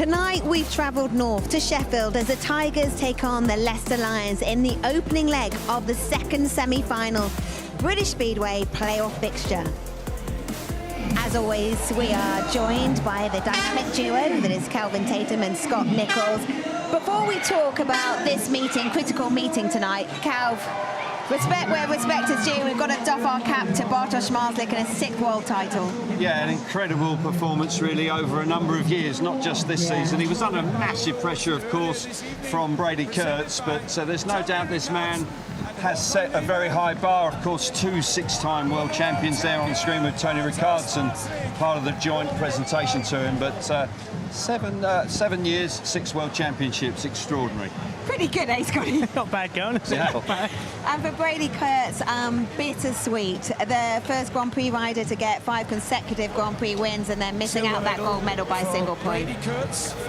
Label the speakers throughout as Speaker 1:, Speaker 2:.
Speaker 1: Tonight we've travelled north to Sheffield as the Tigers take on the Leicester Lions in the opening leg of the second semi-final British Speedway playoff fixture. As always, we are joined by the dynamic duo that is Kelvin Tatum and Scott Nichols. Before we talk about this meeting, critical meeting tonight, Calv, respect where respect is due. We've got to doff our cap to Bartosz Marslik and a 6th world title.
Speaker 2: Yeah, an incredible performance really over a number of years, not just this season. He was under massive pressure, of course, from Brady Kurtz, but there's no doubt this man has set a very high bar. Of course, 2 6-time world champions there on screen with Tony Ricardson, part of the joint presentation to him. But 7 years, 6 world championships, extraordinary.
Speaker 1: Pretty good, eh, Scotty?
Speaker 3: Not bad going, is it?
Speaker 2: Yeah.
Speaker 3: Not bad.
Speaker 1: And for Brady Kurtz, bittersweet. The first Grand Prix rider to get 5 consecutive Grand Prix wins and then missing out that gold medal by a single point.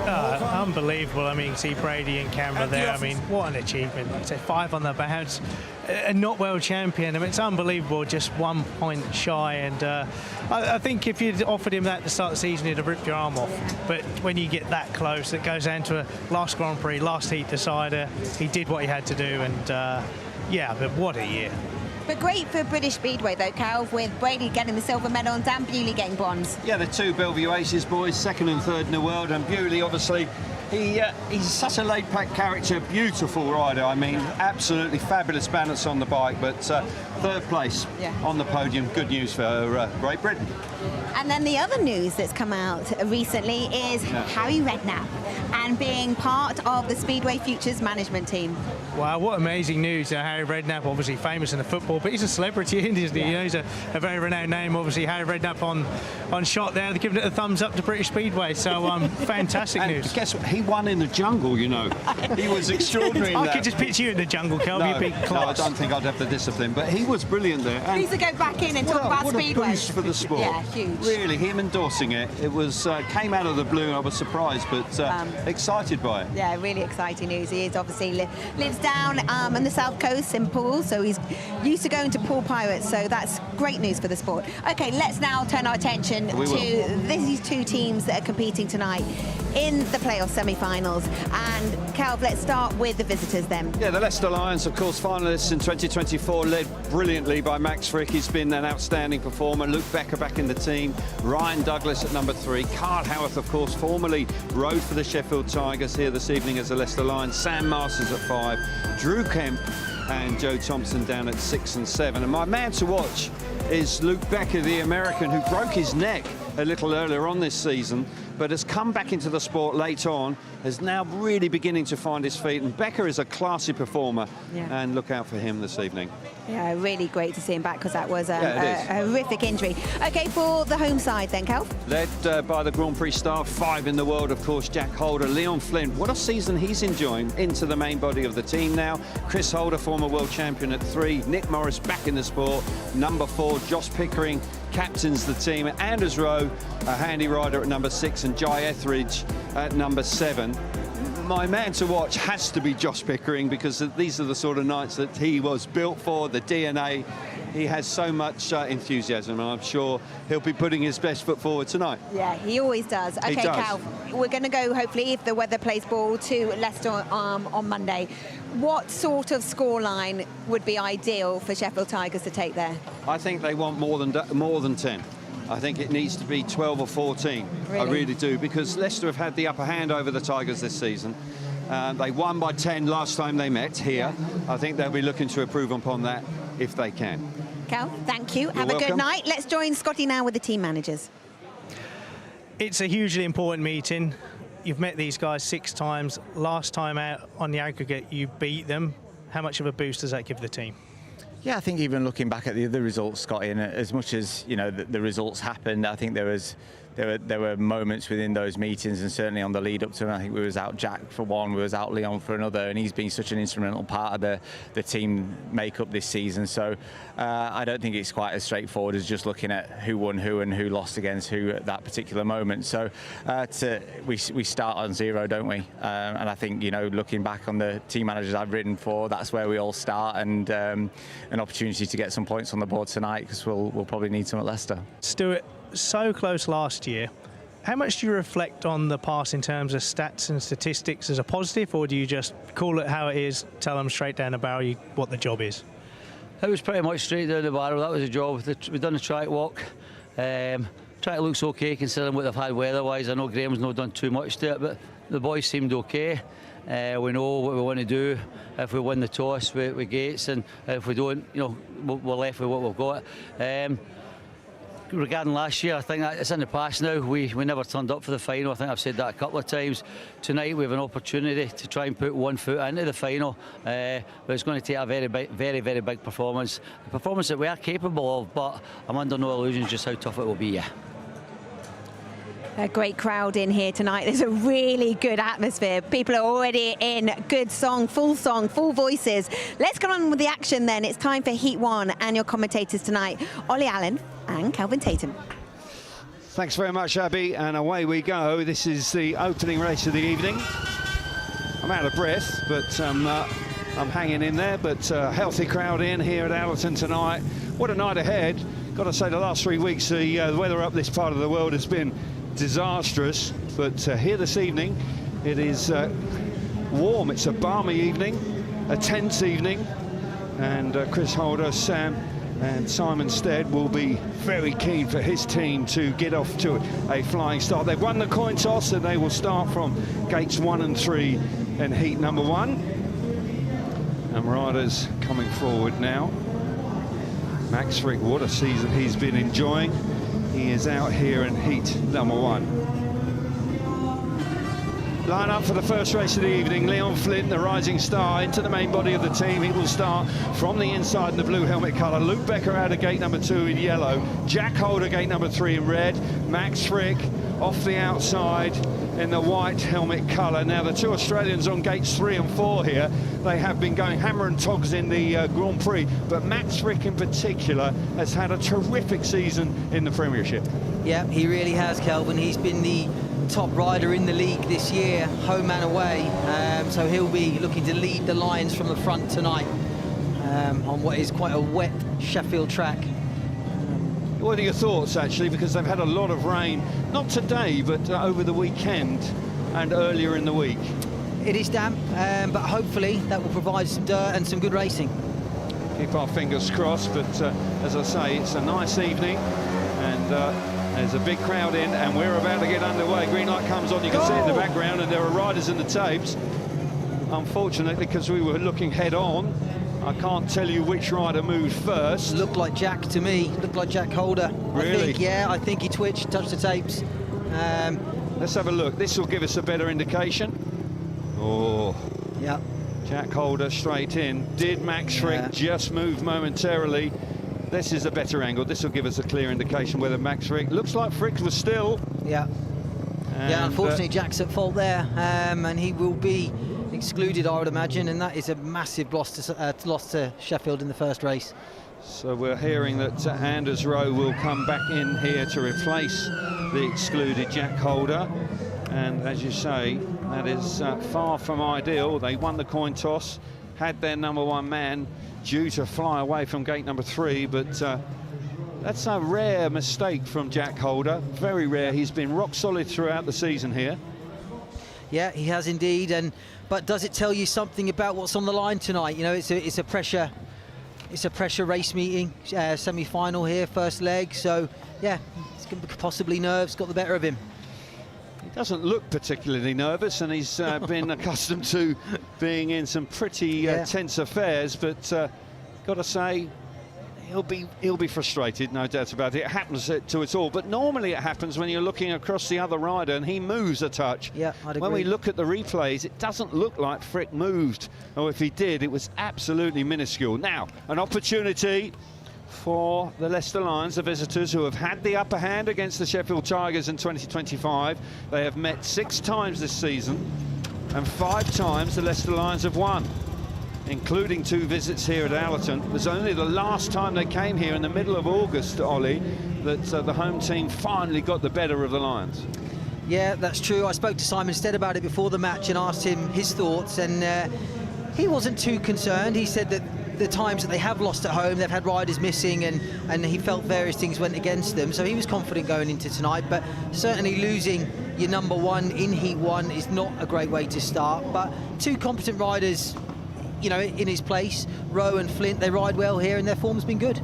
Speaker 3: Unbelievable. I mean, see Brady in camera there. I mean, what an achievement. Say 5 on the bounce. A not world champion. I mean, it's unbelievable, just 1 point shy. And I think if you'd offered him that at the start of the season, he'd have ripped your arm off. But when you get that close, it goes down to a last Grand Prix, last heat decider. He did what he had to do, and yeah, but what a year.
Speaker 1: But great for British Speedway, though, Cal, with Brady getting the silver medal and Dan Bewley getting bronze.
Speaker 2: Yeah, the 2 Bellevue Aces boys, 2nd and 3rd in the world, and Bewley, obviously, he's such a laid-back character, beautiful rider. I mean, absolutely fabulous balance on the bike, but 3rd place on the podium. Good news for Great Britain.
Speaker 1: And then the other news that's come out recently is Harry Redknapp and being part of the Speedway Futures management team.
Speaker 3: Wow, what amazing news. Harry Redknapp, obviously famous in the football, but he's a celebrity, isn't he? You know, he's a very renowned name. Obviously, Harry Redknapp on shot there. They're giving it a thumbs up to British Speedway, so fantastic news.
Speaker 2: Guess what? He won in the jungle, you know. He was extraordinary in that.
Speaker 3: I could just picture you in the jungle, Kelvin. You'd be class.
Speaker 2: No, I don't think I'd have the discipline, but he was brilliant there.
Speaker 1: Please to go back in and talk about Speedway.
Speaker 2: What a boost for the sport.
Speaker 1: Yeah, huge.
Speaker 2: Really, him endorsing it. It was came out of the blue. I was surprised, but excited by it.
Speaker 1: Yeah, really exciting news. He is obviously lives down on the south coast in Poole, so he's used to going to Poole Pirates, so that's great news for the sport. Okay, let's now turn our attention to these 2 teams that are competing tonight in the playoff semi-finals. And Calv, let's start with the visitors then.
Speaker 2: Yeah, the Leicester Lions, of course, finalists in 2024, led brilliantly by Max Frick. He's been an outstanding performer. Luke Becker back in the team. Ryan Douglas at number 3. Carl Howarth, of course, formerly rode for the Sheffield Tigers here this evening as the Leicester Lions. Sam Masters at 5. Drew Kemp and Joe Thompson down at 6 and 7. And my man to watch is Luke Becker, the American, who broke his neck a little earlier on this season, but has come back into the sport late on, is now really beginning to find his feet. And Becker is a classy performer, and look out for him this evening.
Speaker 1: Yeah, really great to see him back, because that was a horrific injury. Okay, for the home side then, Cal?
Speaker 2: Led by the Grand Prix star, 5 in the world, of course, Jack Holder. Leon Flint, what a season he's enjoying, into the main body of the team now. Chris Holder, former world champion at 3. Nick Morris back in the sport, number 4. Josh Pickering captains the team. Anders Rowe, a handy rider at number 6, and Jai Etheridge at number 7. My man to watch has to be Josh Pickering, because these are the sort of nights that he was built for, the DNA. He has so much enthusiasm, and I'm sure he'll be putting his best foot forward tonight.
Speaker 1: Yeah, he always does. Okay, Cal, we're going to go, hopefully, if the weather plays ball, to Leicester on Monday. What sort of scoreline would be ideal for Sheffield Tigers to take there?
Speaker 2: I think they want more than 10. I think it needs to be 12 or 14. Really? I really do, because Leicester have had the upper hand over the Tigers this season. They won by 10 last time they met here. I think they'll be looking to improve upon that if they can.
Speaker 1: Cal, thank you. Have a good night. Let's join Scotty now with the team managers.
Speaker 3: It's a hugely important meeting. You've met these guys 6 times. Last time out on the aggregate, you beat them. How much of a boost does that give the team?
Speaker 4: Yeah, I think even looking back at the other results, Scotty, and as much as the results happened, I think there were moments within those meetings, and certainly on the lead up to them. I think we was out Jack for one, we was out Leon for another, and he's been such an instrumental part of the team makeup this season. So I don't think it's quite as straightforward as just looking at who won who and who lost against who at that particular moment. So we start on 0, don't we? And I think looking back on the team managers I've ridden for, that's where we all start, and an opportunity to get some points on the board tonight, because we'll probably need some at Leicester.
Speaker 3: Stuart, so close last year. How much do you reflect on the past in terms of stats and statistics as a positive, or do you just call it how it is, tell them straight down the barrel what the job is?
Speaker 5: It was pretty much straight down the barrel. That was the job. We've done the track walk. Track looks okay considering what they've had weather-wise. I know Graham's not done too much to it, but the boys seemed okay. We know what we want to do. If we win the toss with Gates, and if we don't, you know, we're left with what we've got. Regarding last year, I think that it's in the past now. We never turned up for the final. I think I've said that a couple of times. Tonight we have an opportunity to try and put one foot into the final, but it's going to take a very big performance. A performance that we are capable of, but I'm under no illusions just how tough it will be. Yeah.
Speaker 1: A great crowd in here tonight. There's a really good atmosphere. People are already in. Good song, full voices. Let's get on with the action then. It's time for Heat 1 and your commentators tonight, Ollie Allen and Kelvin Tatum.
Speaker 2: Thanks very much, Abby, and away we go. This is the opening race of the evening. I'm out of breath, but I'm hanging in there, but a healthy crowd in here at Owlerton tonight. What a night ahead. Got to say, the last 3 weeks, the weather up this part of the world has been disastrous, but here this evening it is warm. It's a balmy evening, a tense evening, and Chris Holder, Sam and Simon Stead will be very keen for his team to get off to a flying start. They've won the coin toss and they will start from gates 1 and 3 in heat number 1. And riders coming forward now. Max Frick, what a season he's been enjoying. He is out here in heat number 1. Line up for the first race of the evening. Leon Flint, the rising star, into the main body of the team. He will start from the inside in the blue helmet colour. Luke Becker out of gate number 2 in yellow. Jack Holder gate number 3 in red. Max Frick off the outside in the white helmet colour. Now the 2 Australians on gates 3 and 4 here, they have been going hammer and togs in the Grand Prix, but Max Frick in particular has had a terrific season in the Premiership.
Speaker 6: Yeah, he really has, Kelvin. He's been the top rider in the league this year, home and away, so he'll be looking to lead the Lions from the front tonight on what is quite a wet Sheffield track.
Speaker 2: What are your thoughts, actually, because they've had a lot of rain, not today, but over the weekend and earlier in the week?
Speaker 6: It is damp, but hopefully that will provide some dirt and some good racing.
Speaker 2: Keep our fingers crossed, but as I say, it's a nice evening, and there's a big crowd in, and we're about to get underway. Green light comes on, you can see it in the background, and there are riders in the tapes. Unfortunately, because we were looking head on, I can't tell you which rider moved first.
Speaker 6: Looked like Jack to me, looked like Jack Holder.
Speaker 2: Really?
Speaker 6: I think he twitched, touched the tapes.
Speaker 2: Let's have a look. This will give us a better indication. Oh.
Speaker 6: Yeah.
Speaker 2: Jack Holder straight in. Did Max Frick just move momentarily? This is a better angle. This will give us a clear indication whether Max Frick... Looks like Frick was still.
Speaker 6: Yeah. Yeah, unfortunately, Jack's at fault there, and he will be excluded, I would imagine, and that is a massive loss to Sheffield in the first race.
Speaker 2: So we're hearing that Anders Rowe will come back in here to replace the excluded Jack Holder, and as you say, that is far from ideal. They won the coin toss, had their number 1 man due to fly away from gate number 3, but that's a rare mistake from Jack Holder, very rare. He's been rock solid throughout the season here.
Speaker 6: Yeah, he has indeed, but does it tell you something about what's on the line tonight? You know, it's a pressure race meeting, semi-final here, first leg. So yeah, it's going to be possibly nerves got the better of him.
Speaker 2: He doesn't look particularly nervous, and he's been accustomed to being in some pretty tense affairs. But got to say, he'll be frustrated, no doubt about it. It happens to us all, but normally it happens when you're looking across the other rider and he moves a touch.
Speaker 6: Yeah, I'd agree.
Speaker 2: When we look at the replays, it doesn't look like Frick moved, or if he did, it was absolutely minuscule. Now, an opportunity for the Leicester Lions, the visitors, who have had the upper hand against the Sheffield Tigers in 2025. They have met 6 times this season, and 5 times the Leicester Lions have won, including 2 visits here at Owlerton. It was only the last time they came here in the middle of August, Ollie, that the home team finally got the better of the Lions.
Speaker 6: Yeah, that's true. I spoke to Simon Stead about it before the match and asked him his thoughts, and he wasn't too concerned. He said that the times that they have lost at home, they've had riders missing, and he felt various things went against them. So he was confident going into tonight, but certainly losing your number one in Heat 1 is not a great way to start. But two competent riders, you know, in his place, ROWE and Flint, they ride well here, and their form's been good.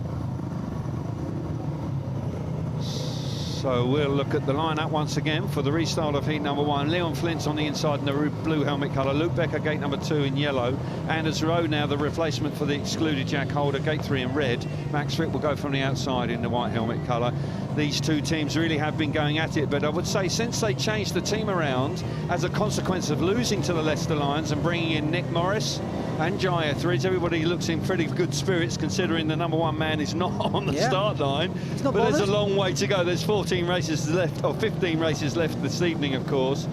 Speaker 2: So we'll look at the lineup once again for the restart of heat number 1. Leon Flint's on the inside in the blue helmet colour. Luke Becker, gate number 2 in yellow. Anders Rowe now the replacement for the excluded Jack Holder, gate 3 in red. Max Frick will go from the outside in the white helmet colour. These two teams really have been going at it, but I would say since they changed the team around as a consequence of losing to the Leicester Lions and bringing in Nick Morris and Jai Etheridge, everybody looks in pretty good spirits considering the number 1 man is not on the start line. But there's a long way to go. There's 14 races left, or 15 races left this evening, of course,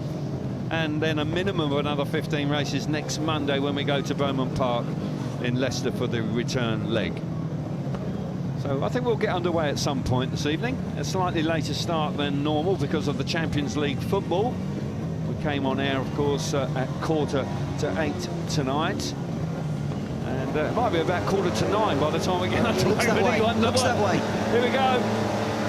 Speaker 2: and then a minimum of another 15 races next Monday when we go to Bowman Park in Leicester for the return leg. So I think we'll get underway at some point this evening. A slightly later start than normal because of the Champions League football. We came on air, of course, at 7:45 tonight. And it might be about 8:45 by the time we get underway.
Speaker 6: Looks that way. Looks that way.
Speaker 2: Here we go.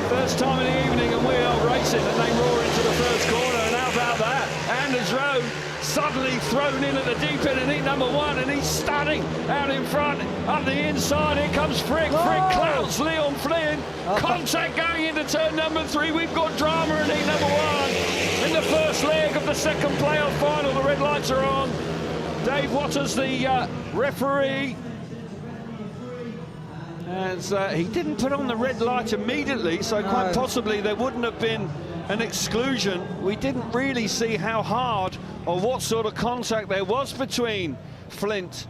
Speaker 2: First time in the evening, and we are racing, and they roar into the first corner. And how about that? Anders Rowe suddenly thrown in at the deep end in heat number 1, and he's stunning out in front. Up the inside, here comes Frick. Frick clouts Leon Flynn. Contact going into turn number 3. We've got drama in heat number 1. In the first leg of the second playoff final, the red lights are on. Dave Waters, the referee, as he didn't put on the red light immediately, so quite possibly there wouldn't have been an exclusion. We didn't really see how hard or what sort of contact there was between Flint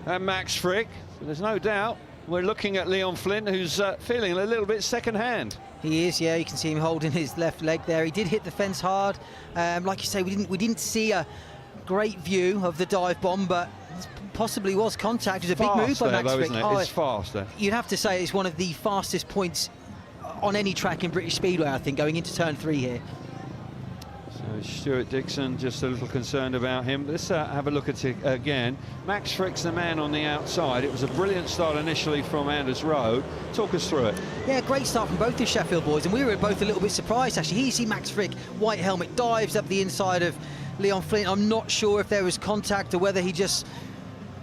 Speaker 2: and Max Frick. But there's no doubt we're looking at Leon Flint, who's feeling a little bit second-hand.
Speaker 6: He is, yeah. You can see him holding his left leg there. He did hit the fence hard. Like you say, we didn't see a great view of the dive bomb, but possibly was contact. It was a big move by Max Frick.
Speaker 2: It's fast there.
Speaker 6: You'd have to say it's one of the fastest points on any track in British Speedway, I think, going into turn 3 here.
Speaker 2: So Stuart Dixon just a little concerned about him. Let's have a look at it again. Max Frick's the man on the outside. It was a brilliant start initially from Anders Rowe. Talk us through it.
Speaker 6: Yeah, great start from both the Sheffield boys, and we were both a little bit surprised, actually. Here you see Max Frick, white helmet, dives up the inside of Leon Flint. I'm not sure if there was contact or whether he just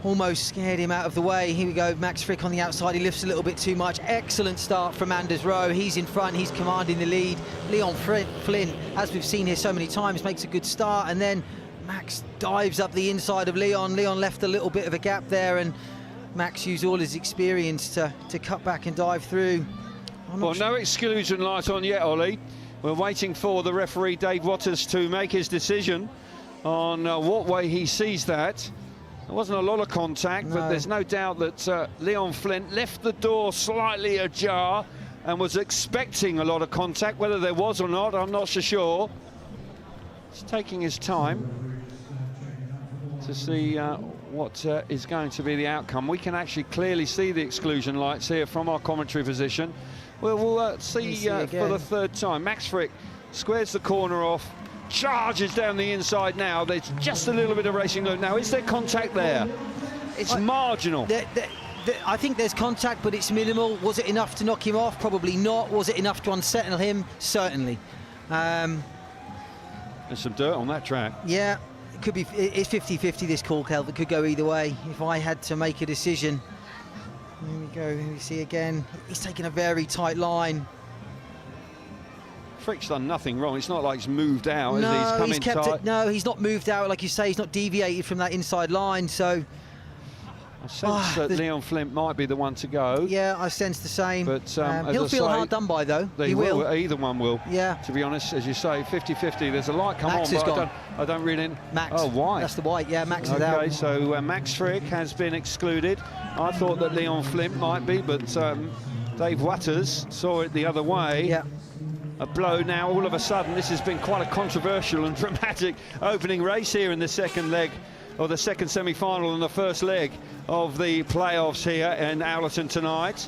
Speaker 6: almost scared him out of the way. Here we go, Max Frick on the outside. He lifts a little bit too much. Excellent start from Anders Rowe. He's in front, he's commanding the lead. Leon Flint, as we've seen here so many times, makes a good start, and then Max dives up the inside of Leon. Leon left a little bit of a gap there, and Max used all his experience to cut back and dive through.
Speaker 2: Well, no exclusion light on yet, Ollie. We're waiting for the referee, Dave Waters, to make his decision on what way he sees that. There wasn't a lot of contact, but there's no doubt that Leon Flint left the door slightly ajar and was expecting a lot of contact. Whether there was or not, I'm not so sure. He's taking his time to see what is going to be the outcome. We can actually clearly see the exclusion lights here from our commentary position. We'll see for the third time. Max Frick squares the corner off, charges down the inside now. There's just a little bit of racing loop. Now, is there contact there? It's marginal.
Speaker 6: I think there's contact, but it's minimal. Was it enough to knock him off? Probably not. Was it enough to unsettle him? Certainly.
Speaker 2: There's some dirt on that track.
Speaker 6: Yeah, it could be. It's 50-50, this call, Kelv. It could go either way. If I had to make a decision. Here we go. Here we see again. He's taking a very tight line.
Speaker 2: Frick's done nothing wrong. It's not like he's moved out.
Speaker 6: No, he's kept it. No, he's not moved out. Like you say, he's not deviated from that inside line. So
Speaker 2: I sense that Leon Flint might be the one to go.
Speaker 6: Yeah, I sense the same.
Speaker 2: But
Speaker 6: he'll feel hard done by, though.
Speaker 2: He will. Either one will.
Speaker 6: Yeah.
Speaker 2: To be honest, as you say, 50-50. There's a light come
Speaker 6: Max
Speaker 2: on,
Speaker 6: is
Speaker 2: but
Speaker 6: gone.
Speaker 2: I don't really.
Speaker 6: Max.
Speaker 2: Oh, white.
Speaker 6: That's the white. Yeah, Max is out.
Speaker 2: Okay, so Max Frick has been excluded. I thought that Leon Flint might be, but Dave Waters saw it the other way.
Speaker 6: Yeah.
Speaker 2: A blow now, all of a sudden. This has been quite a controversial and dramatic opening race here in the second leg, or the second semi-final and the first leg of the playoffs here in Owlerton tonight.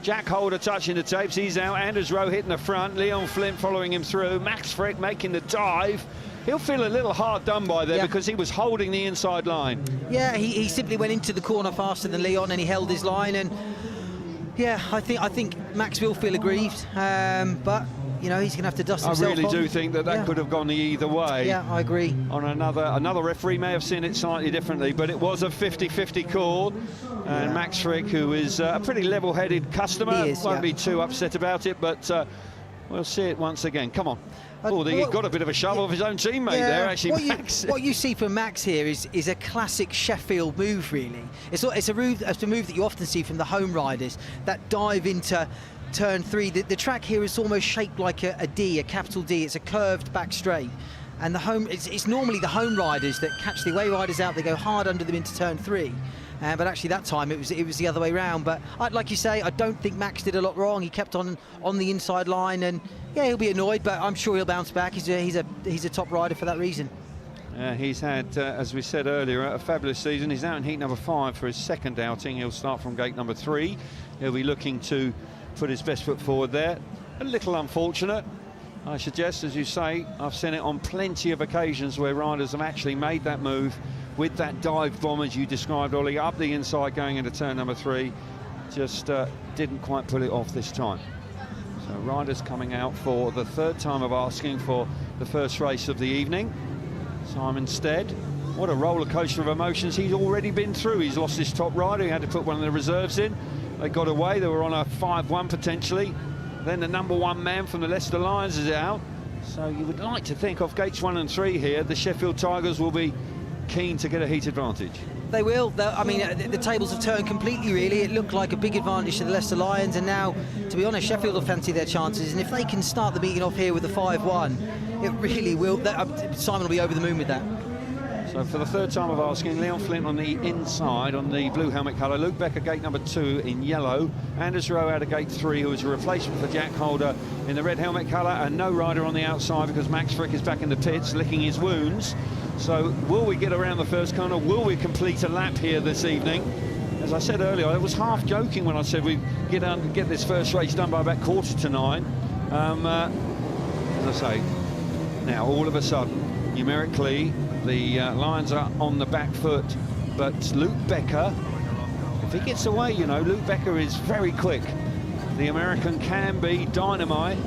Speaker 2: Jack Holder touching the tapes, he's out. Anders Rowe hitting the front, Leon Flint following him through, Max Frick making the dive, he'll feel a little hard done by there,
Speaker 6: Yeah.
Speaker 2: because he was holding the inside line.
Speaker 6: Yeah, he simply went into the corner faster than Leon, and he held his line. And yeah, I think Max will feel aggrieved, but you know, he's going to have to dust himself
Speaker 2: I really
Speaker 6: off.
Speaker 2: do think that could have gone either way.
Speaker 6: Yeah, I agree.
Speaker 2: On another referee may have seen it slightly differently, but it was a 50-50 call. And Max Frick, who is a pretty level-headed customer,
Speaker 6: He is,
Speaker 2: won't
Speaker 6: yeah.
Speaker 2: be too upset about it, but we'll see it once again. Come on. Oh, he got a bit of a shove off his own teammate there, actually, Max.
Speaker 6: What you see from Max here is a classic Sheffield move, really. It's a move that you often see from the home riders, that dive into turn 3. The track here is almost shaped like a D, a capital D. It's a curved back straight. And it's normally the home riders that catch the away riders out. They go hard under them into turn 3. But actually that time it was the other way round. But like you say, I don't think Max did a lot wrong. He kept on the inside line, and yeah, he'll be annoyed, but I'm sure he'll bounce back. He's a top rider for that reason.
Speaker 2: He's had, as we said earlier, a fabulous season. He's out in heat number 5 for his second outing. He'll start from gate number 3. He'll be looking to put his best foot forward there. A little unfortunate, I suggest, as you say. I've seen it on plenty of occasions where riders have actually made that move with that dive bomb, as you described, Ollie, up the inside going into turn number 3. Just didn't quite pull it off this time. So riders coming out for the third time of asking for the first race of the evening. Simon Stead, what a roller coaster of emotions he's already been through. He's lost his top rider. He had to put one of the reserves in. They got away. They were on a 5-1 potentially. Then the number 1 man from the Leicester Lions is out. So you would like to think off gates 1 and 3 here, the Sheffield Tigers will be keen to get a heat advantage.
Speaker 6: They will. I mean, the tables have turned completely, really. It looked like a big advantage to the Leicester Lions, and now, to be honest, Sheffield will fancy their chances. And if they can start the meeting off here with a 5-1, it really will. Simon will be over the moon with that.
Speaker 2: So for the third time of asking, Leon Flint on the inside on the blue helmet colour, Luke Becker gate number 2 in yellow, Anders Rowe out of gate 3, who is a replacement for Jack Holder in the red helmet colour, and no rider on the outside because Max Frick is back in the pits licking his wounds. So will we get around the first corner? Will we complete a lap here this evening? As I said earlier, I was half joking when I said we'd get this first race done by about 8:45. As I say, now all of a sudden, numerically, the Lions are on the back foot, but Luke Becker, if he gets away, you know, Luke Becker is very quick. The American can be dynamite.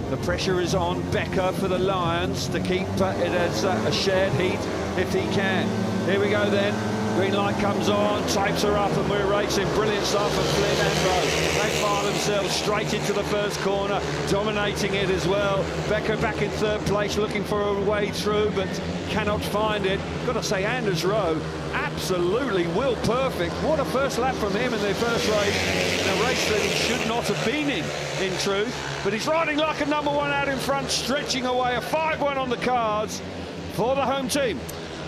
Speaker 2: The pressure is on Becker for the Lions to keep it as a shared heat if he can. Here we go then. Green light comes on, tapes are up, and we're racing. Brilliant start from Flynn and Rowe. They fire themselves straight into the first corner, dominating it as well. Becker back in third place, looking for a way through, but cannot find it. Got to say, Anders Rowe, absolutely will perfect. What a first lap from him in their first race. In a race that he should not have been in truth. But he's riding like a number 1 out in front, stretching away. A 5-1 on the cards for the home team.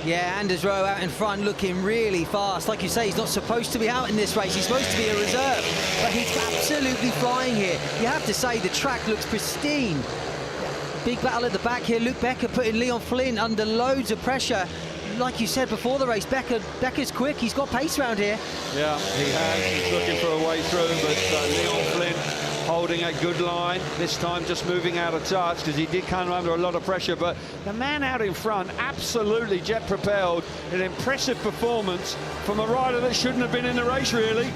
Speaker 6: Yeah, Anders Rowe out in front looking really fast. Like you say, he's not supposed to be out in this race. He's supposed to be a reserve, but he's absolutely flying here. You have to say the track looks pristine. Big battle at the back here. Luke Becker putting Leon Flynn under loads of pressure. Like you said before the race, Becker's quick. He's got pace around here.
Speaker 2: Yeah, he has. He's looking for a way through, but Leon Flynn holding a good line. This time just moving out of touch because he did come under a lot of pressure. But the man out in front, absolutely jet propelled. An impressive performance from a rider that shouldn't have been in the race, really.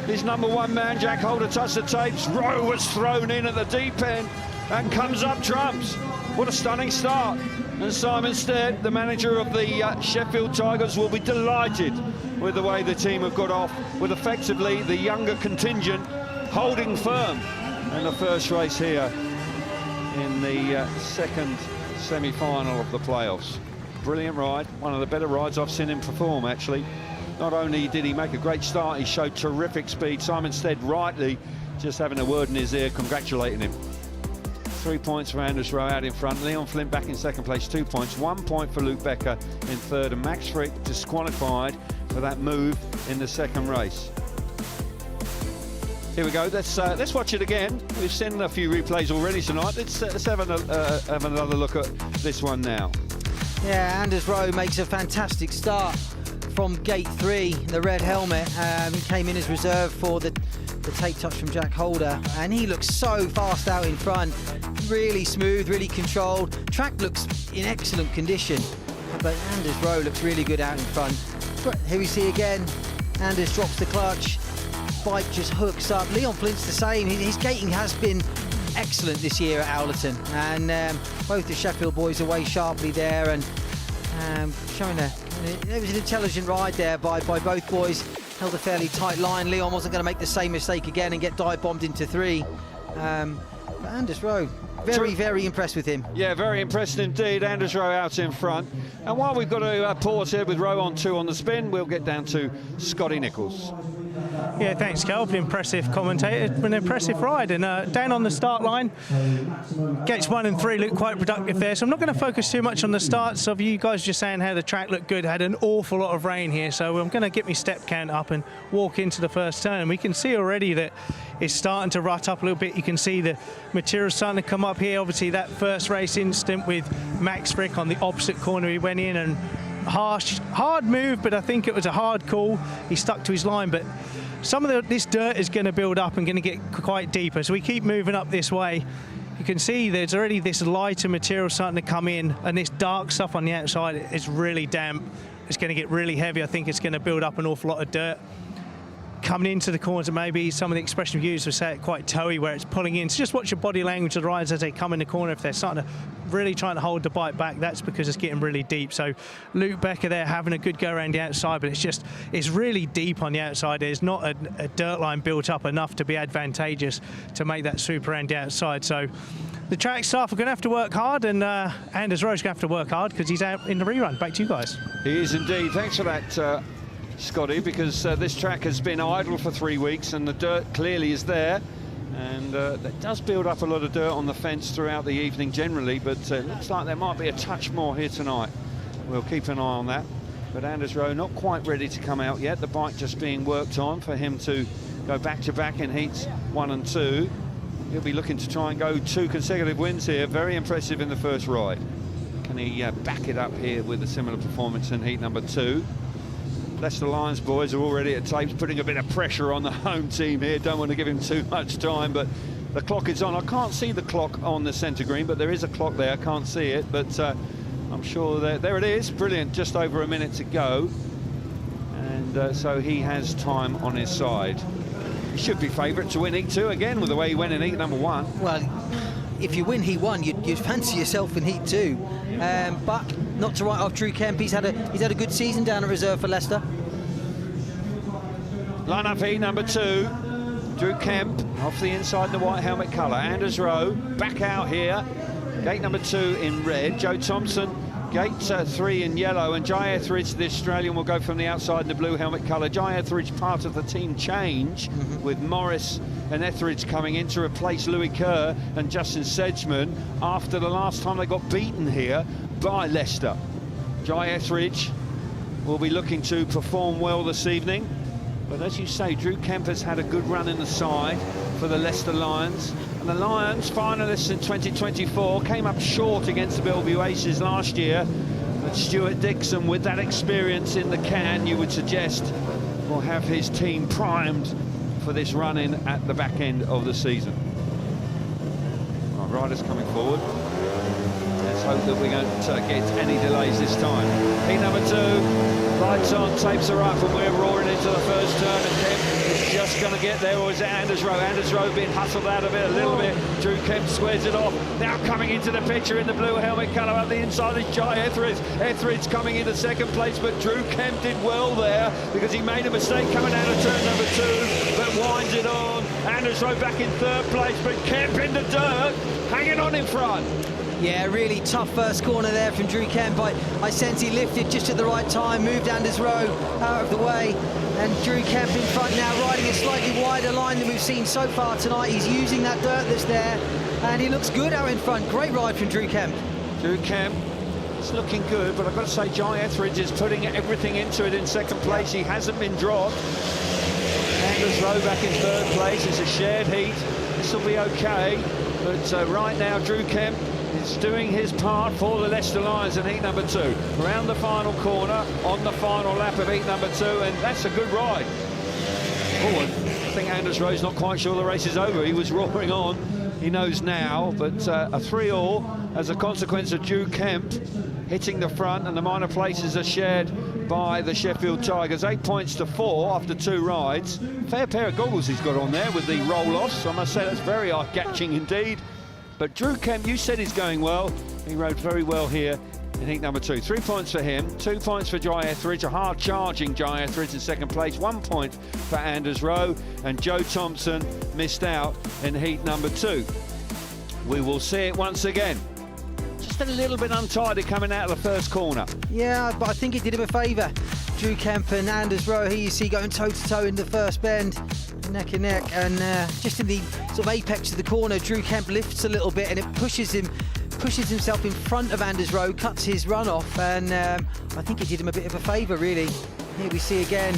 Speaker 2: His number 1 man, Jack Holder, touched the tapes. Rowe was thrown in at the deep end and comes up trumps. What a stunning start. And Simon Stead, the manager of the Sheffield Tigers, will be delighted with the way the team have got off, with effectively the younger contingent holding firm in the first race here in the second semi-final of the playoffs. Brilliant ride, one of the better rides I've seen him perform, actually. Not only did he make a great start, he showed terrific speed. Simon Stead rightly just having a word in his ear, congratulating him. 3 points for Anders Rowe out in front. Leon Flint back in second place, 2 points. 1 point for Luke Becker in third, and Max Frick disqualified for that move in the second race. Here we go. Let's watch it again. We've seen a few replays already tonight. Let's have another look at this one now.
Speaker 6: Yeah, Anders Rowe makes a fantastic start from gate 3, the red helmet. He came in as reserve for the tape touch from Jack Holder, and he looks so fast out in front. Really smooth, really controlled. Track looks in excellent condition, but Anders Rowe looks really good out in front. Here we see again, Anders drops the clutch, bike just hooks up. Leon Flint's the same. His gating has been excellent this year at Owlerton, and both the Sheffield boys away sharply there, and showing it was an intelligent ride there by both boys. Held a fairly tight line. Leon wasn't going to make the same mistake again and get dive bombed into 3. But Anders Rowe, very impressed with him.
Speaker 2: Yeah, very impressed indeed. Anders Rowe out in front. And while we've got to pause here with Rowe on 2 on the spin, we'll get down to Scotty Nicholls.
Speaker 3: Yeah, thanks, Caleb. Impressive commentator. An impressive ride. And down on the start line, gates 1 and 3 look quite productive there. So I'm not going to focus too much on the starts of you guys just saying how the track looked good. Had an awful lot of rain here. So I'm going to get my step count up and walk into the first turn. And we can see already that it's starting to rut up a little bit. You can see the material starting to come up here. Obviously, that first race instant with Max Frick on the opposite corner, he went in and hard move, but I think it was a hard call. He stuck to his line, but some of this dirt is going to build up and going to get quite deeper. So we keep moving up this way. You can see there's already this lighter material starting to come in, and this dark stuff on the outside is really damp. It's going to get really heavy. I think it's going to build up an awful lot of dirt coming into the corners, and maybe some of the expression used would say it quite toey, where it's pulling in. So just watch your body language of the riders as they come in the corner. If they're starting to really trying to hold the bike back, that's because it's getting really deep. So Luke Becker there having a good go around the outside, but it's really deep on the outside. There's not a dirt line built up enough to be advantageous to make that swoop around the outside. So the track staff are going to have to work hard, and Anders Rowe's going to have to work hard because he's out in the rerun. Back to you guys.
Speaker 2: He is indeed. Thanks for that, Scotty, because this track has been idle for 3 weeks and the dirt clearly is there, and that does build up a lot of dirt on the fence throughout the evening generally, but it looks like there might be a touch more here tonight. We'll keep an eye on that. But Anders Rowe not quite ready to come out yet. The bike just being worked on for him to go back-to-back in heats 1 and 2. He'll be looking to try and go 2 consecutive wins here. Very impressive in the first ride. Can he back it up here with a similar performance in heat number 2? Leicester Lions boys are already at tapes, putting a bit of pressure on the home team here. Don't want to give him too much time, but the clock is on. I can't see the clock on the centre green, but there is a clock there. I can't see it, but I'm sure there it is. Brilliant, just over a minute to go. And so he has time on his side. He should be favourite to win heat 2 again with the way he went in heat number 1.
Speaker 6: Well, if you win heat 1, you'd fancy yourself in heat 2. But not to write off Drew Kemp. He's had a good season down at reserve for Leicester.
Speaker 2: Line up heat number 2. Drew Kemp off the inside in the white helmet colour. Anders Rowe back out here. Gate number 2 in red. Joe Thompson, gate 3 in yellow. And Jai Etheridge, the Australian, will go from the outside in the blue helmet colour. Jai Etheridge part of the team change with Morris and Etheridge coming in to replace Louis Kerr and Justin Sedgman after the last time they got beaten here by Leicester. Jai Etheridge will be looking to perform well this evening, but as you say, Drew Kemp has had a good run in the side for the Leicester Lions, and the Lions, finalists in 2024, came up short against the Bellevue Aces last year, but Stuart Dixon, with that experience in the can, you would suggest, will have his team primed for this run-in at the back end of the season. Our riders coming forward. Let's hope that we don't get any delays this time. Heat number 2, lights on, tapes are up, and we're roaring into the first turn, and Kemp is just going to get there, or is it Anders Rowe? Anders Rowe being hustled out of it a little bit. Drew Kemp squares it off. Now coming into the picture in the blue helmet colour up the inside is Jai Etheridge. Etheridge coming into second place, but Drew Kemp did well there because he made a mistake coming out of turn number 2, but winds it on. Anders Rowe back in third place, but Kemp in the dirt, hanging on in front.
Speaker 6: Yeah, really tough first corner there from Drew Kemp. I sense he lifted just at the right time, moved Anders Rowe out of the way, and Drew Kemp in front now, riding a slightly wider line than we've seen so far tonight. He's using that dirt that's there, and he looks good out in front. Great ride from Drew Kemp.
Speaker 2: Drew Kemp, it's looking good, but I've got to say Jai Etheridge is putting everything into it in second place. He hasn't been dropped. Anders Rowe back in third place. It's a shared heat. This will be okay, but right now Drew Kemp is doing his part for the Leicester Lions in heat number 2. Round the final corner, on the final lap of heat number 2, and that's a good ride. Oh, I think Anders Rowe's not quite sure the race is over. He was roaring on. He knows now, but a 3-all as a consequence of Drew Kemp hitting the front, and the minor places are shared by the Sheffield Tigers. 8 points to 4 after 2 rides. Fair pair of goggles he's got on there with the roll-offs. I must say that's very eye-catching indeed. But Drew Kemp, you said he's going well. He rode very well here in heat number 2. 3 points for him, 2 points for Jai Etheridge, a hard-charging Jai Etheridge in second place, 1 point for Anders Rowe, and Joe Thompson missed out in heat number 2. We will see it once again. Just a little bit untidy coming out of the first corner.
Speaker 6: Yeah, but I think it did him a favour. Drew Kemp and Anders Rowe, here you see going toe-to-toe in the first bend, neck and neck, and just in the sort of apex of the corner, Drew Kemp lifts a little bit and it pushes himself in front of Anders Rowe, cuts his run off, and I think it did him a bit of a favour, really. Here we see again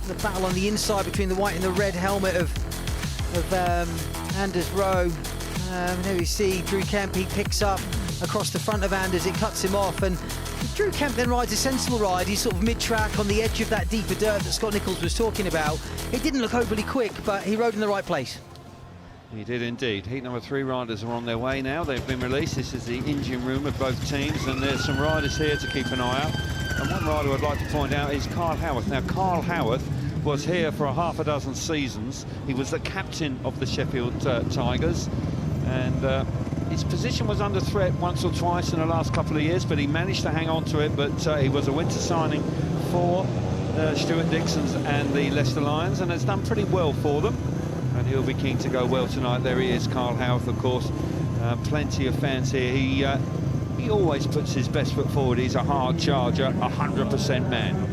Speaker 6: the battle on the inside between the white and the red helmet of Anders Rowe. There we see Drew Kemp, he picks up across the front of Anders, it cuts him off, and Drew Kemp then rides a sensible ride. He's sort of mid-track on the edge of that deeper dirt that Scott Nicholls was talking about. It didn't look overly quick, but he rode in the right place.
Speaker 2: He did indeed. Heat number 3 riders are on their way now. They've been released. This is the engine room of both teams, and there's some riders here to keep an eye out. And one rider I'd like to point out is Carl Howarth. Now, Carl Howarth was here for a half a dozen seasons. He was the captain of the Sheffield Tigers, and his position was under threat once or twice in the last couple of years, but he managed to hang on to it. But he was a winter signing for Stuart Dixon's and the Leicester Lions, and has done pretty well for them. And he'll be keen to go well tonight. There he is, Carl Howarth, of course. Plenty of fans here. He always puts his best foot forward. He's a hard charger, 100% man.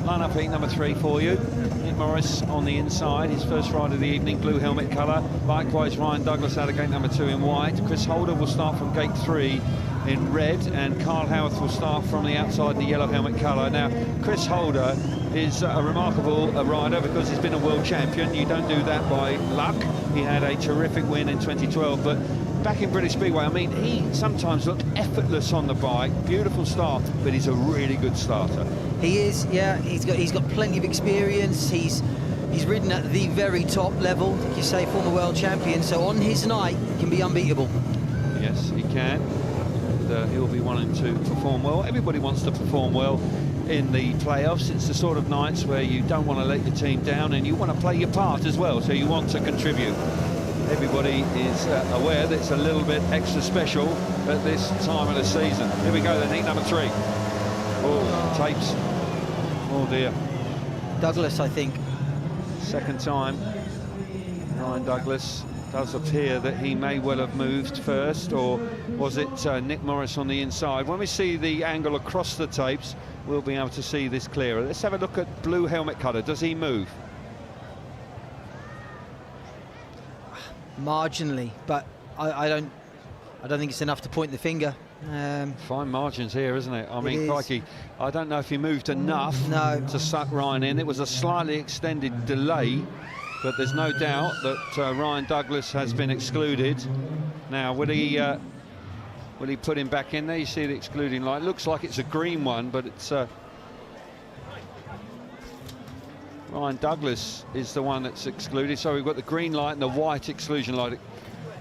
Speaker 2: Line up heat number 3 for you. Nick Morris on the inside, his first ride of the evening, blue helmet colour. Likewise, Ryan Douglas out of gate number 2 in white. Chris Holder will start from gate 3 in red, and Carl Howarth will start from the outside in the yellow helmet colour. Now, Chris Holder is a remarkable rider because he's been a world champion. You don't do that by luck. He had a terrific win in 2012, but back in British Speedway, I mean, he sometimes looked effortless on the bike. Beautiful start, but he's a really good starter.
Speaker 6: He is, yeah. He's got plenty of experience. He's ridden at the very top level, like you say, former world champion. So on his night, he can be unbeatable.
Speaker 2: Yes, he can. And he'll be wanting to perform well. Everybody wants to perform well in the playoffs. It's the sort of nights where you don't want to let your team down, and you want to play your part as well. So you want to contribute. Everybody is aware that it's a little bit extra special at this time of the season. Here we go then, heat number 3. Oh, tapes. Oh dear.
Speaker 6: Douglas, I think.
Speaker 2: Second time. Ryan Douglas. Does appear that he may well have moved first, or was it Nick Morris on the inside? When we see the angle across the tapes, we'll be able to see this clearer. Let's have a look at blue helmet colour. Does he move?
Speaker 6: Marginally, but I don't think it's enough to point the finger.
Speaker 2: Fine margins here, isn't it? I mean, crikey, I don't know if he moved enough to suck Ryan in. It was a slightly extended delay, but there's no doubt that Ryan Douglas has been excluded. Now, will he put him back in there? You see the excluding light. Looks like it's a green one, but it's Ryan Douglas is the one that's excluded. So we've got the green light and the white exclusion light.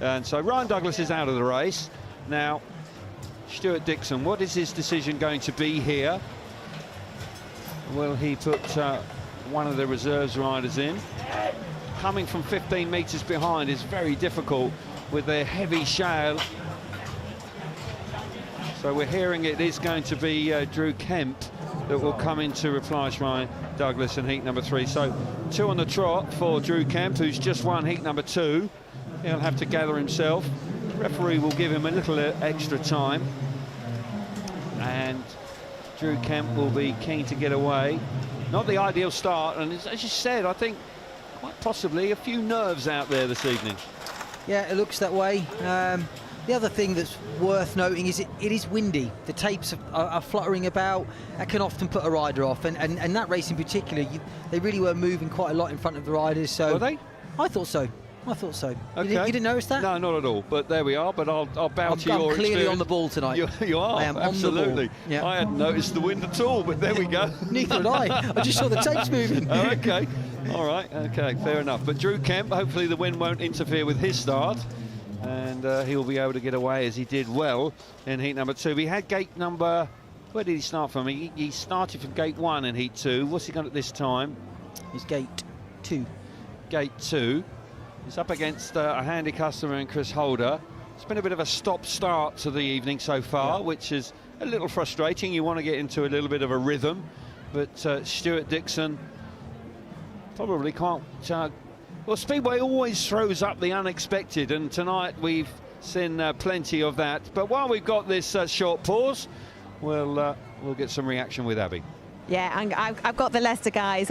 Speaker 2: And so Ryan Douglas is out of the race. Now, Stuart Dixon, what is his decision going to be here? Will he put one of the reserves riders in? Coming from 15 metres behind is very difficult with their heavy shale. So we're hearing it is going to be Drew Kemp that will come in to replace Ryan Douglas in heat number 3. So 2 on the trot for Drew Kemp, who's just won heat number 2. He'll have to gather himself. The referee will give him a little extra time. And Drew Kemp will be keen to get away. Not the ideal start, and as you said, I think quite possibly a few nerves out there this evening.
Speaker 6: Yeah, it looks that way. The other thing that's worth noting is it is windy. The tapes are fluttering about. That can often put a rider off, and that race in particular, they really were moving quite a lot in front of the riders. So
Speaker 2: were they?
Speaker 6: I thought so. I thought so.
Speaker 2: Okay.
Speaker 6: You didn't notice that?
Speaker 2: No, not at all. But there we are. But I'll bow to your
Speaker 6: I'm clearly
Speaker 2: experience.
Speaker 6: on the ball tonight.
Speaker 2: You are.
Speaker 6: I am
Speaker 2: absolutely.
Speaker 6: on the ball. Yeah.
Speaker 2: I hadn't noticed the wind at all, but there we go.
Speaker 6: Neither had I. I just saw the tapes moving.
Speaker 2: Oh, okay. All right. Okay. Fair enough. But Drew Kemp, hopefully the wind won't interfere with his start, and he'll be able to get away as he did well in heat number 2. We had gate number. Where did he start from? He started from gate 1 in heat 2. What's he got at this time?
Speaker 6: He's gate 2.
Speaker 2: Gate 2. He's up against a handy customer in Chris Holder. It's been a bit of a stop-start to the evening so far, which is a little frustrating. You want to get into a little bit of a rhythm, but Stuart Dixon probably can't. Well, Speedway always throws up the unexpected, and tonight we've seen plenty of that. But while we've got this short pause, we'll get some reaction with Abby.
Speaker 1: Yeah, and I've got the Leicester guys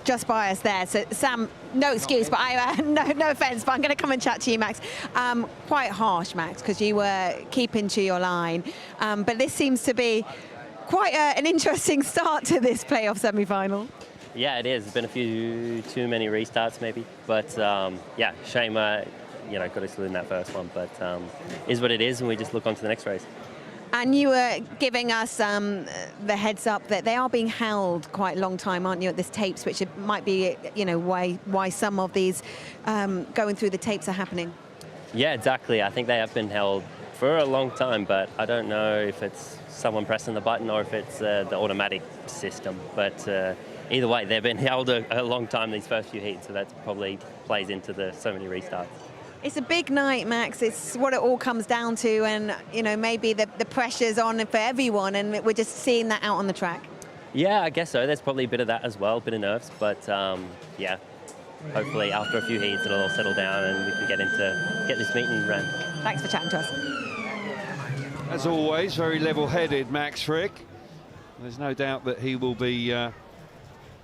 Speaker 1: just by us there. So, Sam, no excuse, but no offence, but I'm going to come and chat to you, Max. Quite harsh, Max, because you were keeping to your line. But this seems to be quite an interesting start to this playoff semi-final.
Speaker 7: Yeah, it is. There's been a few too many restarts, maybe. But, yeah, shame, got us in that first one. But is what it is, and we just look on to the next race.
Speaker 1: And you were giving us the heads up that they are being held quite a long time, aren't you, at this tapes, which it might be, why some of these going through the tapes are happening.
Speaker 7: Yeah, exactly. I think they have been held for a long time, but I don't know if it's someone pressing the button or if it's the automatic system. But either way, they've been held a long time, these first few heats, so that probably plays into so many restarts.
Speaker 1: It's a big night, Max. It's what it all comes down to, and maybe the pressure's on for everyone, and we're just seeing that out on the track.
Speaker 7: Yeah, I guess so. There's probably a bit of that as well, a bit of nerves, but yeah, hopefully after a few heats it'll all settle down and we can get this meeting run.
Speaker 1: Thanks for chatting to us.
Speaker 2: As always, very level-headed Max Frick. There's no doubt that he will be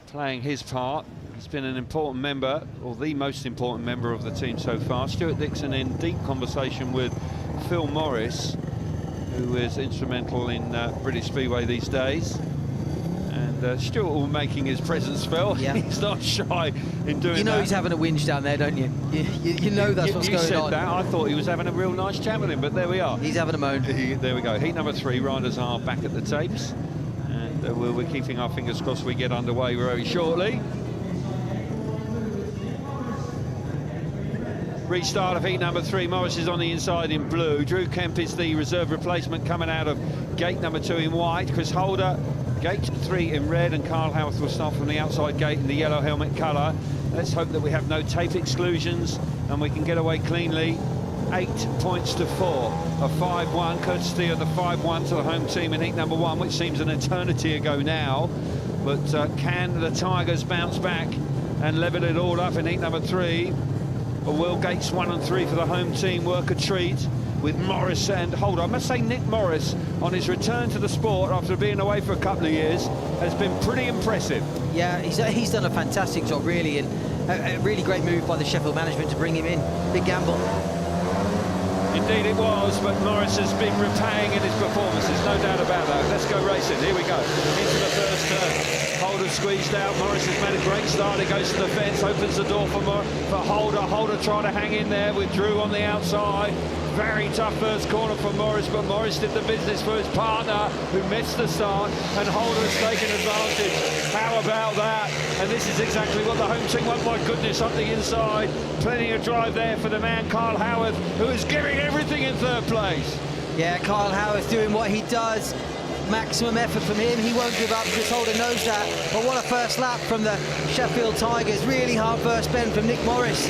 Speaker 2: playing his part. He's been an important member, or the most important member of the team so far. Stuart Dixon in deep conversation with Phil Morris, who is instrumental in British Speedway these days. And Stuart will making his presence felt. Yeah. He's not shy in doing that.
Speaker 6: You know he's having a whinge down there, don't you? You know that's what's going on.
Speaker 2: You said that. I thought he was having a real nice chat with him, but there we are.
Speaker 6: He's having a moan.
Speaker 2: There we go. Heat number 3, riders are back at the tapes. And we're keeping our fingers crossed we get underway very shortly. Restart of heat number 3. Morris is on the inside in blue. Drew Kemp is the reserve replacement coming out of gate number 2 in white. Chris Holder, gate 3 in red, and Carl Howarth will start from the outside gate in the yellow helmet colour. Let's hope that we have no tape exclusions and we can get away cleanly. 8 points to 4. A 5-1, courtesy of the 5-1 to the home team in heat number 1, which seems an eternity ago now. But can the Tigers bounce back and level it all up in heat number 3? Or will gates 1 and 3 for the home team work a treat with Morris and Holder? I must say Nick Morris, on his return to the sport after being away for a couple of years, has been pretty impressive.
Speaker 6: Yeah, he's done a fantastic job, really, and a really great move by the Sheffield management to bring him in. Big gamble.
Speaker 2: Indeed it was, but Morris has been repaying in his performances, no doubt about that. Let's go racing. Here we go. Into the first turn. Holder squeezed out. Morris has made a great start. He goes to the fence, opens the door for Holder. Holder trying to hang in there with Drew on the outside. Very tough first corner for Morris, but Morris did the business for his partner, who missed the start, and Holder has taken advantage. How about that? And this is exactly what the home team want. My goodness, up the inside. Plenty of drive there for the man, Carl Howarth, who is giving everything in third place.
Speaker 6: Yeah, Carl Howarth doing what he does. Maximum effort from him. He won't give up. Chris Holder knows that. But what a first lap from the Sheffield Tigers. Really hard first bend from Nick Morris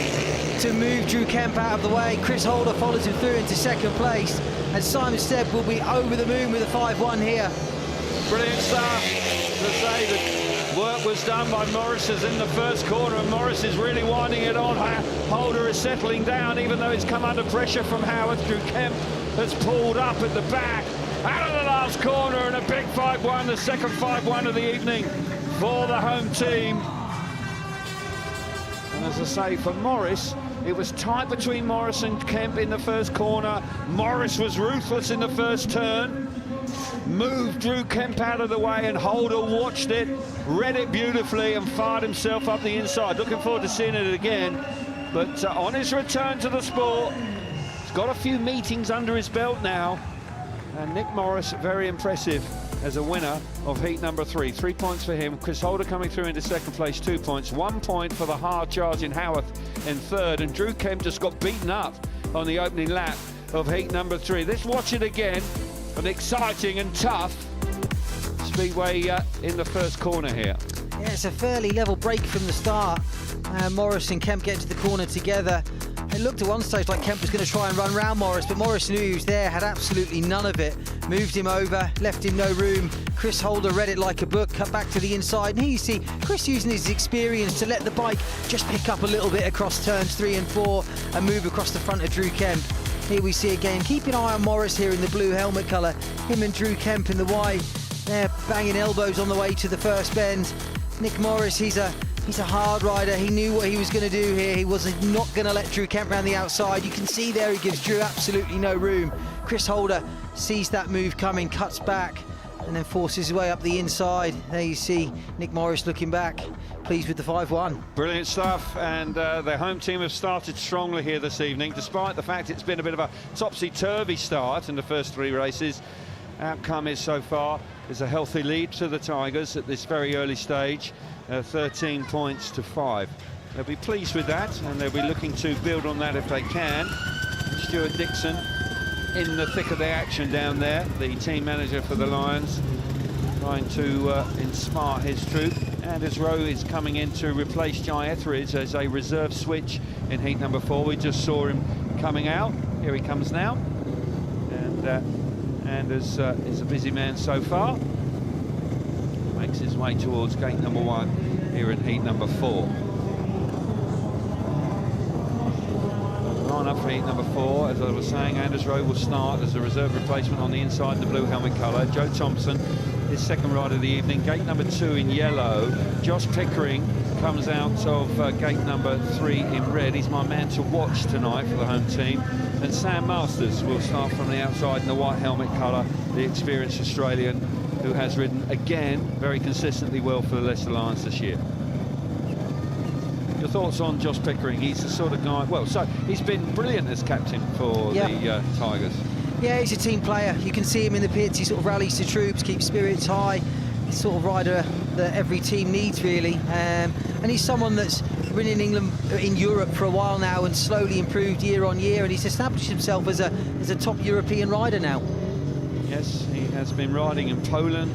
Speaker 6: to move Drew Kemp out of the way. Chris Holder follows him through into second place. And Simon Stebb will be over the moon with a 5-1 here.
Speaker 2: Brilliant stuff to say that work was done by Morris as in the first corner, and Morris is really winding it on. Holder is settling down, even though he's come under pressure from Howarth. Drew Kemp has pulled up at the back. Out of the last corner, and a big 5-1, the second 5-1 of the evening for the home team. And as I say, for Morris, it was tight between Morris and Kemp in the first corner. Morris was ruthless in the first turn, moved Drew Kemp out of the way, and Holder watched it, read it beautifully, and fired himself up the inside. Looking forward to seeing it again. But on his return to the sport, he's got a few meetings under his belt now. And Nick Morris, very impressive as a winner of heat number 3. 3 points for him. Chris Holder coming through into second place, 2 points. 1 point for the hard charge in Howarth in third. And Drew Kemp just got beaten up on the opening lap of heat number 3. Let's watch it again. An exciting and tough speedway in the first corner here.
Speaker 6: Yeah, it's a fairly level break from the start. Morris and Kemp get to the corner together. It looked at one stage like Kemp was going to try and run round Morris, but Morris knew he was there, had absolutely none of it. Moved him over, left him no room. Chris Holder read it like a book, cut back to the inside. And here you see Chris using his experience to let the bike just pick up a little bit across turns 3 and 4 and move across the front of Drew Kemp. Here we see again, keep an eye on Morris here in the blue helmet colour. Him and Drew Kemp in the white. They're banging elbows on the way to the first bend. Nick Morris, he's a hard rider. He knew what he was going to do here. He was not going to let Drew Kemp round the outside. You can see there he gives Drew absolutely no room. Chris Holder sees that move coming, cuts back, and then forces his way up the inside. There you see Nick Morris looking back, pleased with the 5-1.
Speaker 2: Brilliant stuff, and the home team have started strongly here this evening, despite the fact it's been a bit of a topsy-turvy start in the first 3 races. Outcome is so far is a healthy lead to the Tigers at this very early stage, 13 points to 5. They'll be pleased with that, and they'll be looking to build on that if they can. Stuart Dixon in the thick of the action down there, the team manager for the Lions, trying to insmart his troop. Anders Rowe is coming in to replace Jai Etheridge as a reserve switch in heat number 4. We just saw him coming out. Here he comes now. And Anders is a busy man so far. Makes his way towards gate number 1 here in heat number 4. Line up for heat number 4, as I was saying, Anders Rowe will start as a reserve replacement on the inside, the blue helmet colour. Joe Thompson, his second ride of the evening. Gate number 2 in yellow. Josh Pickering comes out of gate number 3 in red. He's my man to watch tonight for the home team. And Sam Masters will start from the outside in the white helmet colour, the experienced Australian who has ridden again very consistently well for the Leicester Lions this year. Your thoughts on Josh Pickering? He's the sort of guy, well, so he's been brilliant as captain for the Tigers. Yeah,
Speaker 6: he's a team player. You can see him in the pits. He sort of rallies the troops, keeps spirits high. He's sort of rider that every team needs, really. And he's someone that's been in England, in Europe for a while now, and slowly improved year on year. And he's established himself as a top European rider now.
Speaker 2: Yes, he has been riding in Poland.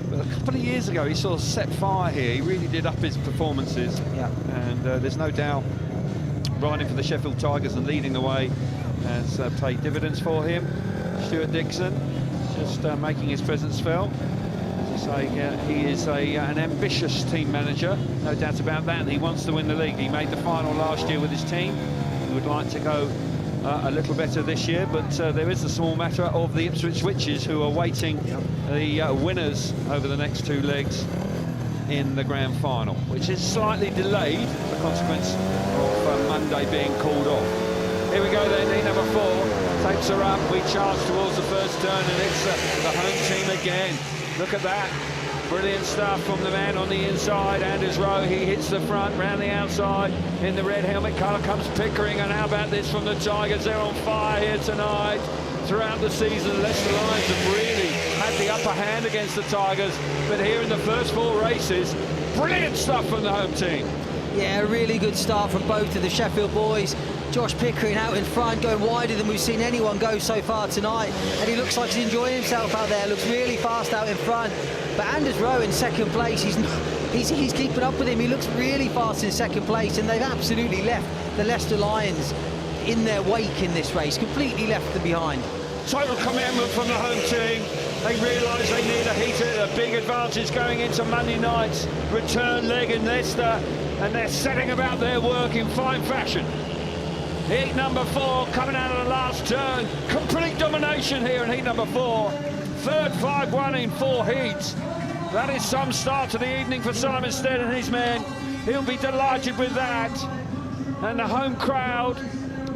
Speaker 2: But a couple of years ago, he sort of set fire here. He really did up his performances.
Speaker 6: Yeah.
Speaker 2: And there's no doubt riding for the Sheffield Tigers and leading the way has paid dividends for him. Stuart Dixon just making his presence felt. As I say, he is an ambitious team manager, no doubt about that. He wants to win the league. He made the final last year with his team. He would like to go a little better this year, but there is the small matter of the Ipswich Witches, who are waiting the winners over the next 2 legs in the grand final, which is slightly delayed, a consequence of Monday being called off. Here we go then, heat number 4 takes her up. We charge towards the first turn, and it's the home team again. Look at that. Brilliant stuff from the man on the inside, Anders Rowe. He hits the front, round the outside. In the red helmet colour comes Pickering, and how about this from the Tigers? They're on fire here tonight. Throughout the season, Leicester Lions have really had the upper hand against the Tigers, but here in the first 4 races, brilliant stuff from the home team.
Speaker 6: Yeah, a really good start from both of the Sheffield boys. Josh Pickering out in front, going wider than we've seen anyone go so far tonight, and he looks like he's enjoying himself out there. Looks really fast out in front. But Anders Rowe in second place, he's keeping up with him. He looks really fast in second place, and they've absolutely left the Leicester Lions in their wake in this race, completely left them behind.
Speaker 2: Total commitment from the home team. They realise they need a big advantage going into Monday night's return leg in Leicester, and they're setting about their work in fine fashion. Heat number 4 coming out of the last turn. Complete domination here in heat number 4. Third 5-1 in 4 heats. That is some start to the evening for Simon Stead and his men. He'll be delighted with that. And the home crowd,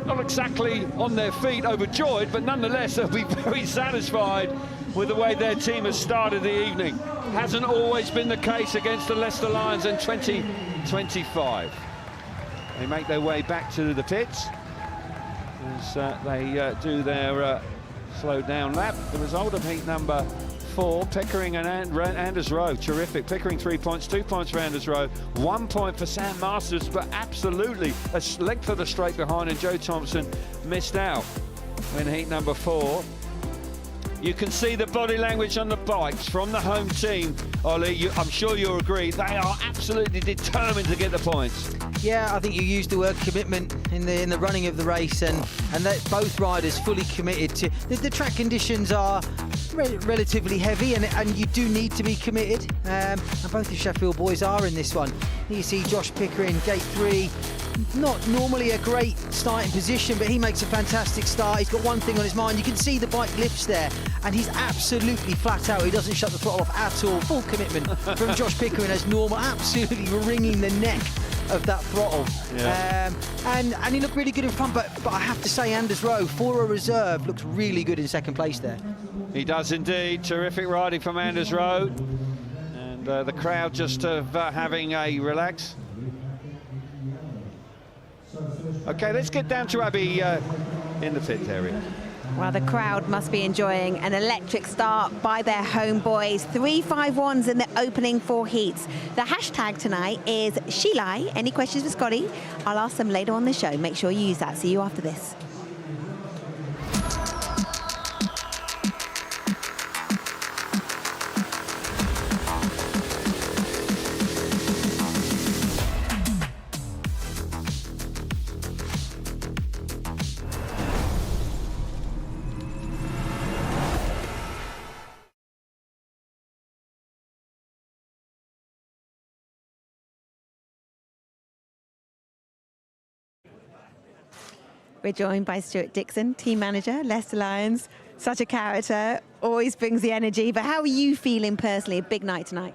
Speaker 2: not exactly on their feet overjoyed, but nonetheless they'll be very satisfied with the way their team has started the evening. Hasn't always been the case against the Leicester Lions in 2025. They make their way back to the pits as they do their slowed down lap. The result of heat number 4, Pickering and Anders Rowe, terrific. Pickering 3 points, 2 points for Anders Rowe, 1 point for Sam Masters, but absolutely a length of the straight behind, and Joe Thompson missed out in heat number 4. You can see the body language on the bikes from the home team, Ollie. I'm sure you'll agree, they are absolutely determined to get the points.
Speaker 6: Yeah, I think you used the word commitment in the running of the race, and that both riders fully committed to the track conditions are relatively heavy, and you do need to be committed, and both the Sheffield boys are in this one. You see Josh Pickering, gate 3, not normally a great starting position, but he makes a fantastic start. He's got one thing on his mind. You can see the bike lifts there, and he's absolutely flat out. He doesn't shut the throttle off at all. Full commitment from Josh Pickering as normal, absolutely wringing the neck of that throttle. Yeah. And he looked really good in front, but I have to say Anders Rowe, for a reserve, looks really good in second place there.
Speaker 2: He does indeed. Terrific riding from Anders Rowe. And the crowd just having a relax. Okay, let's get down to Abby in the pit area.
Speaker 1: Well, the crowd must be enjoying an electric start by their home boys. 3-5-1s in the opening 4 heats. The hashtag tonight is Shilai. Any questions for Scotty? I'll ask them later on the show. Make sure you use that. See you after this. We're joined by Stuart Dixon, team manager, Leicester Lions. Such a character, always brings the energy. But how are you feeling personally? A big night tonight.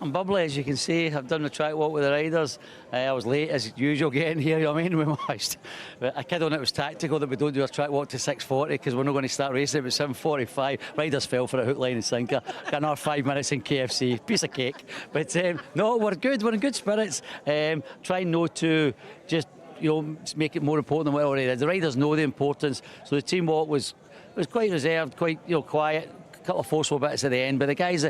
Speaker 5: I'm bubbly, as you can see. I've done the track walk with the riders. I was late, as usual, getting here. You know what I mean? We watched. But I kid on it was tactical that we don't do a track walk to 6:40 because we're not going to start racing at 7:45. Riders fell for a hook, line and sinker. Got another 5 minutes in KFC. Piece of cake. But no, we're good. We're in good spirits. Trying not to just make it more important than what it already is. The riders know the importance, so the team walk was quite reserved, quite quiet, a couple of forceful bits at the end, but the guys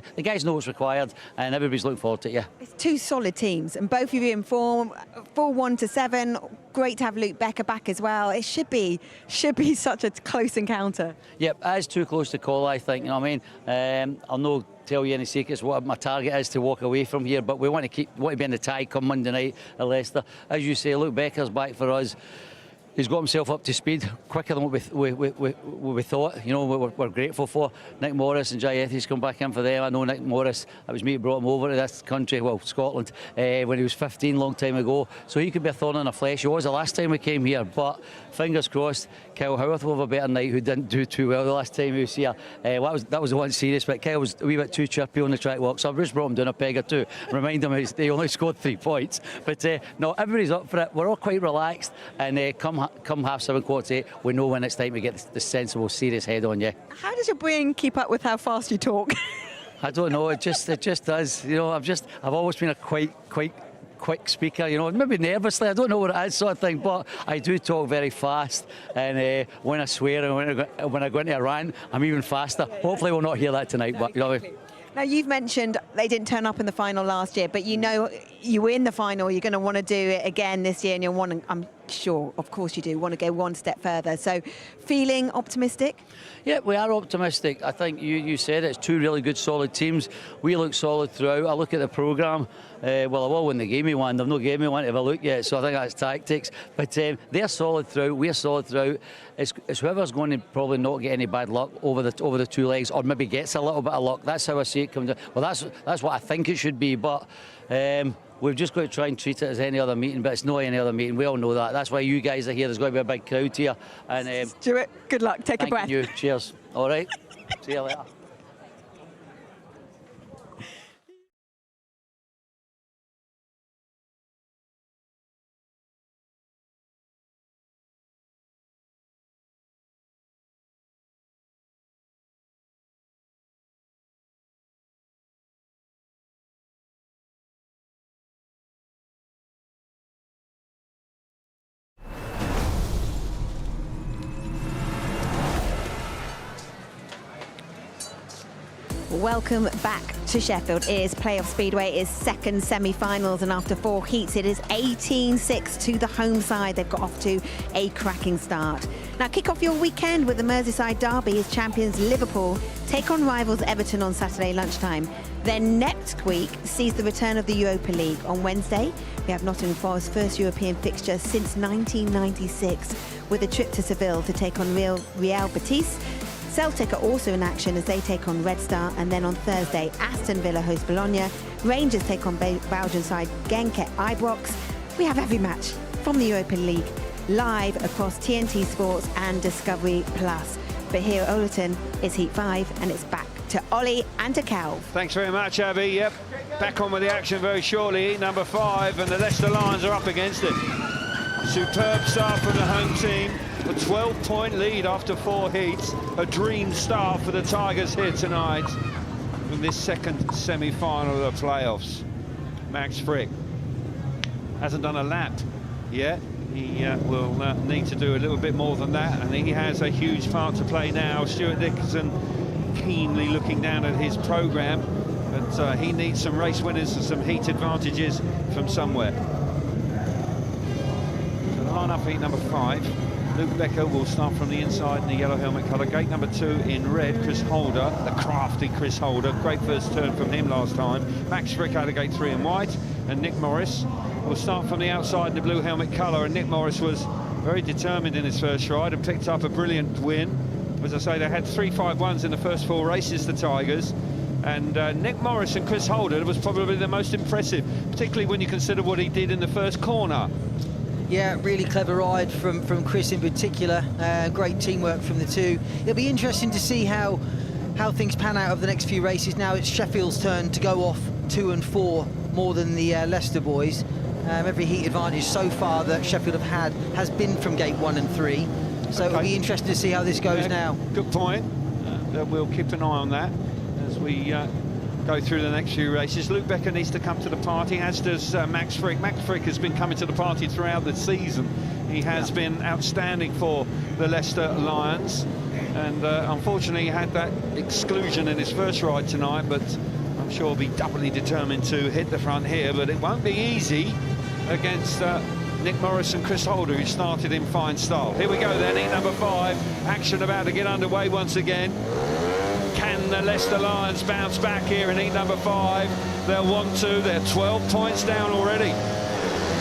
Speaker 5: know what's required, and everybody's looking forward to it. Yeah, it's 2 solid teams, and both of you in form. 4-1 to 7. Great to have Luke Becker back as well. It should be such a close encounter. Yep, it is too close to call, I think. You know what I mean? I'll not tell you any secrets what my target is to walk away from here, but we want to be in the tie come Monday night at Leicester. As you say, Luke Becker's back for us. He's got himself up to speed quicker than what we thought. You know, we're grateful for. Nick Morris and Jai Ethy's come back in for them. I know Nick Morris, it was me who brought him over to this country, well, Scotland, when he was 15, long time ago. So he could be a thorn in the flesh. He was the last time we came here, but fingers crossed, Kyle Howarth will have a better night, who didn't do too well the last time he was here. That was the one serious, but Kyle was a wee bit too chirpy on the track walk, so I've just brought him down a peg or two. Remind him he only scored 3 points. But no, everybody's up for it. We're all quite relaxed, and come 7:30, 8, we know when it's time to get the sensible, serious head on. Yeah. How does your brain keep up with how fast you talk? I don't know. It just does. You know, I've always been a quite quick speaker, you know, maybe nervously, I don't know what it is, sort of thing, but I do talk very fast, and when I swear and when I go into a rant, I'm even faster. Hopefully we'll not hear that tonight, but you know. Now, you've mentioned they didn't turn up in the final last year, but you know you were in the final, you're going to want to do it again this year, and you'll want to, I'm sure, of course you do, want to go one step further. So, feeling optimistic? Yeah, we are optimistic. I think you said it's 2 really good, solid teams. We look solid throughout. I look at the programme. Well, I will when they gave me one. They've not given me one to have a look yet, so I think that's tactics. But they're solid throughout. We're solid throughout. It's whoever's going to probably not get any bad luck over the 2 legs, or maybe gets a little bit of luck. That's how I see it coming down. Well, that's what I think it should be. But we've just got to try and treat it as any other meeting, but it's not any other meeting. We all know that. That's why you guys are here. There's going to be a big crowd here. And Stuart, good luck. Take a breath. Thank you. Cheers. All right. See you later.
Speaker 1: Welcome back to Sheffield. It is Playoff Speedway, is second semi-finals, and after 4 heats it is 18-6 to the home side. They've got off to a cracking start. Now kick off your weekend with the Merseyside derby as champions Liverpool take on rivals Everton on Saturday lunchtime. Then next week sees the return of the Europa League. On Wednesday we have Nottingham Forest's first European fixture since 1996 with a trip to Seville to take on Real Betis. Celtic are also in action as they take on Red Star, and then on Thursday Aston Villa host Bologna, Rangers take on Belgian side Genk at Ibrox. We have every match from the Europa League live across TNT Sports and Discovery Plus. But here at Owlerton it's Heat 5 and it's back to Ollie and to Cal.
Speaker 2: Thanks very much, Abby. Yep, back on with the action very shortly. Heat number 5, and the Leicester Lions are up against it. Superb start from the home team. A 12-point lead after 4 heats. A dream start for the Tigers here tonight in this second semi-final of the playoffs. Max Frick hasn't done a lap yet. He will need to do a little bit more than that, and he has a huge part to play now. Stuart Dickinson keenly looking down at his programme, but he needs some race winners and some heat advantages from somewhere. So the line-up for heat number 5. Luke Becker will start from the inside in the yellow helmet colour. Gate number 2 in red, Chris Holder, the crafty Chris Holder. Great first turn from him last time. Max Frick out of gate 3 in white. And Nick Morris will start from the outside in the blue helmet colour. And Nick Morris was very determined in his first ride and picked up a brilliant win. As I say, they had 3-5-1s in the first 4 races, the Tigers. And Nick Morris and Chris Holder was probably the most impressive, particularly when you consider what he did in the first corner.
Speaker 6: Yeah, really clever ride from Chris in particular. Great teamwork from the two. It'll be interesting to see how things pan out over the next few races. Now it's Sheffield's turn to go off 2 and 4 more than the Leicester boys. Every heat advantage so far that Sheffield have had has been from gate 1 and 3. So it'll be interesting to see how this goes now.
Speaker 2: Good point. We'll keep an eye on that as we go through the next few races. Luke Becker needs to come to the party, as does Max Frick. Max Frick has been coming to the party throughout the season. He has been outstanding for the Leicester Lions, and unfortunately he had that exclusion in his first ride tonight, but I'm sure he'll be doubly determined to hit the front here. But it won't be easy against Nick Morris and Chris Holder, who started in fine style. Here we go then, heat number 5. Action about to get underway once again. Can the Leicester Lions bounce back here in heat number 5? They'll want to. They're 12 points down already.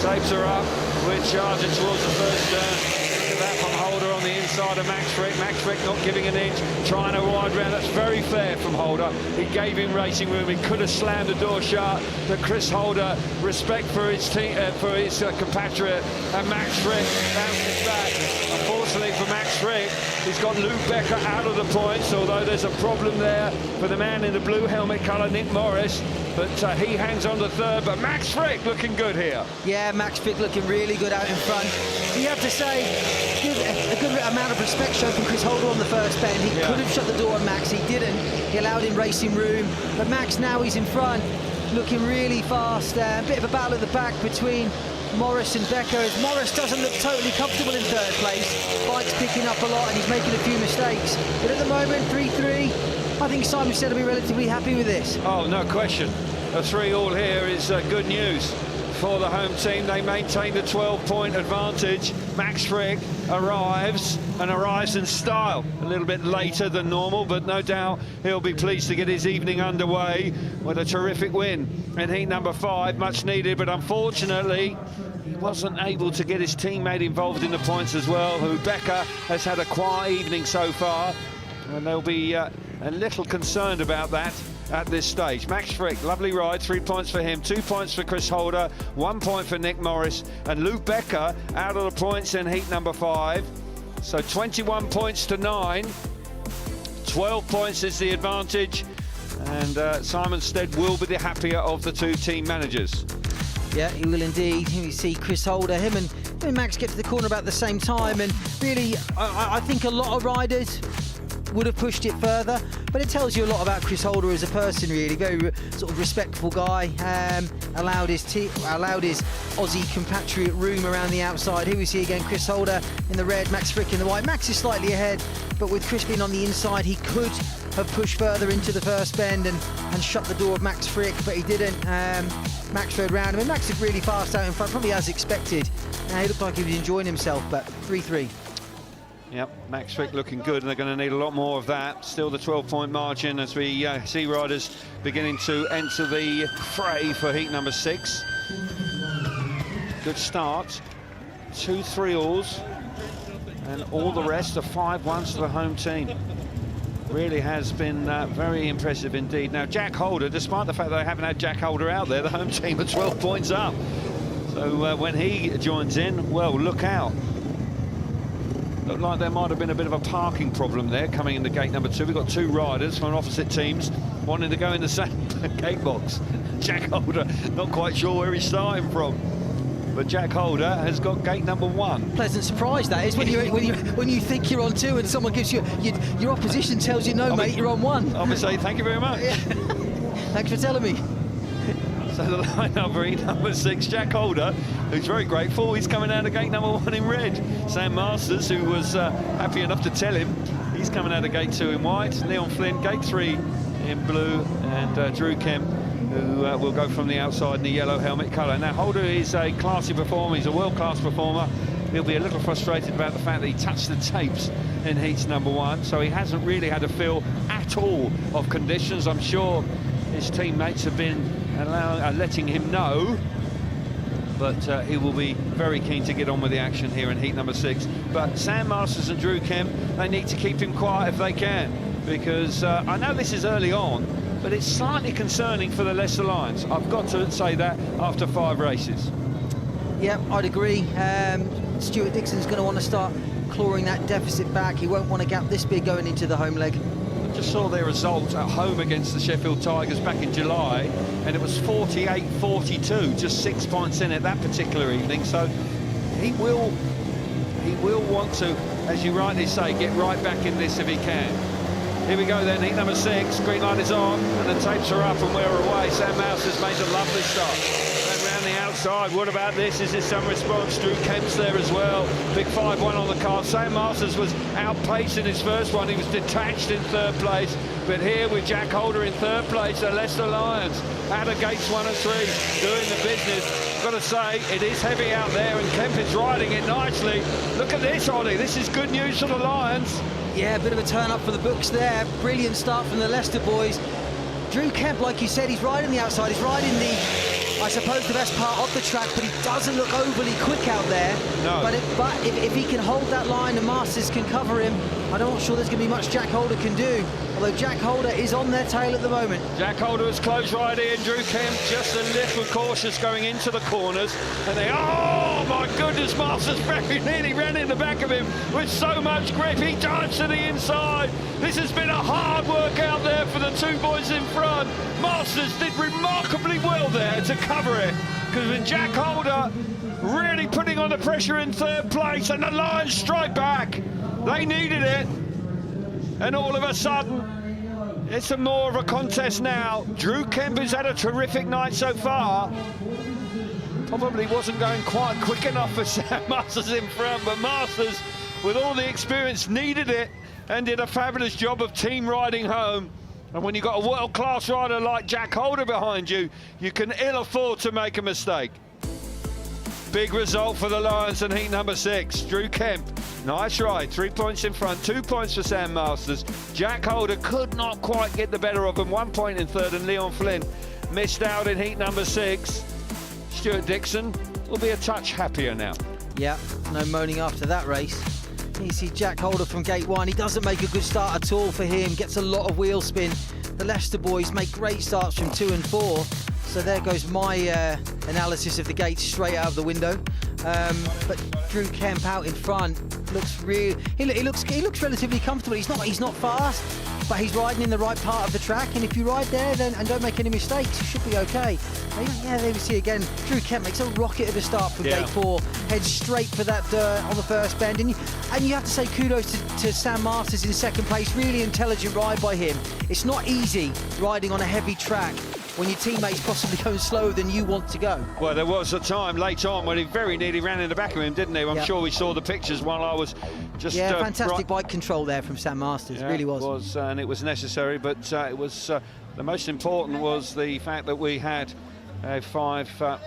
Speaker 2: Tapes are up. We're charging towards the first turn. Look at that from Holder on the inside of Max Frick. Max Frick not giving an inch, trying to wide round. That's very fair from Holder. He gave him racing room. He could have slammed the door shut. But Chris Holder, respect for his team, for his compatriot, and Max Frick bounces back. Unfortunately for Max Frick, he's got Luke Becker out of the points, although there's a problem there for the man in the blue helmet colour, Nick Morris. But he hangs on to third, but Max Frick looking good here.
Speaker 6: Yeah, Max Frick looking really good out in front. You have to say, a good amount of respect shown from Chris Holder on the first bend. He could have shut the door on Max, he didn't. He allowed him racing room. But Max, now he's in front, looking really fast. A bit of a battle at the back between Morris and Becker, as Morris doesn't look totally comfortable in third place. Bike's picking up a lot and he's making a few mistakes. But at the moment, 3-3, I think Simon said will be relatively happy with this.
Speaker 2: Oh, no question. A 3-all here is good news for the home team. They maintain the 12-point advantage. Max Frick arrives in style. A little bit later than normal, but no doubt he'll be pleased to get his evening underway with a terrific win in heat number 5, much needed, but unfortunately he wasn't able to get his teammate involved in the points as well, who Becker has had a quiet evening so far, and they'll be a little concerned about that at this stage. Max Frick, lovely ride, 3 points for him, 2 points for Chris Holder, 1 point for Nick Morris, and Luke Becker out of the points in heat number 5. So 21 points to 9, 12 points is the advantage, and Simon Stead will be the happier of the 2 team managers.
Speaker 6: Yeah, he will indeed. Here we see Chris Holder, him and Max get to the corner about the same time, and really I think a lot of riders would have pushed it further, but it tells you a lot about Chris Holder as a person, really. Very sort of respectful guy, allowed his Aussie compatriot room around the outside. Here we see again Chris Holder in the red, Max Frick in the white. Max is slightly ahead, but with Chris being on the inside, he could have pushed further into the first bend and shut the door of Max Frick, but he didn't. Max rode round. I mean, Max is really fast out in front, probably as expected. He looked like he was enjoying himself, but 3-3.
Speaker 2: Yep, Max Frick looking good, and they're going to need a lot more of that. Still the 12-point margin as we see riders beginning to enter the fray for heat number 6. Good start. 2 3-alls, and all the rest are 5-1s to the home team. Really has been very impressive indeed. Now, Jack Holder, despite the fact that they haven't had Jack Holder out there, the home team are 12 points up. So when he joins in, well, look out. Looked like there might have been a bit of a parking problem there coming into gate number 2. We've got 2 riders from opposite teams wanting to go in the same gate box. Jack Holder, not quite sure where he's starting from. But Jack Holder has got gate number 1.
Speaker 6: Pleasant surprise that is when you think you're on 2 and someone gives you your opposition tells you no, mate, you're on 1.
Speaker 2: I would say thank you very much.
Speaker 6: Yeah. Thanks for telling me.
Speaker 2: So the lineup for heat number 6, Jack Holder, who's very grateful. He's coming out of gate number 1 in red. Sam Masters, who was happy enough to tell him, he's coming out of gate 2 in white. Leon Flynn, gate 3 in blue, and Drew Kemp, who will go from the outside in the yellow helmet colour. Now, Holder is a classy performer. He's a world-class performer. He'll be a little frustrated about the fact that he touched the tapes in heats number 1, so he hasn't really had a feel at all of conditions. I'm sure his teammates have been letting him know, but he will be very keen to get on with the action here in heat number 6. But Sam Masters and Drew Kemp, they need to keep him quiet if they can, because I know this is early on, but it's slightly concerning for the Leicester Lions. I've got to say that after 5 races.
Speaker 6: Yep, I'd agree. Stuart Dixon's going to want to start clawing that deficit back. He won't want a gap this big going into the home leg.
Speaker 2: I just saw their result at home against the Sheffield Tigers back in July, and it was 48-42, just 6 points in it that particular evening. So he will want to, as you rightly say, get right back in this if he can. Here we go then, heat number 6, green light is on, and the tapes are up and we're away. Sam Mouse has made a lovely start. Round the outside, what about this? Is this some response? Drew Kemp's there as well. Big 5-1 on the card. Sam Masters was outpaced in his first one. He was detached in 3rd place. But here with Jack Holder in 3rd place, the Leicester Lions out of gates 1 and 3, doing the business. I've got to say, it is heavy out there, and Kemp is riding it nicely. Look at this, Ollie. This is good news for the Lions.
Speaker 6: Yeah, a bit of a turn up for the books there. Brilliant start from the Leicester boys. Drew Kemp, like you said, he's riding the outside. He's riding the, I suppose, the best part of the track, but he doesn't look overly quick out there.
Speaker 2: No.
Speaker 6: But if he can hold that line and Masters can cover him, I'm not sure there's going to be much Jack Holder can do. Although Jack Holder is on their tail at the moment.
Speaker 2: Jack Holder was close right in. Drew Kemp just a little cautious going into the corners. And they, oh my goodness, Masters very nearly ran in the back of him with so much grip. He dived to the inside. This has been a hard work out there for the 2 boys in front. Masters did remarkably well there to cover it, because with Jack Holder really putting on the pressure in 3rd place, and the Lions strike back. They needed it, and all of a sudden it's more of a contest now. Drew Kemp has had a terrific night so far. Probably wasn't going quite quick enough for Sam Masters in front, but Masters, with all the experience, needed it and did a fabulous job of team riding home. And when you've got a world-class rider like Jack Holder behind you, you can ill afford to make a mistake. Big result for the Lions in heat number 6. Drew Kemp, nice ride, 3 points in front, 2 points for Sam Masters. Jack Holder could not quite get the better of him, 1 point in 3rd, and Leon Flynn missed out in heat number 6. Stuart Dixon will be a touch happier now.
Speaker 6: Yeah, no moaning after that race. You see Jack Holder from gate 1. He doesn't make a good start at all for him, gets a lot of wheel spin. The Leicester boys make great starts from 2 and 4. So there goes my analysis of the gates straight out of the window. But Drew Kemp out in front looks he looks relatively comfortable. He's not fast, but he's riding in the right part of the track. And if you ride there and don't make any mistakes, you should be okay. Yeah, there we see again. Drew Kemp makes a rocket of a start from gate 4, heads straight for that dirt on the first bend. And you have to say kudos to Sam Masters in 2nd place. Really intelligent ride by him. It's not easy riding on a heavy track. when your teammate's possibly going slower than you want to go.
Speaker 2: Well, there was a time late on when he very nearly ran in the back of him, didn't he? I'm sure we saw the pictures while I was just...
Speaker 6: Yeah, fantastic bike control there from Sam Masters, really was.
Speaker 2: It was, and it was necessary, but it was the most important was the fact that we had a 5-1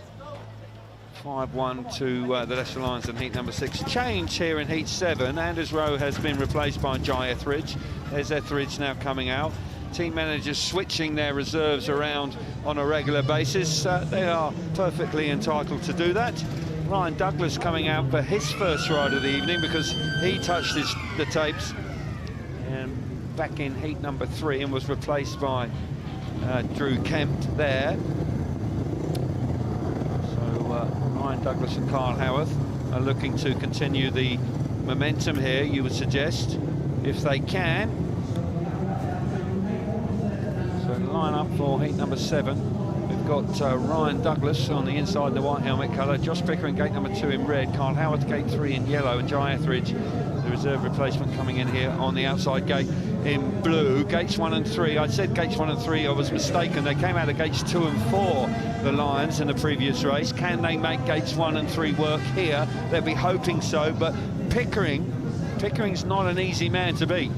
Speaker 2: to the Leicester Lions in heat number 6. Change here in heat 7. Anders ROWE has been replaced by Jai Etheridge. There's Etheridge now coming out. Team managers switching their reserves around on a regular basis. They are perfectly entitled to do that. Ryan Douglas coming out for his first ride of the evening because he touched the tapes back in heat number 3 and was replaced by Drew Kemp there. Ryan Douglas and Carl Howarth are looking to continue the momentum here, you would suggest, if they can. So line up for heat number 7. We've got Ryan Douglas on the inside in the white helmet colour, Josh Pickering gate number 2 in red, Carl Howarth gate 3 in yellow, and Jai Etheridge, the reserve replacement, coming in here on the outside gate in blue. Gates 1 and 3, I said gates 1 and 3, I was mistaken. They came out of gates 2 and 4, the Lions, in the previous race. Can they make gates 1 and 3 work here? They'll be hoping so, but Pickering's not an easy man to beat.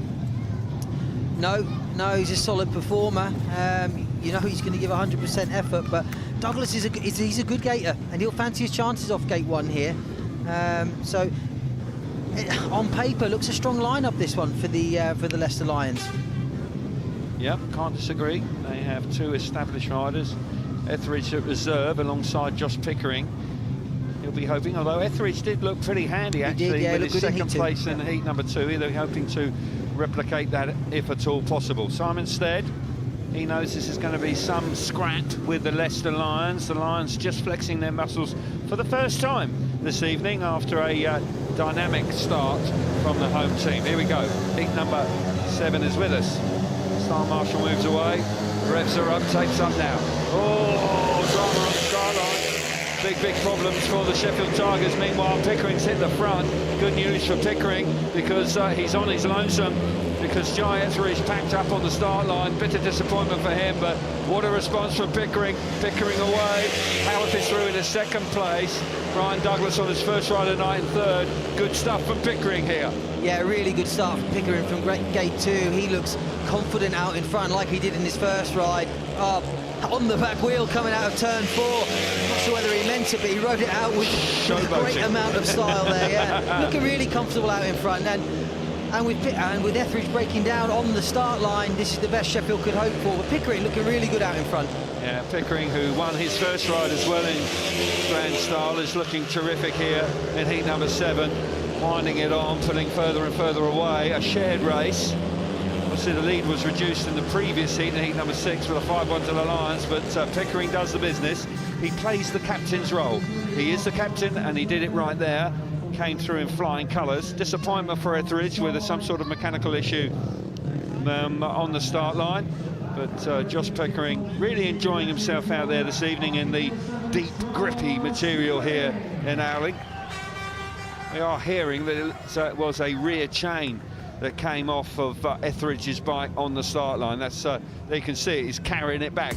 Speaker 6: No, he's a solid performer. You know he's going to give 100% effort, but Douglas he's a good gator, and he'll fancy his chances off gate 1 here. So on paper, looks a strong lineup, this one, for the Leicester Lions.
Speaker 2: Yep, can't disagree. They have 2 established riders. Etheridge at reserve alongside Josh Pickering. He'll be hoping, although Etheridge did look pretty handy actually with his second place in heat number 2. He'll be hoping to replicate that if at all possible. Simon Stead, he knows this is going to be some scrap with the Leicester Lions. The Lions just flexing their muscles for the first time this evening after a dynamic start from the home team. Here we go. Heat number 7 is with us. Star Marshall moves away. Revs are up, tapes up now. Oh, drama on the start line. Big problems for the Sheffield Tigers. Meanwhile, Pickering's hit the front. Good news for Pickering because he's on his lonesome, because Jai Etheridge packed up on the start line. Bitter disappointment for him, but what a response from Pickering. Pickering away. Howarth is through in his second place. Ryan Douglas on his first ride of the night in third. Good stuff from Pickering here. Yeah,
Speaker 6: really good start from Pickering from gate 2. He looks confident out in front like he did in his first ride. On the back wheel coming out of turn 4. Not sure whether he meant it, but he rode it out with a great amount of style there. Yeah, looking really comfortable out in front. And with Etheridge breaking down on the start line, this is the best Sheffield could hope for. But Pickering looking really good out in front.
Speaker 2: Yeah, Pickering, who won his first ride as well in Grand Style, is looking terrific here in heat number 7. Winding it on, pulling further and further away. A shared race. Obviously, the lead was reduced in the previous heat, in heat number 6, with a 5-1 to the Lions, but Pickering does the business. He plays the captain's role. He is the captain, and he did it right there. Came through in flying colours. Disappointment for Etheridge with some sort of mechanical issue on the start line. But Josh Pickering really enjoying himself out there this evening in the deep, grippy material here in Oulton. We are hearing that it was a rear chain that came off of Etheridge's bike on the start line. That's you can see it, he's carrying it back.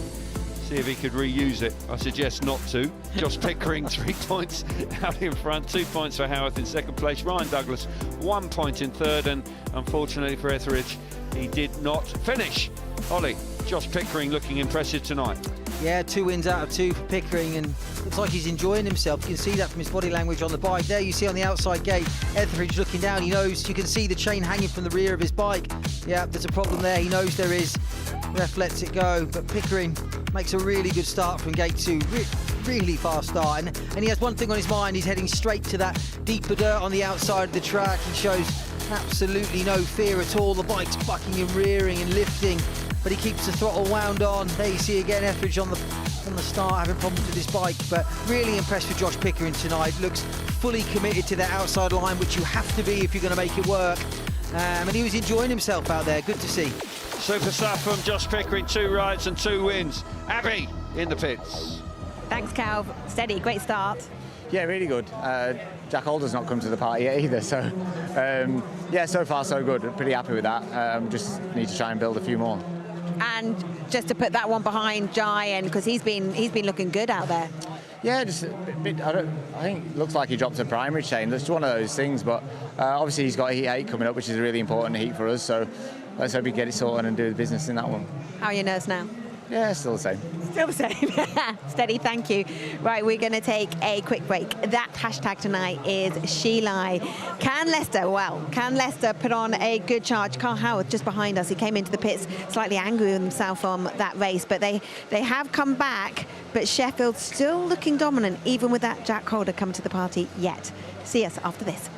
Speaker 2: See if he could reuse it. I suggest not to. Josh Pickering 3 points out in front, 2 points for Howarth in second place. Ryan Douglas 1 point in third, and unfortunately for Etheridge, he did not finish. Ollie, Josh Pickering looking impressive tonight.
Speaker 6: Yeah, 2 wins out of 2 for Pickering, and looks like he's enjoying himself. You can see that from his body language on the bike. There you see on the outside gate, Etheridge looking down. He knows, you can see the chain hanging from the rear of his bike. Yeah, there's a problem there. He knows there is. Ref lets it go, but Pickering makes a really good start from gate 2. Really fast start, and he has one thing on his mind. He's heading straight to that deeper dirt on the outside of the track. He shows absolutely no fear at all. The bike's bucking and rearing and lifting, but he keeps the throttle wound on. There you see again Etheridge on the start having problems with his bike, but really impressed with Josh Pickering tonight. Looks fully committed to that outside line, which you have to be if you're going to make it work. And he was enjoying himself out there. Good to see.
Speaker 2: Super stuff from Josh Pickering, 2 rides and 2 wins. Abby in the pits.
Speaker 1: Thanks, Cal. Steady, great start.
Speaker 4: Yeah, really good. Jack Alder's not come to the party yet either, so yeah, so far so good. Pretty happy with that. Just need to try and build a few more.
Speaker 1: and just to put that one behind Jai, and because he's been looking good out there.
Speaker 4: Yeah, just a bit. I think it looks like he dropped a primary chain. That's one of those things. But obviously he's got heat 8 coming up, which is a really important heat for us. So let's hope we get it sorted and do the business in that one.
Speaker 1: How are your nerves now?
Speaker 4: Yeah, still the same.
Speaker 1: Still the same. Steady, thank you. Right, we're going to take a quick break. That hashtag tonight is Sheila. Can Leicester put on a good charge? Carl Howard just behind us. He came into the pits slightly angry with himself from that race, but they have come back. But Sheffield still looking dominant, even with that Jack Holder coming to the party yet. See us after this.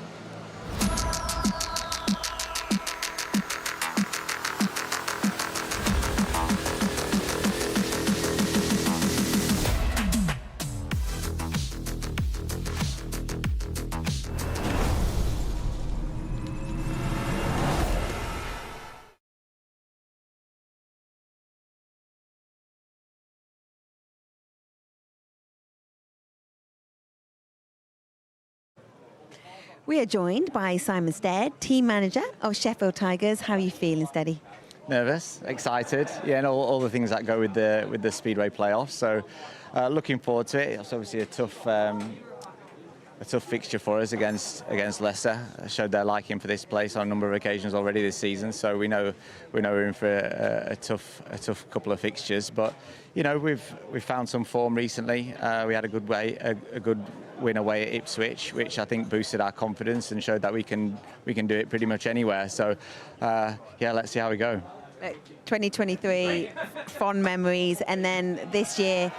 Speaker 1: We are joined by Simon Stead, team manager of Sheffield Tigers. How are you feeling, Steady?
Speaker 4: Nervous, excited, yeah, and all the things that go with the Speedway playoffs. So looking forward to it. It's obviously a tough fixture for us against Leicester. Showed their liking for this place on a number of occasions already this season. So we know we're in for a tough couple of fixtures. But you know we've found some form recently. We had a good win away at Ipswich, which I think boosted our confidence and showed that we can do it pretty much anywhere. So yeah, let's see how we go.
Speaker 1: 2023, fond memories, and then this year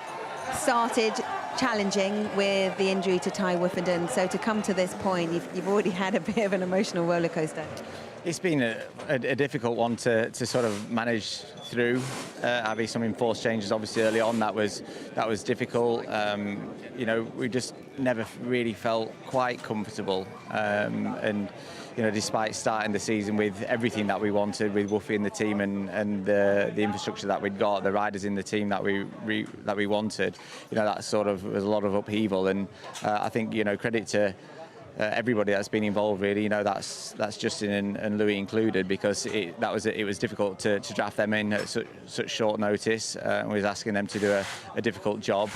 Speaker 1: started challenging with the injury to Ty Woofenden. So to come to this point, you've already had a bit of an emotional roller coaster.
Speaker 4: It's been a difficult one to sort of manage through. Having some enforced changes obviously early on, that was difficult. You know, we just never really felt quite comfortable. And you know, despite starting the season with everything that we wanted, with Woofy in the team and the infrastructure that we'd got, the riders in the team that we wanted, you know, that sort of was a lot of upheaval. And I think, you know, credit to everybody that's been involved, really. You know, that's Justin and Louis included, because it was difficult to draft them in at such short notice. We was asking them to do a difficult job,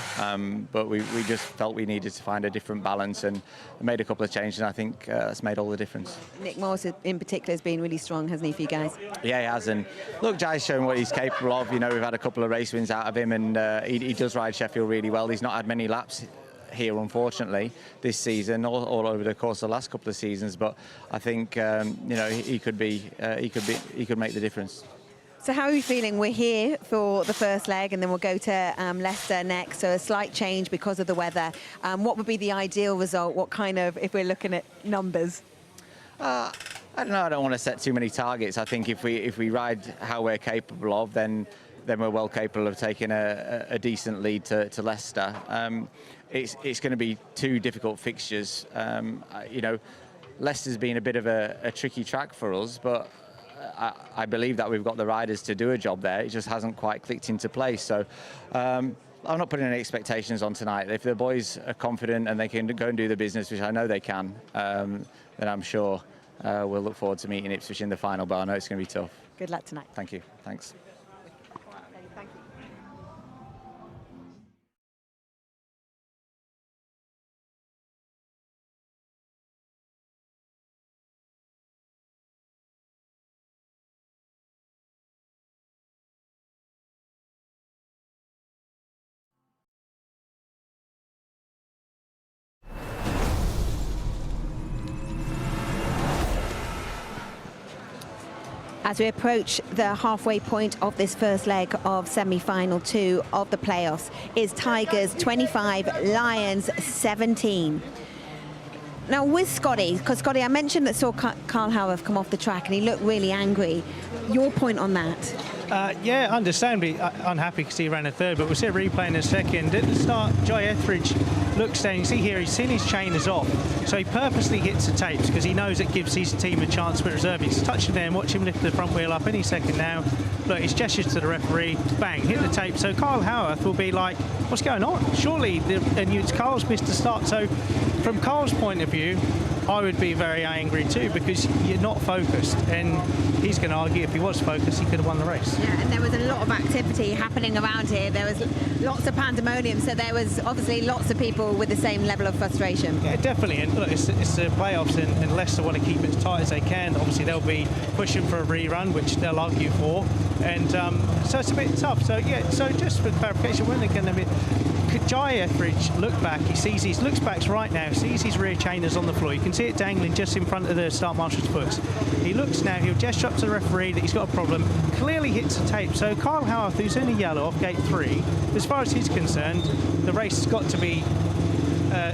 Speaker 4: but we just felt we needed to find a different balance and made a couple of changes, and I think that's made all the difference.
Speaker 1: Nick Morse in particular has been really strong, hasn't he, for you guys?
Speaker 4: Yeah, he has, and look, Jai's shown what he's capable of. You know, we've had a couple of race wins out of him, and he does ride Sheffield really well. He's not had many laps here, unfortunately, this season, all over the course of the last couple of seasons. But I think you know, he could make the difference.
Speaker 1: So how are you feeling? We're here for the first leg, and then we'll go to Leicester next. So a slight change because of the weather. What would be the ideal result? What kind of, if we're looking at numbers?
Speaker 4: I don't know. I don't want to set too many targets. I think if we ride how we're capable of, then we're well capable of taking a decent lead to Leicester. It's going to be two difficult fixtures. You know, Leicester's been a bit of a tricky track for us, but I believe that we've got the riders to do a job there. It just hasn't quite clicked into place. So I'm not putting any expectations on tonight. If the boys are confident and they can go and do the business, which I know they can, then I'm sure we'll look forward to meeting Ipswich in the final, but I know it's going to be tough.
Speaker 1: Good luck tonight.
Speaker 4: Thank you. Thanks.
Speaker 1: As we approach the halfway point of this first leg of semi-final 2 of the playoffs, is Tigers 25, Lions 17. Now with Scotty, because Scotty, I mentioned that saw Carl Howard come off the track and he looked really angry. Your point on that?
Speaker 3: Yeah, understandably unhappy because he ran a third, but we'll see a replay in a second. At the start, Jai Etheridge looks down. You see here, he's seen his chain is off, so he purposely hits the tapes because he knows it gives his team a chance to reserve. He's touching there and watch him lift the front wheel up any second now. Look, he's gestured to the referee, bang, hit the tape. So Carl Howarth will be like, what's going on? Surely, and it's Carl's missed the start. So from Carl's point of view, I would be very angry too, because you're not focused, and he's going to argue if he was focused, he could have won the race.
Speaker 1: Yeah, and there was a lot of activity happening around here. There was lots of pandemonium, so there was obviously lots of people with the same level of frustration.
Speaker 3: Yeah, definitely. And look, it's the playoffs, and Leicester want to keep it as tight as they can. Obviously, they'll be pushing for a rerun, which they'll argue for, and so it's a bit tough. So yeah, so just for clarification, when they're going to be, could Jai Etheridge look back? He sees his looks back right now, sees his rear chainers on the floor. You can see it dangling just in front of the start marshal's foot. He looks now, he'll gesture up to the referee that he's got a problem, clearly hits the tape. So Kyle Howarth, who's only yellow off gate 3, as far as he's concerned, the race has got to be,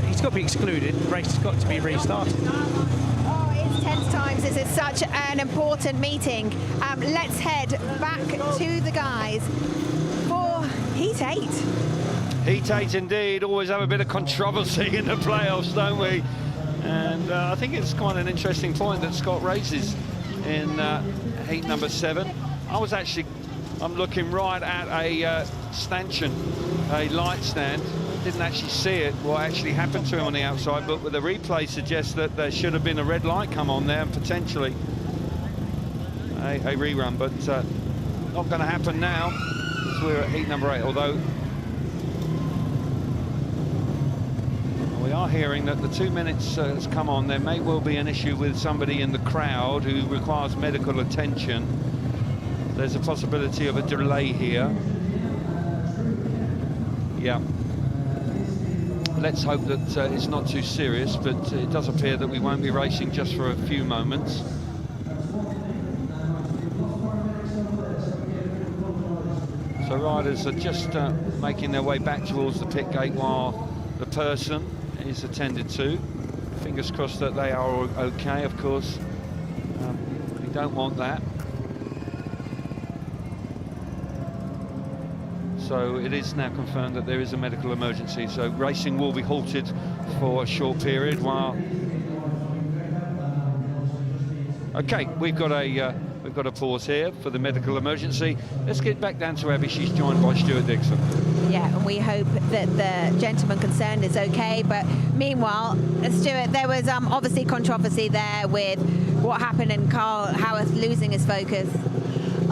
Speaker 3: he's got to be excluded. The race has got to be restarted.
Speaker 1: Oh, it's tense times. This is such an important meeting. Let's head back to the guys for Heat 8.
Speaker 2: Heat 8 indeed, always have a bit of controversy in the playoffs, don't we? And I think it's quite an interesting point that Scott raises in heat number 7. I'm looking right at a stanchion, a light stand. Didn't actually see it, what actually happened to him on the outside, but with the replay suggests that there should have been a red light come on there and potentially a rerun, but not going to happen now as we're at heat number 8, although we are hearing that the 2 minutes has come on. There may well be an issue with somebody in the crowd who requires medical attention. There's a possibility of a delay here. Yeah. Let's hope that it's not too serious, but it does appear that we won't be racing just for a few moments. So riders are just making their way back towards the pit gate while the person is attended to. Fingers crossed that they are okay, of course. We don't want that. So it is now confirmed that there is a medical emergency, so racing will be halted for a short period while... Okay, we've got a pause here for the medical emergency. Let's get back down to Abby. She's joined by Stuart Dixon.
Speaker 1: Yeah, and we hope that the gentleman concerned is okay. But meanwhile, Stuart, there was obviously controversy there with what happened and Carl Howarth losing his focus.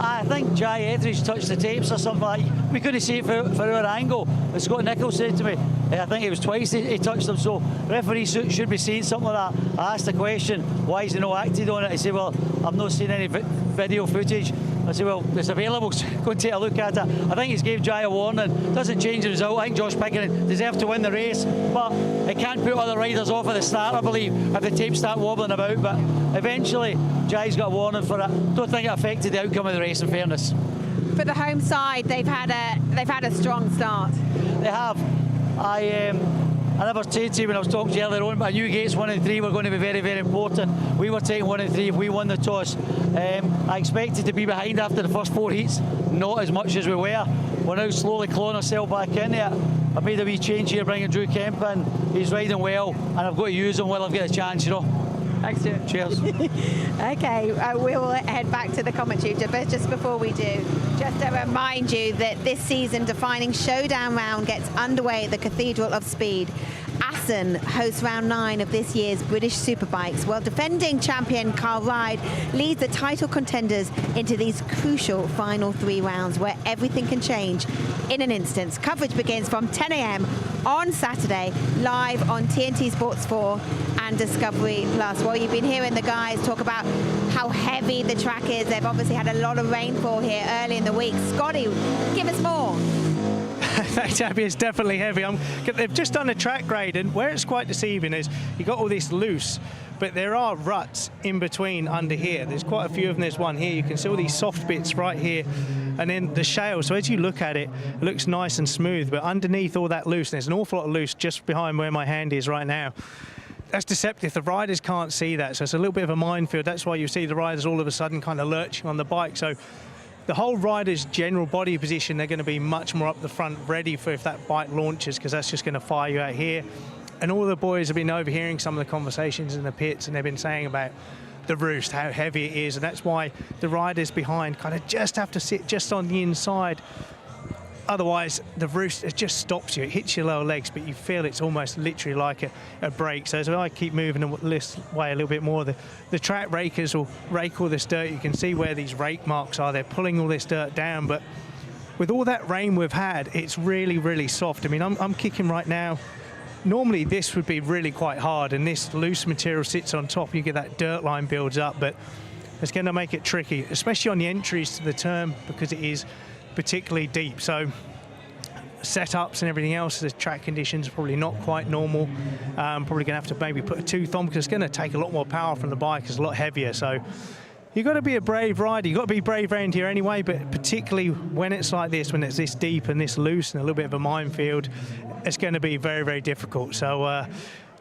Speaker 5: I think Jai Etheridge touched the tapes or something like that. We couldn't see it for our angle. As Scott Nichols said to me, I think it was twice he touched them, so referees should be seeing something like that. I asked the question, why is he not acted on it? He said, well, I've not seen any video footage. I said, well, it's available, so go and take a look at it. I think he's gave Jai a warning. Doesn't change the result. I think Josh Pickering deserved to win the race, but it can't put other riders off at the start, I believe, if the tapes start wobbling about. But eventually, Jai's got a warning for it. Don't think it affected the outcome of the race, in fairness.
Speaker 1: For the home side, they've had a strong start.
Speaker 5: They have. I never said to you when I was talking to you earlier on, but I knew gates 1 and 3 were going to be very, very important. We were taking 1 and 3 if we won the toss. I expected to be behind after the first 4 heats, not as much as we were. We're now slowly clawing ourselves back in it. I've made a wee change here, bringing Drew Kemp in. He's riding well, and I've got to use him while I've got a chance, you know.
Speaker 1: Thanks, Stuart.
Speaker 5: Cheers.
Speaker 1: Okay, we will head back to the commentary, but just before we do, just to remind you that this season-defining showdown round gets underway at the Cathedral of Speed. Assen hosts round 9 of this year's British Superbikes, while defending champion Carl Ryde leads the title contenders into these crucial final 3 rounds where everything can change in an instant. Coverage begins from 10 a.m. on Saturday, live on TNT Sports 4 and Discovery Plus. Well, you've been hearing the guys talk about how heavy the track is. They've obviously had a lot of rainfall here early in the week. Scotty, give us more.
Speaker 3: Thanks, Abby. It's definitely heavy. They've just done a track grade, and where it's quite deceiving is you got all this loose, but there are ruts in between under here. There's quite a few of them. There's one here. You can see all these soft bits right here, and then the shale. So as you look at it, it looks nice and smooth, but underneath all that loose, there's an awful lot of loose just behind where my hand is right now. That's deceptive. The riders can't see that, so it's a little bit of a minefield. That's why you see the riders all of a sudden kind of lurching on the bike. So the whole rider's general body position, they're going to be much more up the front, ready for if that bike launches, because that's just going to fire you out here. And all the boys have been overhearing some of the conversations in the pits, and they've been saying about the roost, how heavy it is, and that's why the riders behind kind of just have to sit just on the inside otherwise the roost, it just stops you. It hits your lower legs, but you feel it's almost literally like a brake. So as I keep moving this way a little bit more, the track rakers will rake all this dirt. You can see where these rake marks are. They're pulling all this dirt down, but with all that rain we've had, it's really, really soft. I mean, I'm kicking right now. Normally this would be really quite hard, and this loose material sits on top. You get that dirt line builds up, but it's going to make it tricky, especially on the entries to the turn, because it is particularly deep. So setups and everything else, the track conditions are probably not quite normal. Probably going to have to maybe put a tooth on, because it's going to take a lot more power from the bike. It's a lot heavier. So you've got to be a brave rider. You've got to be brave around here anyway, but particularly when it's like this, when it's this deep and this loose and a little bit of a minefield, it's going to be very, very difficult. So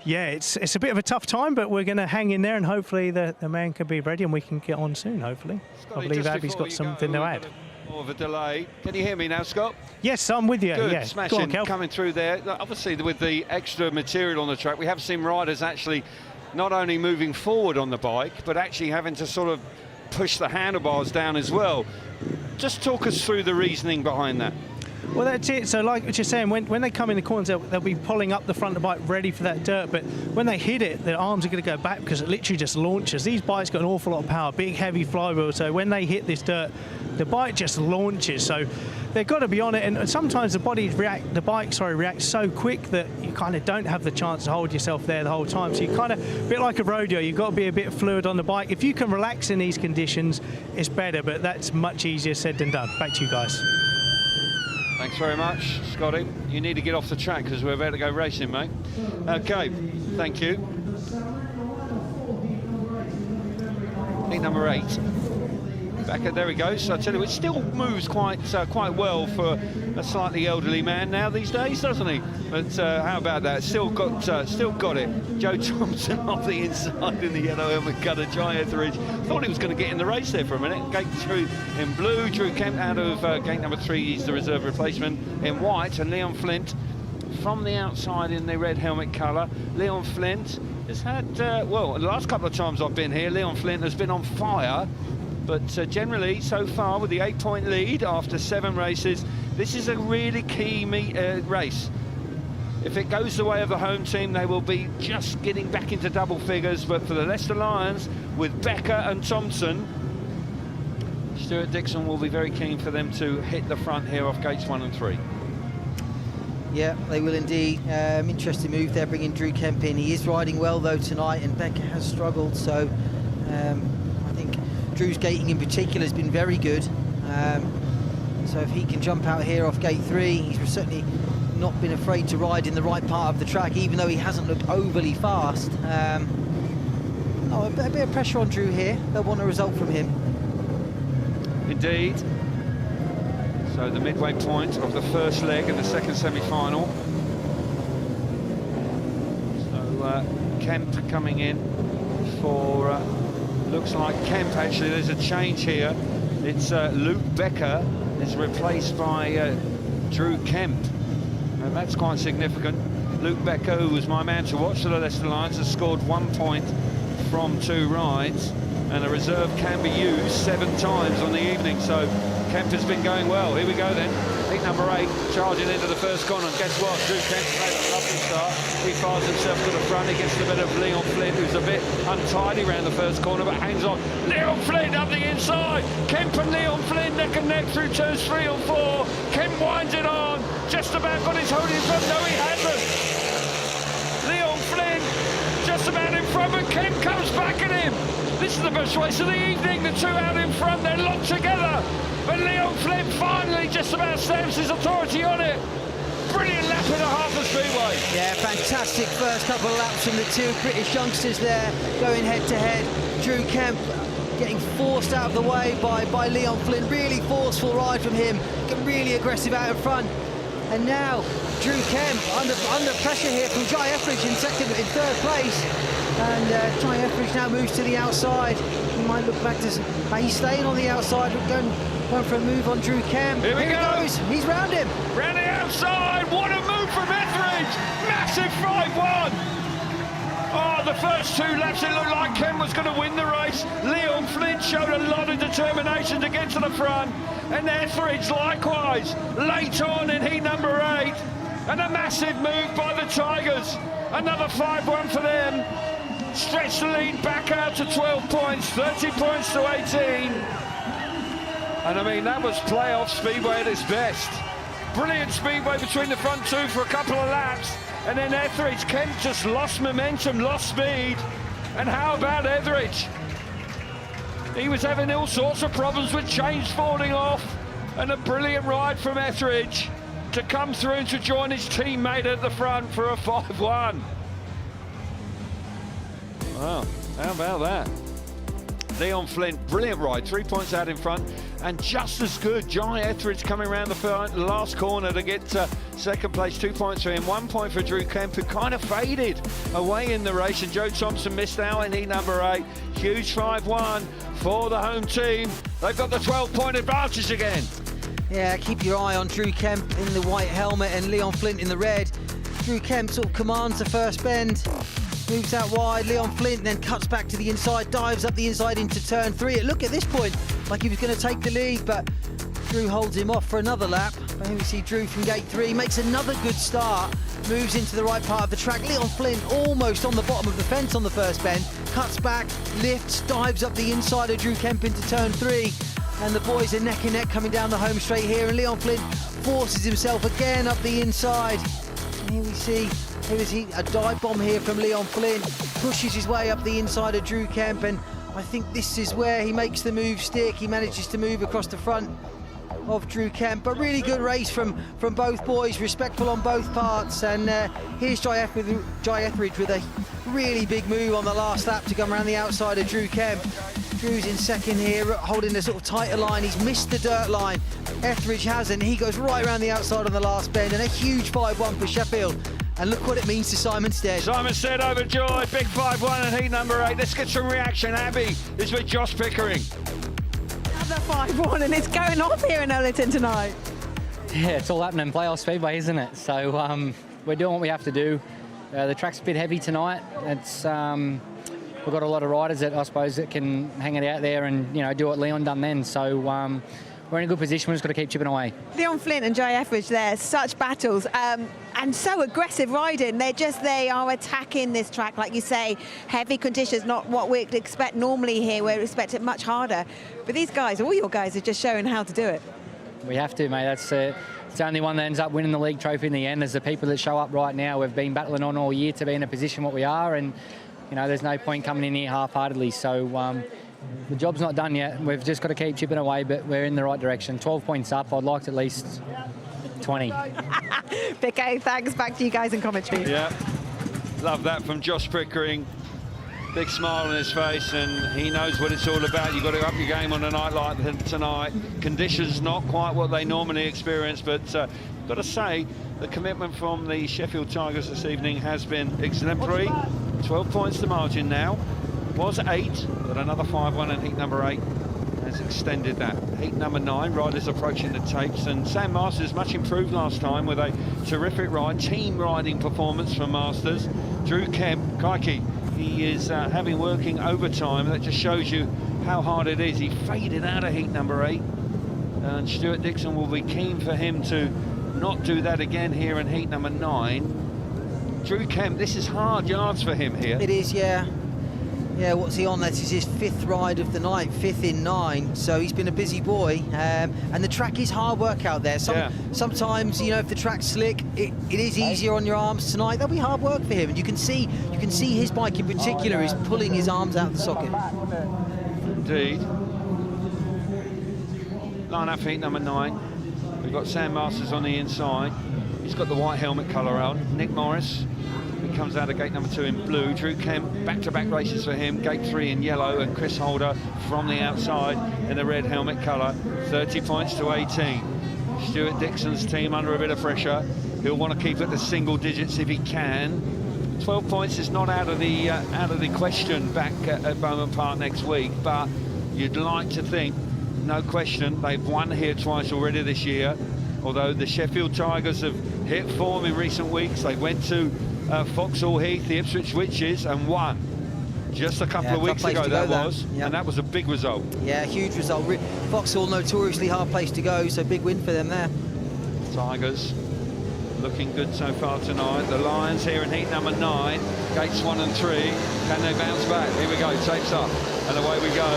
Speaker 3: yeah, it's a bit of a tough time, but we're going to hang in there, and hopefully the man can be ready and we can get on soon, hopefully.
Speaker 2: Scotty,
Speaker 3: I believe Abby's got something to add.
Speaker 2: More of a delay. Can you hear me now, Scott?
Speaker 3: Yes, I'm with you.
Speaker 2: Good,
Speaker 3: yeah.
Speaker 2: smashing,
Speaker 3: Go on, Kel.
Speaker 2: coming through there. Obviously, with the extra material on the track, we have seen riders actually not only moving forward on the bike, but actually having to sort of push the handlebars down as well. Just talk us through the reasoning behind that.
Speaker 3: Well, that's it. So like what you're saying, when they come in the corners, they'll be pulling up the front of the bike ready for that dirt, but when they hit it, their arms are going to go back because it literally just launches. These bikes got an awful lot of power, big heavy flywheel, so when they hit this dirt, the bike just launches. So they've got to be on it, and sometimes the bike reacts so quick that you kind of don't have the chance to hold yourself there the whole time. So you kind of, a bit like a rodeo, you've got to be a bit fluid on the bike. If you can relax in these conditions, it's better, but that's much easier said than done. Back to you guys.
Speaker 2: Thanks very much, Scotty. You need to get off the track because we're about to go racing, mate. Okay, thank you. Heat number 8. Back, there he goes. I tell you, it still moves quite well for a slightly elderly man now these days, doesn't he? But how about that? Still got it. Joe Thompson off the inside in the yellow helmet, got a Jai Etheridge. Thought he was going to get in the race there for a minute. Gate through in blue. Drew Kemp out of gate number 3. He's the reserve replacement in white, and Leon Flint from the outside in the red helmet colour. Leon Flint has had well, the last couple of times I've been here, Leon Flint has been on fire. But generally, so far, with the 8-point lead after 7 races, this is a really key race. If it goes the way of the home team, they will be just getting back into double figures. But for the Leicester Lions, with Becker and Thompson, Stuart Dixon will be very keen for them to hit the front here off gates 1 and 3.
Speaker 6: Yeah, they will indeed. Interesting move there, bringing Drew Kemp in. He is riding well, though, tonight, and Becker has struggled, so I think Drew's gating in particular has been very good. So if he can jump out here off gate 3, he's certainly not been afraid to ride in the right part of the track, even though he hasn't looked overly fast. A bit of pressure on Drew here. They'll want a result from him.
Speaker 2: Indeed. So the midway point of the first leg in the second semi-final. So Kemp coming in for, looks like Kemp actually, there's a change here. It's Luke Becker is replaced by Drew Kemp. And that's quite significant. Luke Becker, who was my man to watch for the Leicester Lions, has scored 1 point from 2 rides, and a reserve can be used 7 times on the evening. So Kemp has been going well. Here we go then. Heat number 8, charging into the first corner. And guess what? Drew Kemp's made a lovely start. He fires himself to the front. He gets the bit of Leon Flint, who's a bit untidy around the first corner, but hangs on. Leon Flint up the inside. Kemp and Leon Flint neck and neck through turns 3 and 4. Kemp winds it on. Just about got his hold in front. No, he hasn't. Leon Flint just about in front, but Kemp comes back at him. This is the best race of the evening. The 2 out in front, they're locked together. But Leon Flint finally just about stamps his authority on it. Brilliant lap and a half of speedway.
Speaker 6: Yeah, fantastic first couple of laps from the 2 British youngsters there, going head to head. Drew Kemp getting forced out of the way by Leon Flint. Really forceful ride from him, really aggressive out in front. And now Drew Kemp under pressure here from Jai Etheridge in 3rd place. And Jai Etheridge now moves to the outside. He might look back to, he's staying on the outside, but going for a move on Drew Kemp.
Speaker 2: Here he
Speaker 6: goes. He's round him.
Speaker 2: Round the outside. What a move from Etheridge. Massive 5-1. Oh, the first 2 laps, it looked like Kemp was going to win the race. Leon Flint showed a lot of determination to get to the front. And Etheridge likewise, late on in heat number 8. And a massive move by the Tigers. Another 5-1 for them. Stretch the lead back out to 12 points, 30 points to 18. And I mean, that was playoff speedway at its best. Brilliant speedway between the front 2 for a couple of laps. And then Etheridge, Kemp just lost momentum, lost speed. And how about Etheridge? He was having all sorts of problems with chains falling off. And a brilliant ride from Etheridge to come through and to join his teammate at the front for a 5-1. Wow, how about that? Leon Flint, brilliant ride, 3 points out in front, and just as good, Jai Etheridge coming around the front, last corner to get second place, 2 points for him, 1 point for Drew Kemp, who kind of faded away in the race, and Joe Thompson missed out in heat number 8. Huge 5-1 for the home team. They've got the 12-point advantage again.
Speaker 6: Yeah, keep your eye on Drew Kemp in the white helmet and Leon Flint in the red. Drew Kemp sort of commands the first bend, moves out wide. Leon Flint then cuts back to the inside, dives up the inside into turn 3. Look, at this point, like he was going to take the lead, but Drew holds him off for another lap. But here we see Drew from gate 3, makes another good start, moves into the right part of the track. Leon Flint almost on the bottom of the fence on the first bend, cuts back, lifts, dives up the inside of Drew Kemp into turn 3. And the boys are neck and neck coming down the home straight here, and Leon Flint forces himself again up the inside. And here we see a dive bomb here from Leon Flint, pushes his way up the inside of Drew Kemp, and I think this is where he makes the move stick. He manages to move across the front of Drew Kemp, but really good race from both boys, respectful on both parts. And here's Jai Etheridge with a really big move on the last lap to come around the outside of Drew Kemp. Drew's in second here, holding a sort of tighter line. He's missed the dirt line. Etheridge hasn't. He goes right around the outside on the last bend, and a huge 5-1 for Sheffield. And look what it means to Simon Stead.
Speaker 2: Simon Stead overjoyed, big 5-1 in heat number 8. Let's get some reaction. Abby is with Josh Pickering.
Speaker 1: Another 5-1, and it's going off here in Owlerton tonight.
Speaker 8: Yeah, it's all happening in playoff speedway, isn't it? So we're doing what we have to do. The track's a bit heavy tonight. It's we've got a lot of riders that I suppose that can hang it out there and do what Leon done then. So we're in a good position. We've just got to keep chipping away.
Speaker 1: Leon Flint and Jai Etheridge there, such battles and so aggressive riding. They are attacking this track, like you say. Heavy conditions, not what we'd expect normally here. We'd expect it much harder. But these guys, all your guys, are just showing how to do it.
Speaker 8: We have to, mate. That's it's the only one that ends up winning the league trophy in the end. There's the people that show up right now. We've been battling on all year to be in a position what we are, and there's no point coming in here half-heartedly. So the job's not done yet. We've just got to keep chipping away, but we're in the right direction. 12 points up. I'd like at least 20.
Speaker 1: Piquet, thanks. Back to you guys in commentary.
Speaker 2: Yeah, love that from Josh Pickering. Big smile on his face, and he knows what it's all about. You've got to up your game on a night like tonight. Conditions not quite what they normally experience, but got to say, the commitment from the Sheffield Tigers this evening has been exemplary. 12 points to margin now. Was 8, but another 5-1 in heat number 8 has extended that. Heat number 9, riders approaching the tapes, and Sam Masters much improved last time with a terrific ride, team riding performance from Masters. Drew Kemp, Kaiki, he is having working overtime. That just shows you how hard it is. He faded out of heat number 8, and Stuart Dixon will be keen for him to not do that again here in heat number 9. Drew Kemp, this is hard yards for him here.
Speaker 6: It is, yeah. Yeah, what's he on? That is his 5th ride of the night, 5th in 9. So he's been a busy boy, and the track is hard work out there. Sometimes, if the track's slick, it is easier on your arms. Tonight, that'll be hard work for him, and you can see his bike in particular is pulling his arms out of the socket.
Speaker 2: Indeed. Line up heat number 9. We've got Sam Masters on the inside. He's got the white helmet colour on. Nick Morris. He comes out of gate number 2 in blue. Drew Kemp, back-to-back races for him. Gate 3 in yellow, and Chris Holder from the outside in the red helmet colour. 30 points to 18. Stuart Dixon's team under a bit of pressure. He'll want to keep it to single digits if he can. 12 points is not out of the question back at Bowman Park next week, but you'd like to think, no question, they've won here twice already this year. Although the Sheffield Tigers have hit form in recent weeks, they went to Foxhall Heath, the Ipswich Witches, and won just a couple of weeks ago. That was, and that was a big result.
Speaker 6: Yeah, huge result. Foxhall, notoriously hard place to go, so big win for them there.
Speaker 2: Tigers looking good so far tonight. The Lions here in heat number 9, gates 1 and 3. Can they bounce back? Here we go, tapes up, and away we go.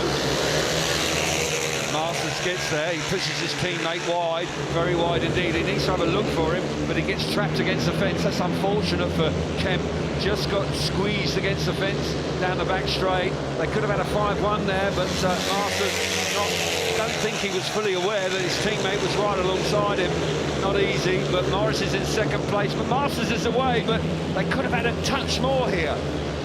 Speaker 2: Masters gets there, he pushes his teammate wide, very wide indeed. He needs to have a look for him, but he gets trapped against the fence. That's unfortunate for Kemp. Just got squeezed against the fence down the back straight. They could have had a 5-1 there, but Masters don't think he was fully aware that his teammate was right alongside him. Not easy, but Morris is in second place, but Masters is away, but they could have had a touch more here.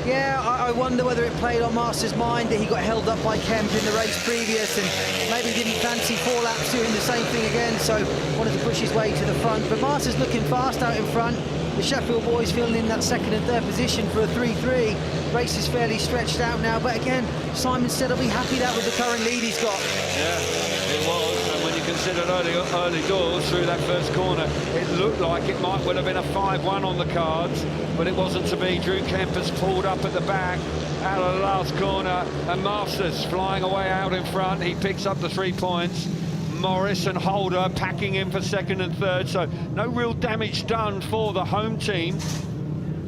Speaker 6: Yeah, I wonder whether it played on Masters' mind that he got held up by Kemp in the race previous and maybe didn't fancy 4 laps doing the same thing again, so wanted to push his way to the front. But Masters looking fast out in front. The Sheffield boys feeling in that second and third position for a 3-3. Race is fairly stretched out now, but again, Simon said he'll be happy that with the current lead he's got.
Speaker 2: Yeah, it was, and when you consider early doors through that first corner, it looked like it might well have been a 5-1 on the cards, but it wasn't to be. Drew Kemp has pulled up at the back, out of the last corner, and Masters flying away out in front. He picks up the 3 points. Morris and Holder packing in for second and third, so no real damage done for the home team.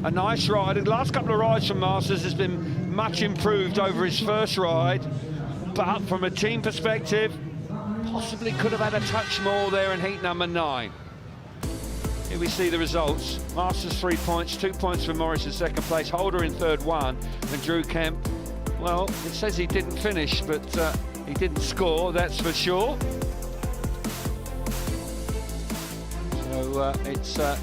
Speaker 2: A nice ride. The last couple of rides from Masters has been much improved over his first ride, but from a team perspective, possibly could have had a touch more there in heat number 9. Here we see the results. Masters 3 points, 2 points for Morris in second place, Holder in third 1, and Drew Kemp, well, it says he didn't finish, but he didn't score, that's for sure. So it's a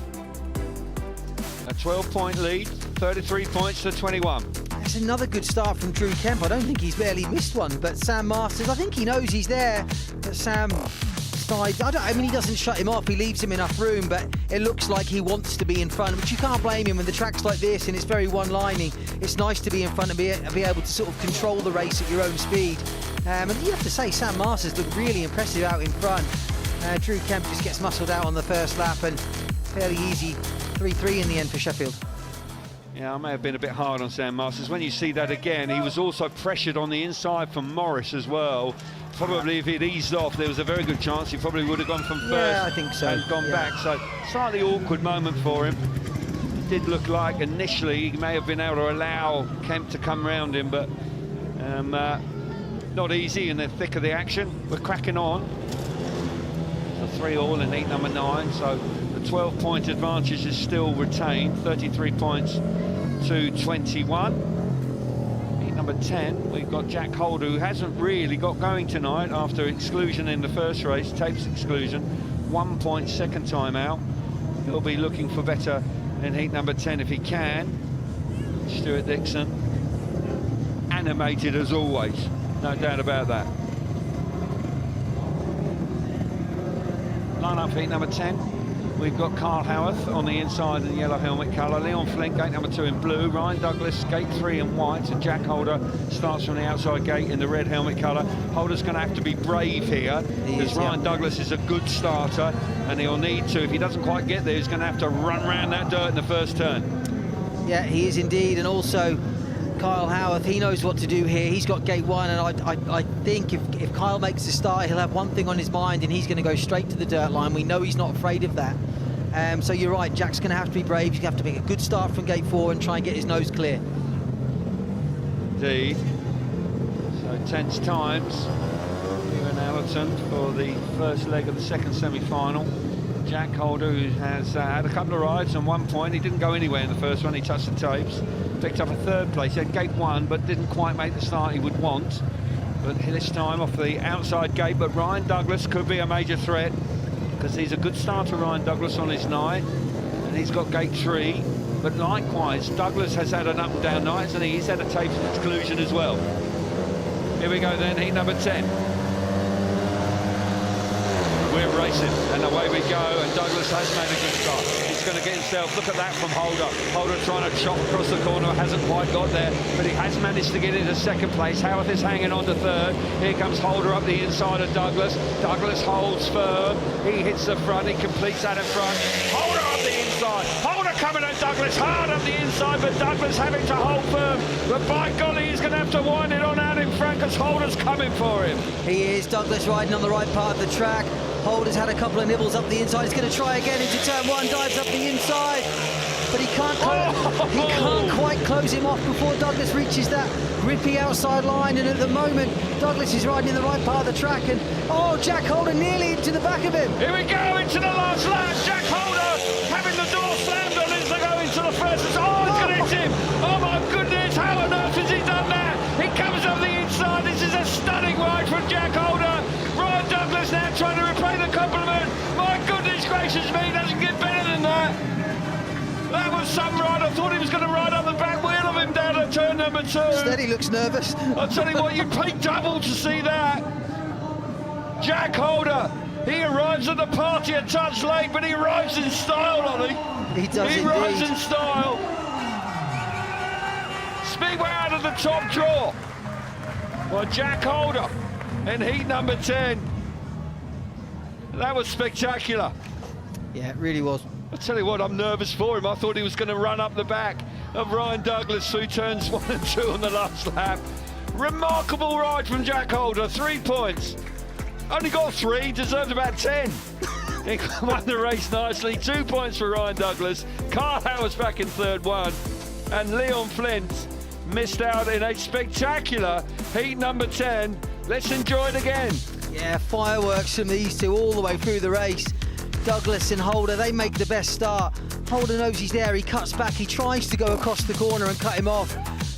Speaker 2: 12-point lead, 33 points to 21.
Speaker 6: That's another good start from Drew Kemp. I don't think he's barely missed one, but Sam Masters, I think he knows he's there. But Sam decides, I mean, he doesn't shut him off, he leaves him enough room, but it looks like he wants to be in front, but you can't blame him when the track's like this and it's very one-lining. It's nice to be in front and be able to sort of control the race at your own speed. And you have to say, Sam Masters looked really impressive out in front. Drew Kemp just gets muscled out on the first lap, and fairly easy 3-3 in the end for Sheffield.
Speaker 2: Yeah, I may have been a bit hard on Sam Masters. When you see that again, he was also pressured on the inside from Morris as well. Probably if he'd eased off, there was a very good chance he probably would have gone from first.
Speaker 6: Yeah, I think so.
Speaker 2: And gone back. So slightly awkward moment for him. It did look like initially he may have been able to allow Kemp to come round him, but not easy in the thick of the action. We're cracking on. So 3-all in heat number 9. So the 12-point advantage is still retained, 33 points to 21. Heat number 10, we've got Jack Holder, who hasn't really got going tonight after exclusion in the first race, tapes exclusion, 1 point second time out. He'll be looking for better in heat number 10 if he can. Stuart Dixon, animated as always, no doubt about that. Line up heat number 10. We've got Carl Howarth on the inside in yellow helmet colour, Leon Flint, gate number 2 in blue, Ryan Douglas, gate 3 in white, and Jack Holder starts from the outside gate in the red helmet colour. Holder's going to have to be brave here, because Ryan Douglas is a good starter, and he'll need to, if he doesn't quite get there, he's going to have to run around that dirt in the first turn.
Speaker 6: Yeah, he is indeed, and also Kyle Howarth, he knows what to do here. He's got gate 1, and I think if Kyle makes the start, he'll have one thing on his mind, and he's going to go straight to the dirt line. We know he's not afraid of that. So you're right, Jack's going to have to be brave. He's going to have to make a good start from gate 4 and try and get his nose clear.
Speaker 2: Indeed. So tense times here in Owlerton for the first leg of the second semi-final. Jack Holder, who has had a couple of rides and 1 point. He didn't go anywhere in the first one, he touched the tapes. Picked up a third place, he had gate 1, but didn't quite make the start he would want. But this time off the outside gate, but Ryan Douglas could be a major threat, because he's a good starter, Ryan Douglas, on his night, and he's got gate 3. But likewise, Douglas has had an up and down night, and he's had a tapes exclusion as well. Here we go then, heat number 10. We're racing, and away we go, and Douglas has made a good start. He's going to get himself, look at that from Holder. Holder trying to chop across the corner, hasn't quite got there, but he has managed to get into second place. Howarth is hanging on to third. Here comes Holder up the inside of Douglas. Douglas holds firm. He hits the front, he completes that in front. Holder up the inside. Holder coming, and Douglas hard up the inside, but Douglas having to hold firm. But by golly, he's going to have to wind it on out in front because Holder's coming for him.
Speaker 6: He is. Douglas riding on the right part of the track. Holder's had a couple of nibbles up the inside. He's going to try again into turn one, dives up the inside. But he can't quite close him off before Douglas reaches that grippy outside line. And at the moment, Douglas is riding in the right part of the track. And, oh, Jack Holder nearly into the back of him.
Speaker 2: Here we go, into the last lap. Jack Holder having the door slammed on as they go into the first. Oh, it's going to hit him. Oh, my goodness, how on earth has he done that? He comes up the inside. This is a stunning ride from Jack Holder. Ryan Douglas now trying to repay the compliment. My goodness gracious me, doesn't get better than that. That was some ride. I thought he was going to ride up the back wheel of him down at turn number 2.
Speaker 6: Steady looks nervous.
Speaker 2: I'll tell you what, you'd pay double to see that. Jack Holder, he arrives at the party at Touch Lake, but he arrives in style, Ollie.
Speaker 6: He does indeed.
Speaker 2: Arrives in style. Speedway out of the top draw by Jack Holder in heat number 10. That was spectacular.
Speaker 6: Yeah, it really was.
Speaker 2: I tell you what, I'm nervous for him. I thought he was going to run up the back of Ryan Douglas through turns 1 and 2 on the last lap. Remarkable ride from Jack Holder, 3 points. Only got 3, deserved about 10. He won the race nicely, 2 points for Ryan Douglas. Carl Howard's back in third, 1. And Leon Flint missed out in a spectacular heat number 10. Let's enjoy it again.
Speaker 6: Yeah, fireworks from these two all the way through the race. Douglas and Holder, they make the best start. Holder knows he's there, he cuts back, he tries to go across the corner and cut him off.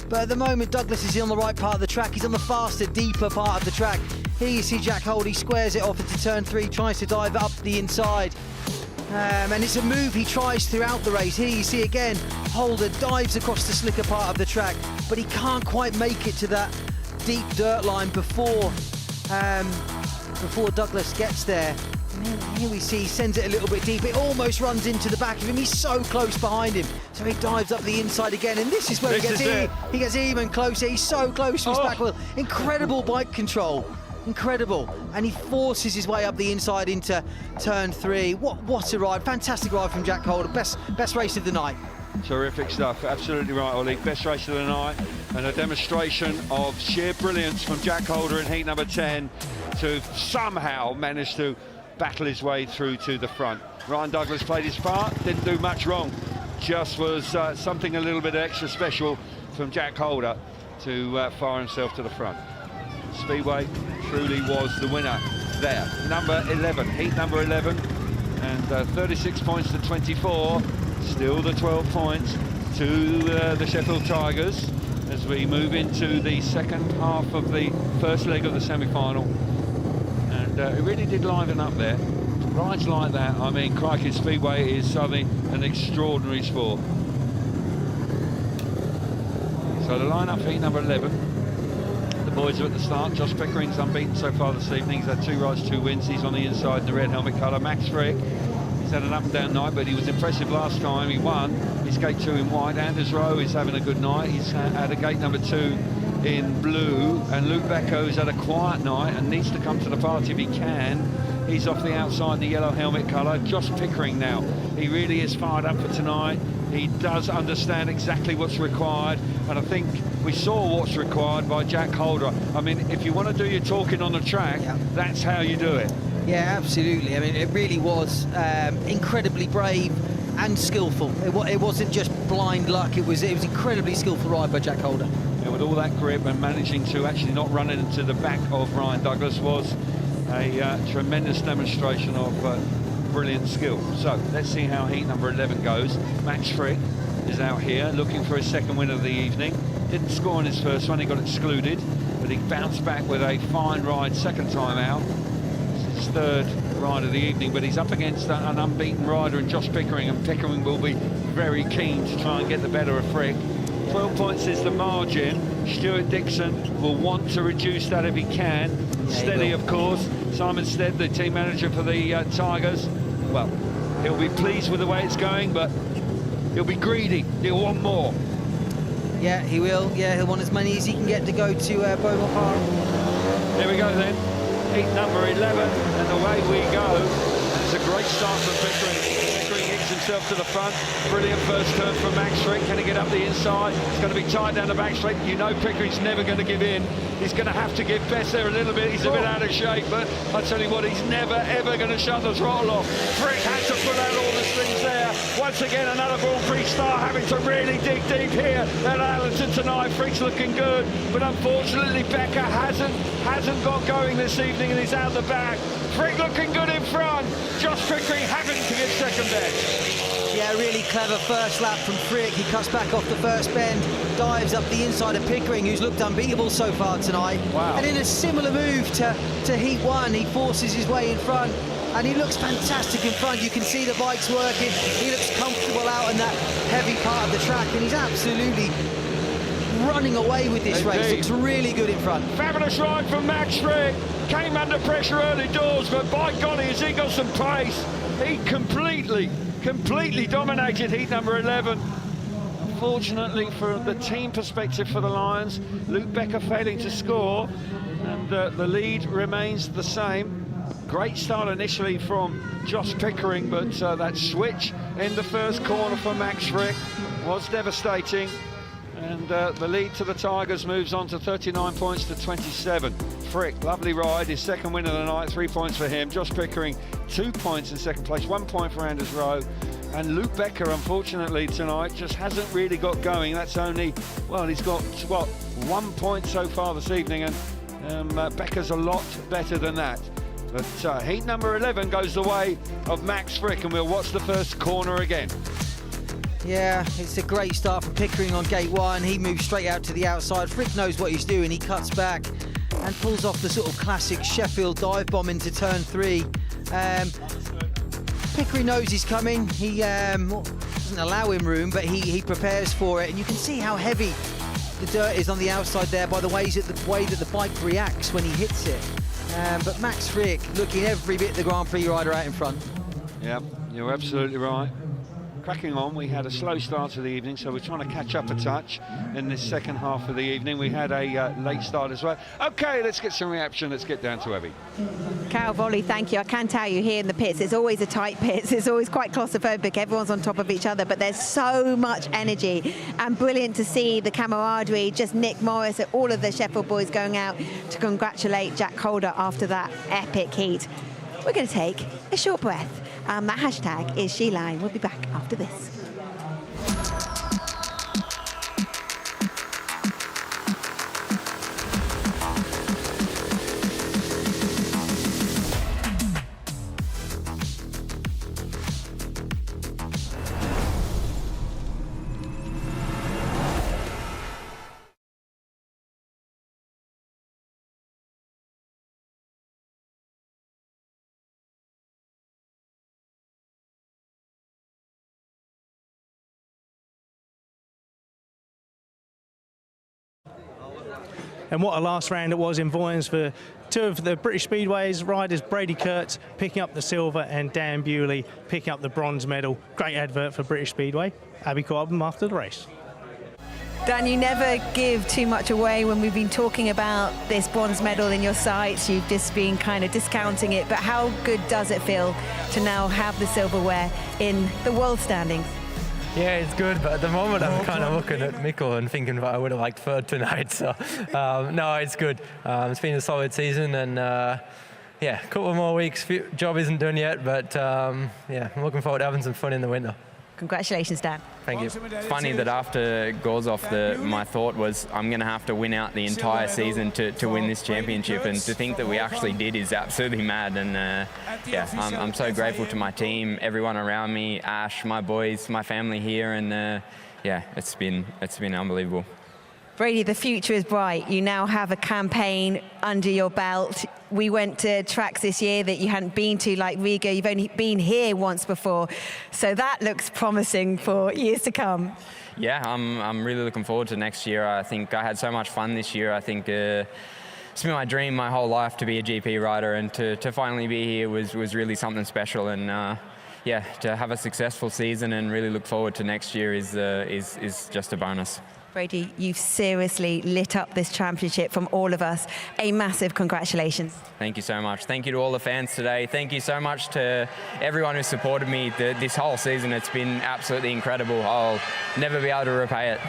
Speaker 6: But at the moment, Douglas is on the right part of the track, he's on the faster, deeper part of the track. Here you see Jack Holder, he squares it off into turn 3, tries to dive up the inside. And it's a move he tries throughout the race. Here you see again, Holder dives across the slicker part of the track, but he can't quite make it to that deep dirt line before Douglas gets there. And here we see he sends it a little bit deep. It almost runs into the back of him. He's so close behind him. So he dives up the inside again. And this is where he gets even closer. He's so close to his back wheel. Incredible bike control. Incredible. And he forces his way up the inside into turn 3. What a ride. Fantastic ride from Jack Holder. Best race of the night.
Speaker 2: Terrific stuff. Absolutely right, Ollie. Best race of the night. And a demonstration of sheer brilliance from Jack Holder in heat number 10 to somehow manage to battle his way through to the front. Ryan Douglas played his part, didn't do much wrong, just was something a little bit extra special from Jack Holder to fire himself to the front. Speedway truly was the winner there. Number 11, heat number 11, and 36 points to 24, still the 12 points to the Sheffield Tigers as we move into the second half of the first leg of the semi-final. It really did liven up there. Rides like that, I mean, crikey, Speedway is something, an extraordinary sport. So the lineup for heat number 11. The boys are at the start. Josh Pickering's unbeaten so far this evening. He's had 2 rides, 2 wins. He's on the inside in the red helmet colour. Max Frick, he's had an up and down night, but he was impressive last time. He won his gate 2 in white. Anders Rowe is having a good night. He's had a gate number 2 in blue, and Luke Becco's had a quiet night and needs to come to the party if he can. He's off the outside in the yellow helmet colour. Josh Pickering now, he really is fired up for tonight. He does understand exactly what's required, and I think we saw what's required by Jack Holder. I mean, if you want to do your talking on the track, that's how you do it.
Speaker 6: Yeah, absolutely. I mean, it really was incredibly brave and skillful. It wasn't just blind luck, it was incredibly skillful ride by Jack Holder.
Speaker 2: Yeah, with all that grip and managing to actually not run into the back of Ryan Douglas was a tremendous demonstration of brilliant skill. So let's see how heat number 11 goes. Max Frick is out here looking for his second win of the evening. Didn't score in his first one, he got excluded, but he bounced back with a fine ride second time out. This is his third ride of the evening, but he's up against an unbeaten rider in Josh Pickering, and Pickering will be very keen to try and get the better of Frick. 12 points is the margin. Stuart Dixon will want to reduce that if he can. Steady, of course. Simon Stead, the team manager for the Tigers. Well, he'll be pleased with the way it's going, but he'll be greedy. He'll want more.
Speaker 6: Yeah, he will. Yeah, he'll want as many as he can get to go to Beaumont Park.
Speaker 2: Here we go then. Heat number 11, and away we go. And it's a great start from Pickering. Pickering, Hicks and himself to the front. Brilliant first turn from Max Frick. Can he get up the inside? It's going to be tight down the back straight. You know Pickering's never going to give in. He's going to have to give Best there a little bit. He's a bit out of shape, but I tell you what, he's never, ever going to shut the throttle off. Frick had to pull out all the strings there. Once again, another Grand Prix star having to really dig deep here at Owlerton tonight. Frick's looking good, but unfortunately Becker hasn't got going this evening and he's out the back. Frick looking good in front. Josh Pickering having to give second best.
Speaker 6: Yeah, really clever first lap from Frick. He cuts back off the first bend, dives up the inside of Pickering, who's looked unbeatable so far tonight.
Speaker 2: Wow.
Speaker 6: And in a similar move to Heat 1, he forces his way in front, and he looks fantastic in front. You can see the bike's working. He looks comfortable out in that heavy part of the track, and he's absolutely running away with this race. Looks really good in front.
Speaker 2: Fabulous ride from Max Frick. Came under pressure early doors, but by golly, has he got some pace. He completely dominated heat number 11. Unfortunately, for the team perspective for the Lions, Luke Becker failing to score, and the lead remains the same. Great start initially from Josh Pickering, but that switch in the first corner for Max Frick was devastating. And the lead to the Tigers moves on to 39 points to 27. Frick, lovely ride, his second win of the night, 3 points for him. Josh Pickering, 2 points in second place, 1 point for Anders Rowe. And Luke Becker, unfortunately, tonight just hasn't really got going. That's only, well, he's got, what, 1 point so far this evening, and Becker's a lot better than that. But heat number 11 goes the way of Max Frick, and we'll watch the first corner again.
Speaker 6: Yeah, it's a great start from Pickering on gate 1. He moves straight out to the outside. Frick knows what he's doing. He cuts back and pulls off the sort of classic Sheffield dive bomb into turn 3. Pickering knows he's coming. He doesn't allow him room, but he prepares for it. And you can see how heavy the dirt is on the outside there by the way that the bike reacts when he hits it. But Max Frick looking every bit the Grand Prix rider out in front.
Speaker 2: Yeah, you're absolutely right. Cracking on, we had a slow start to the evening, so we're trying to catch up a touch in this second half of the evening. We had a late start as well. Okay, let's get some reaction. Let's get down to Evie.
Speaker 1: Carol Volley, thank you. I can tell you here in the pits, it's always a tight pits. It's always quite claustrophobic. Everyone's on top of each other, but there's so much energy, and brilliant to see the camaraderie. Just Nick Morris, all of the Sheffield boys going out to congratulate Jack Calder after that epic heat. We're going to take a short breath. That hashtag is SheLine. We'll be back after this.
Speaker 3: And what a last round it was in Voyens for two of the British Speedways riders, Brady Kurtz picking up the silver and Dan Bewley picking up the bronze medal. Great advert for British Speedway. Abby Corbin after the race.
Speaker 1: Dan, you never give too much away when we've been talking about this bronze medal in your sights. You've just been kind of discounting it, but how good does it feel to now have the silverware in the world standings?
Speaker 9: Yeah, it's good, but at the moment I'm kind of looking at Mikkel and thinking that I would have liked third tonight. So, no, it's good. It's been a solid season, and yeah, a couple more weeks. Job isn't done yet, but yeah, I'm looking forward to having some fun in the winter.
Speaker 1: Congratulations, Dan.
Speaker 9: Thank you.
Speaker 10: It's funny that after Gorzov, my thought was I'm going to have to win out the entire season to win this championship, and to think that we actually did is absolutely mad. And yeah, I'm so grateful to my team, everyone around me, Ash, my boys, my family here, and yeah, it's been unbelievable.
Speaker 1: Brady, the future is bright. You now have a campaign under your belt. We went to tracks this year that you hadn't been to, like Riga. You've only been here once before. So that looks promising for years to come.
Speaker 10: Yeah, I'm really looking forward to next year. I think I had so much fun this year. I think it's been my dream my whole life to be a GP rider, and to finally be here was really something special. And yeah, to have a successful season and really look forward to next year is just a bonus.
Speaker 1: Brady, you've seriously lit up this championship from all of us. A massive congratulations.
Speaker 10: Thank you so much. Thank you to all the fans today. Thank you so much to everyone who supported me this whole season. It's been absolutely incredible. I'll never be able to repay it.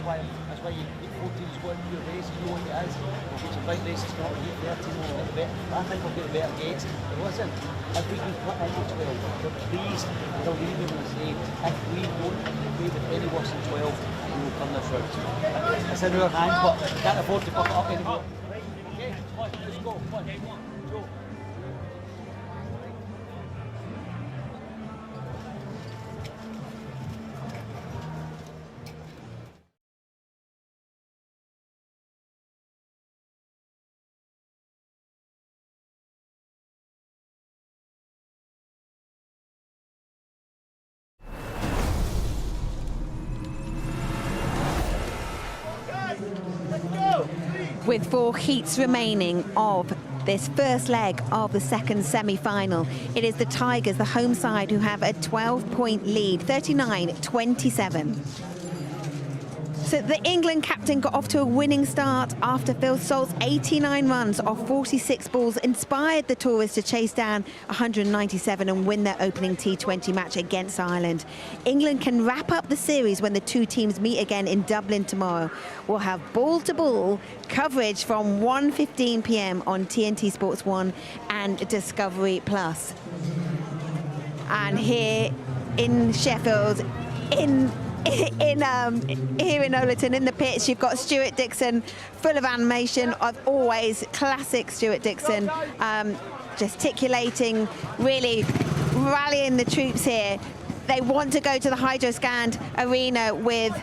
Speaker 11: That's why you get 14 square your race, you know what it is. If it's a big race, it's not, you get 13 more a little bit. I think we'll get better gates. But listen, if we can put into 12, but please, believe me when I say, if we don't play with any worse than 12, we will come this route. It's in our hands, but can't afford to fuck it up anymore. Okay, come on, let's go. Come on, go.
Speaker 1: With 4 heats remaining of this first leg of the second semi-final, it is the Tigers, the home side, who have a 12-point lead, 39-27. So the England captain got off to a winning start after Phil Salt's 89 runs off 46 balls inspired the Tourists to chase down 197 and win their opening T20 match against Ireland. England can wrap up the series when the two teams meet again in Dublin tomorrow. We'll have ball-to-ball coverage from 1:15 p.m. on TNT Sports 1 and Discovery Plus. And here in Sheffield, here in Owlerton, in the pitch, you've got Stuart Dixon, full of animation, of always classic Stuart Dixon, gesticulating, really rallying the troops here. They want to go to the Hydroscand Arena with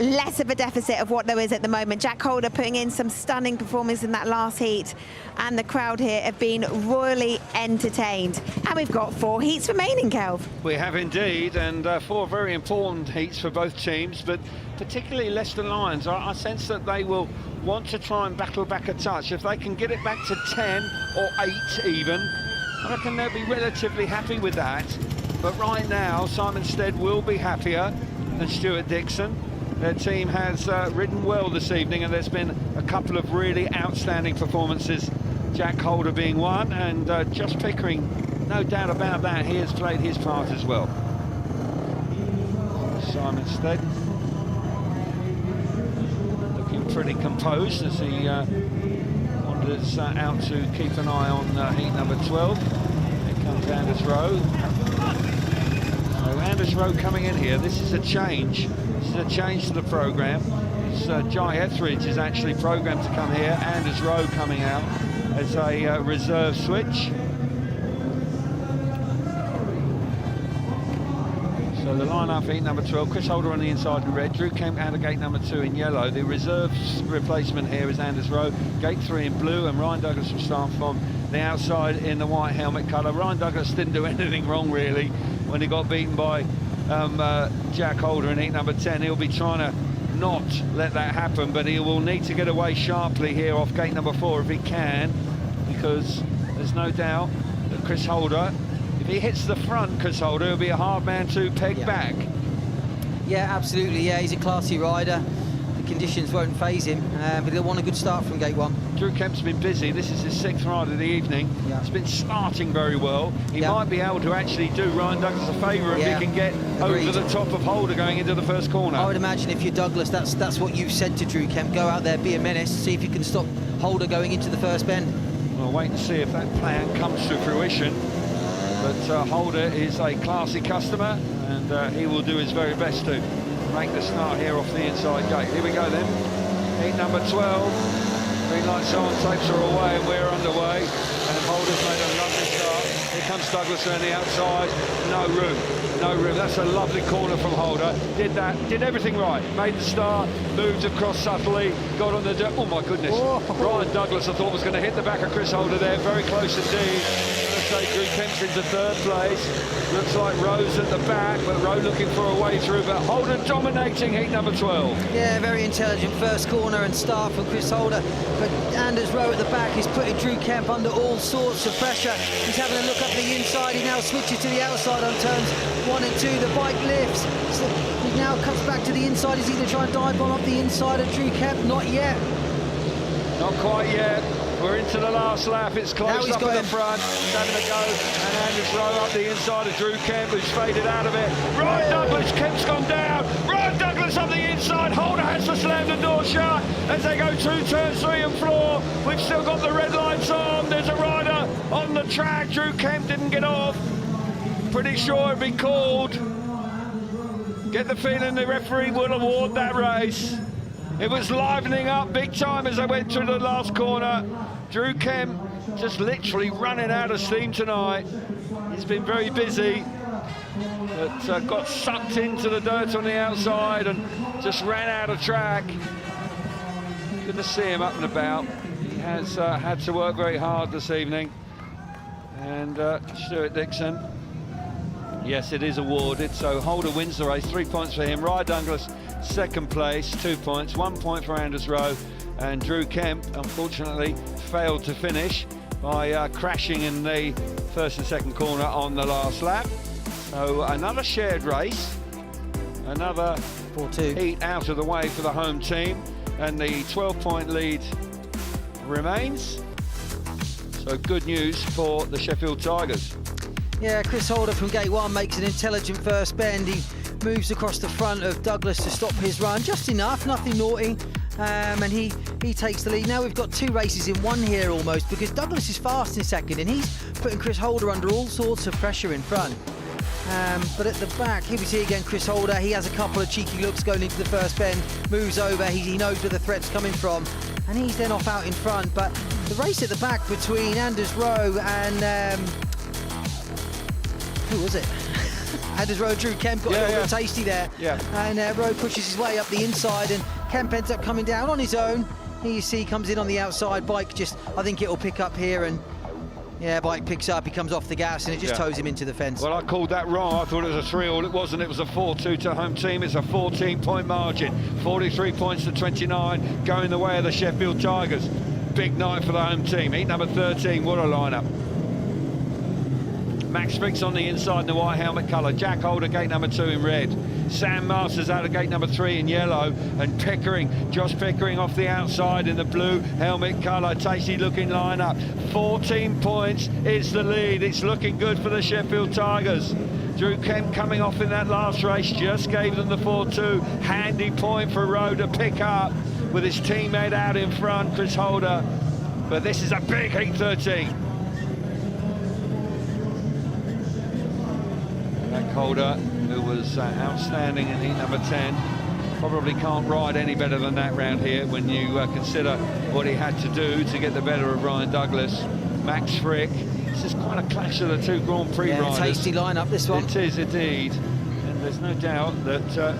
Speaker 1: less of a deficit of what there is at the moment. Jack Holder putting in some stunning performance in that last heat, and the crowd here have been royally entertained. And we've got 4 heats remaining, Kelv.
Speaker 2: We have indeed, and 4 very important heats for both teams, but particularly Leicester Lions. I sense that they will want to try and battle back a touch. If they can get it back to 10 or 8 even, I reckon they'll be relatively happy with that. But right now, Simon Stead will be happier than Stuart Dixon. Their team has ridden well this evening, and there's been a couple of really outstanding performances, Jack Holder being one, and Josh Pickering, no doubt about that, he has played his part as well. Simon Stead looking pretty composed as he wanders out to keep an eye on heat number 12. Here comes Anders Rowe. So Anders Rowe coming in here, this is a change. This is a change to the programme. Jai Etheridge is actually programmed to come here. Anders Rowe coming out as a reserve switch. So the line-up heat number 12, Chris Holder on the inside in red, Drew Kemp out of gate number 2 in yellow. The reserve replacement here is Anders Rowe, gate 3 in blue, and Ryan Douglas from start from the outside in the white helmet colour. Ryan Douglas didn't do anything wrong really when he got beaten by Jack Holder in heat number 10. He'll be trying to not let that happen, but he will need to get away sharply here off gate number 4 if he can, because there's no doubt that Chris Holder, if he hits the front, Chris Holder, he'll be a hard man to peg back.
Speaker 6: Yeah, absolutely. Yeah, he's a classy rider. The conditions won't faze him, but he'll want a good start from gate 1.
Speaker 2: Drew Kemp's been busy. This is his 6th ride of the evening. Yeah. He's been starting very well. He might be able to actually do Ryan Douglas a favour if he can get over the top of Holder going into the first corner.
Speaker 6: I would imagine if you're Douglas, that's what you've said to Drew Kemp. Go out there, be a menace, see if you can stop Holder going into the first bend.
Speaker 2: We'll wait and see if that plan comes to fruition. But Holder is a classy customer, and he will do his very best to make the start here off the inside gate. Here we go then. Heat number 12. Green light on, tapes are away, and we're underway. And Holder's made a lovely start. Here comes Douglas around the outside. No room. That's a lovely corner from Holder. Did everything right. Made the start, moved across subtly, got on the dirt. Oh my goodness. Ryan Douglas, I thought, was going to hit the back of Chris Holder there. Very close indeed. Let's say Drew Kemp's into third place. Looks like Rowe's at the back, but Rowe looking for a way through. But Holder dominating heat number 12.
Speaker 6: Yeah, very intelligent first corner and start from Chris Holder. But Anders Rowe at the back is putting Drew Kemp under all sorts of pressure. He's having a look up the inside. He now switches to the outside on turns 1 and 2. The bike lifts. So he now cuts back to the inside. Is he going to try and dive bomb up the inside of Drew Kemp? Not yet.
Speaker 2: Not quite yet. We're into the last lap. It's close up at the front. He's having a go. And Anders Rowe up the inside of Drew Kemp, who's faded out of it. Ryan Douglas, Kemp's gone down. Ryan Douglas up the inside. Holder has to slam the door shut as they go 2 turns 3 and 4. We've still got the red lights on. There's a rider on the track. Drew Kemp didn't get off. Pretty sure it'd be called. Get the feeling the referee will award that race. It was livening up big time as they went through the last corner. Drew Kemp just literally running out of steam tonight. He's been very busy, but got sucked into the dirt on the outside and just ran out of track. Good to see him up and about. He has had to work very hard this evening. And Stuart Dixon, yes, it is awarded. So Holder wins the race, 3 points for him. Ryan Douglas, second place, 2 points, 1 point for Anders Rowe. And Drew Kemp, unfortunately, failed to finish by crashing in the first and second corner on the last lap. So another shared race, another
Speaker 6: 4-2
Speaker 2: heat out of the way for the home team, and the 12-point lead remains. So good news for the Sheffield Tigers.
Speaker 6: Yeah, Chris Holder from gate 1 makes an intelligent first bend. He moves across the front of Douglas to stop his run, just enough, nothing naughty, and he takes the lead. Now we've got 2 races in 1 here almost, because Douglas is fast in second and he's putting Chris Holder under all sorts of pressure in front. But at the back, here we see again Chris Holder. He has a couple of cheeky looks going into the first bend, moves over, he knows where the threat's coming from, and he's then off out in front. But the race at the back between Anders Rowe and who was it? Anders Rowe, Drew Kemp got a little bit tasty there.
Speaker 2: Yeah.
Speaker 6: And Rowe pushes his way up the inside and Kemp ends up coming down on his own. Here you see, comes in on the outside. Bike just, I think it'll pick up here, and yeah, Bike picks up, he comes off the gas and it just tows him into the fence.
Speaker 2: Well, I called that wrong. I thought it was a 3-all. It wasn't. It was a 4-2 to home team. It's a 14-point margin. 43 points to 29, going the way of the Sheffield Tigers. Big night for the home team. Heat number 13, what a lineup. Max Frick's on the inside in the white helmet colour. Jack Holder, gate number 2 in red. Sam Masters out of gate number 3 in yellow. And Pickering, Josh Pickering off the outside in the blue helmet colour. Tasty looking lineup. 14 points is the lead. It's looking good for the Sheffield Tigers. Drew Kemp coming off in that last race, just gave them the 4-2. Handy point for Rowe to pick up with his teammate out in front, Chris Holder. But this is a big heat 13. Holder, who was outstanding in heat number 10, probably can't ride any better than that round here when you consider what he had to do to get the better of Ryan Douglas. Max Frick, this is quite a clash of the 2 Grand Prix riders.
Speaker 6: Tasty lineup, this one.
Speaker 2: It is indeed, and there's no doubt that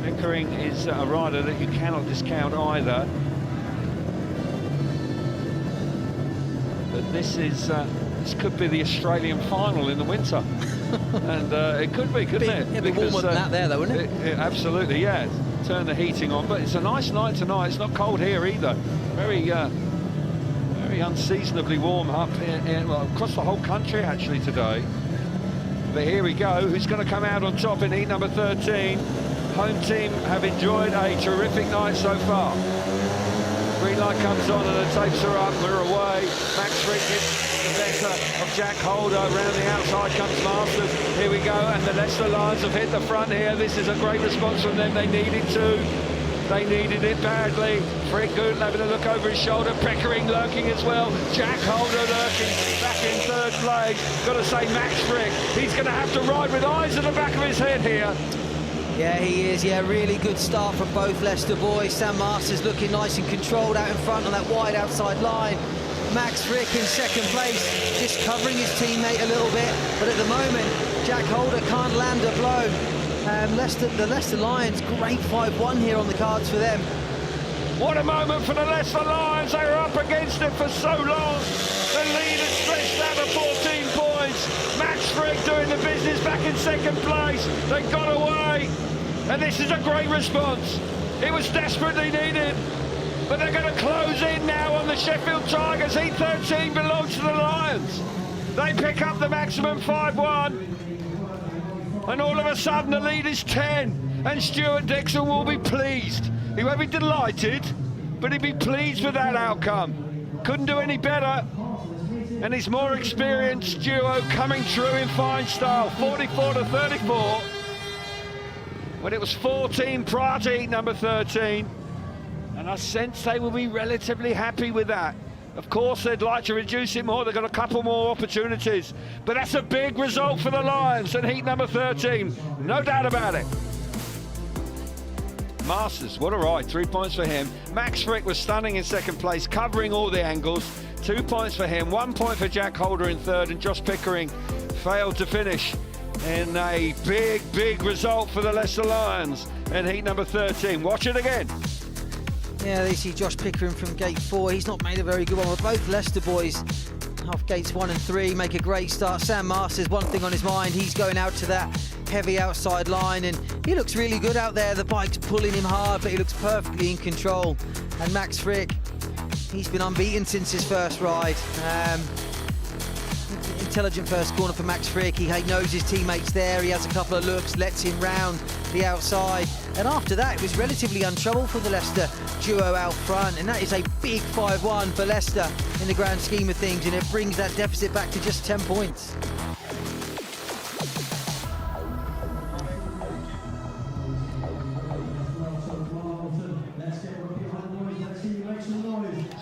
Speaker 2: Pickering is a rider that you cannot discount either. But this could be the Australian final in the winter. And it could be, couldn't it?
Speaker 6: It'd be warmer than that there, though, wouldn't it?
Speaker 2: Absolutely, yeah. Turn the heating on, but it's a nice night tonight. It's not cold here either. Very unseasonably warm up well, across the whole country actually today. But here we go. Who's going to come out on top in heat number 13? Home team have enjoyed a terrific night so far. Green light comes on and the tapes are up. We're away. Max Frick gets the better of Jack Holder. Around the outside comes Masters. Here we go, and the Leicester Lions have hit the front here. This is a great response from them. They needed to. They needed it badly. Frick Oulton having a look over his shoulder. Pickering lurking as well. Jack Holder lurking back in third place. Got to say, Max Frick, he's going to have to ride with eyes at the back of his head here.
Speaker 6: Yeah, he is. Yeah, really good start from both Leicester boys. Sam Masters looking nice and controlled out in front on that wide outside line. Max Frick in second place, just covering his teammate a little bit, but at the moment, Jack Holder can't land a blow. The Leicester Lions, great 5-1 here on the cards for them.
Speaker 2: What a moment for the Leicester Lions. They were up against it for so long. The lead has stretched out to 14 points. Max Frick doing the business back in second place. They got away. And this is a great response. It was desperately needed. But they're going to close in now on the Sheffield Tigers. Heat 13 belongs to the Lions. They pick up the maximum 5-1. And all of a sudden the lead is 10. And Stuart Dixon will be pleased. He won't be delighted, but he'd be pleased with that outcome. Couldn't do any better. And his more experienced duo coming through in fine style, 44-34. When it was 14 prior to heat number 13. And I sense they will be relatively happy with that. Of course, they'd like to reduce it more. They've got a couple more opportunities. But that's a big result for the Lions in heat number 13. No doubt about it. Masters, what a ride, 3 points for him. Max Frick was stunning in second place, covering all the angles. 2 points for him, 1 point for Jack Holder in third, and Josh Pickering failed to finish in a big result for the Leicester Lions in heat number 13. Watch it again.
Speaker 6: Yeah, they see Josh Pickering from gate 4. He's not made a very good one, but both Leicester boys off gates 1 and 3 make a great start. Sam Masters, one thing on his mind, he's going out to that heavy outside line, and he looks really good out there. The bike's pulling him hard, but he looks perfectly in control. And Max Frick, he's been unbeaten since his first ride. Intelligent first corner for Max Frick. He knows his teammates there. He has a couple of looks, lets him round the outside. And after that, it was relatively untroubled for the Leicester duo out front. And that is a big 5-1 for Leicester in the grand scheme of things. And it brings that deficit back to just 10 points.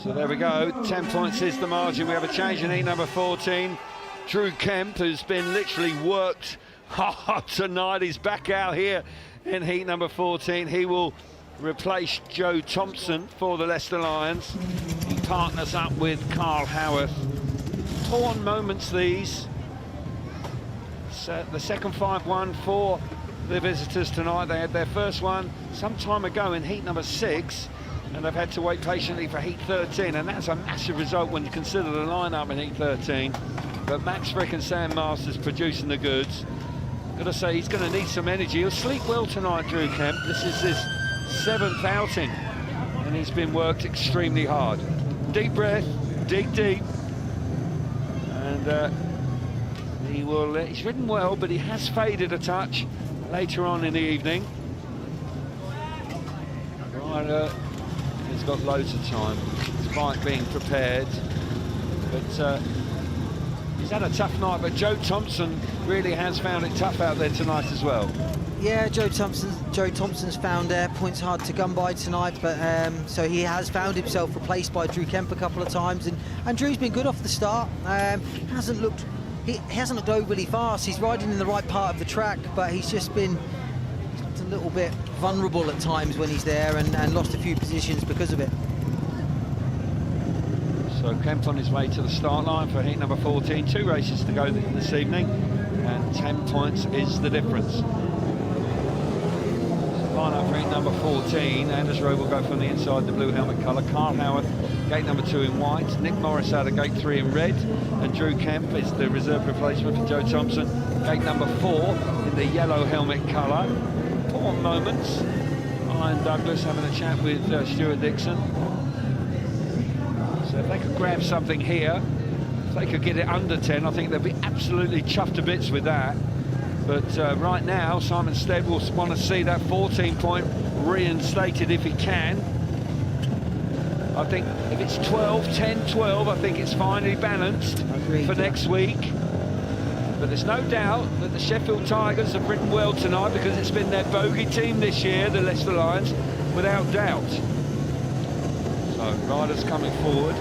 Speaker 2: So there we go, 10 points is the margin. We have a change in heat number 14. Drew Kemp, who's been literally worked hard tonight, he's back out here in heat number 14. He will replace Joe Thompson for the Leicester Lions. He partners up with Carl Howarth. Torn moments these. So the second 5-1 for the visitors tonight. They had their first one some time ago in heat number 6. And they've had to wait patiently for heat 13, and that's a massive result when you consider the lineup in heat 13. But Max Frick and Sam Masters producing the goods. Got to say, he's going to need some energy. He'll sleep well tonight, Drew Kemp. This is his 7th outing, and he's been worked extremely hard. Deep breath, dig deep, and he's ridden well, but he has faded a touch later on in the evening. Right, he's got loads of time, despite being prepared. But he's had a tough night, but Joe Thompson really has found it tough out there tonight as well.
Speaker 6: Yeah, Joe Thompson's found points hard to come by tonight, but so he has found himself replaced by Drew Kemp a couple of times, and Drew's been good off the start. He hasn't looked overly fast. He's riding in the right part of the track, but he's been a little bit vulnerable at times when he's there, and lost a few positions because of it.
Speaker 2: So Kemp on his way to the start line for heat number 14. 2 races to go this evening, and 10 points is the difference. Line up for heat number 14. Anders ROWE will go from the inside, the blue helmet colour. Carl Howarth, gate number 2 in white. Nick Morris out of gate 3 in red. And Drew Kemp is the reserve replacement for Joe Thompson. Gate number 4 in the yellow helmet colour. Poor moments. Ian Douglas having a chat with Stuart Dixon. So if they could grab something here, if they could get it under 10, I think they'd be absolutely chuffed to bits with that. But right now, Simon Stead will want to see that 14-point reinstated if he can. I think if it's 12, 10, 12, I think it's finally balanced for next week. But there's no doubt that the Sheffield Tigers have ridden well tonight, because it's been their bogey team this year, the Leicester Lions, without doubt. So riders coming forward.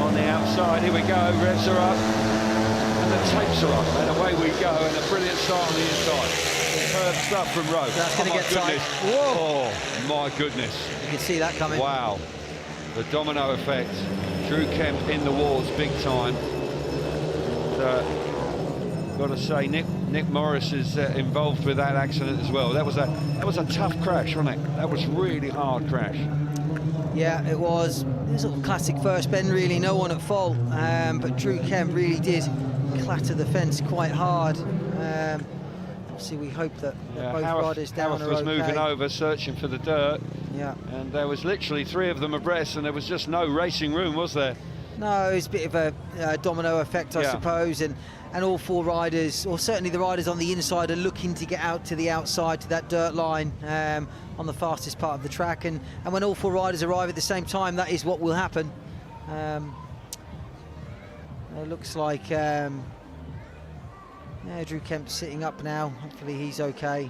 Speaker 2: On the outside, here we go, revs are up. And the tapes are up, and away we go, and a brilliant start on the inside. Superb stuff from ROWE.
Speaker 6: That's going to get tight.
Speaker 2: Whoa! Oh my goodness!
Speaker 6: You can see that coming.
Speaker 2: Wow! The domino effect. Drew Kemp in the wars big time. Got to say, Nick Morris is involved with that accident as well. That was a tough crash, wasn't it? That was really hard crash.
Speaker 6: Yeah, it was. It was sort of classic first bend, really, no one at fault. But Drew Kemp really did clatter the fence quite hard. Obviously, we hope that both riders down are
Speaker 2: was
Speaker 6: okay.
Speaker 2: moving over, searching for the dirt.
Speaker 6: Yeah.
Speaker 2: And there was literally 3 of them abreast, and there was just no racing room, was there?
Speaker 6: No, it's a bit of a domino effect, I suppose, and all 4 riders, or certainly the riders on the inside, are looking to get out to the outside, to that dirt line on the fastest part of the track, and when all 4 riders arrive at the same time, that is what will happen. It looks like Drew Kemp's sitting up now. Hopefully he's okay.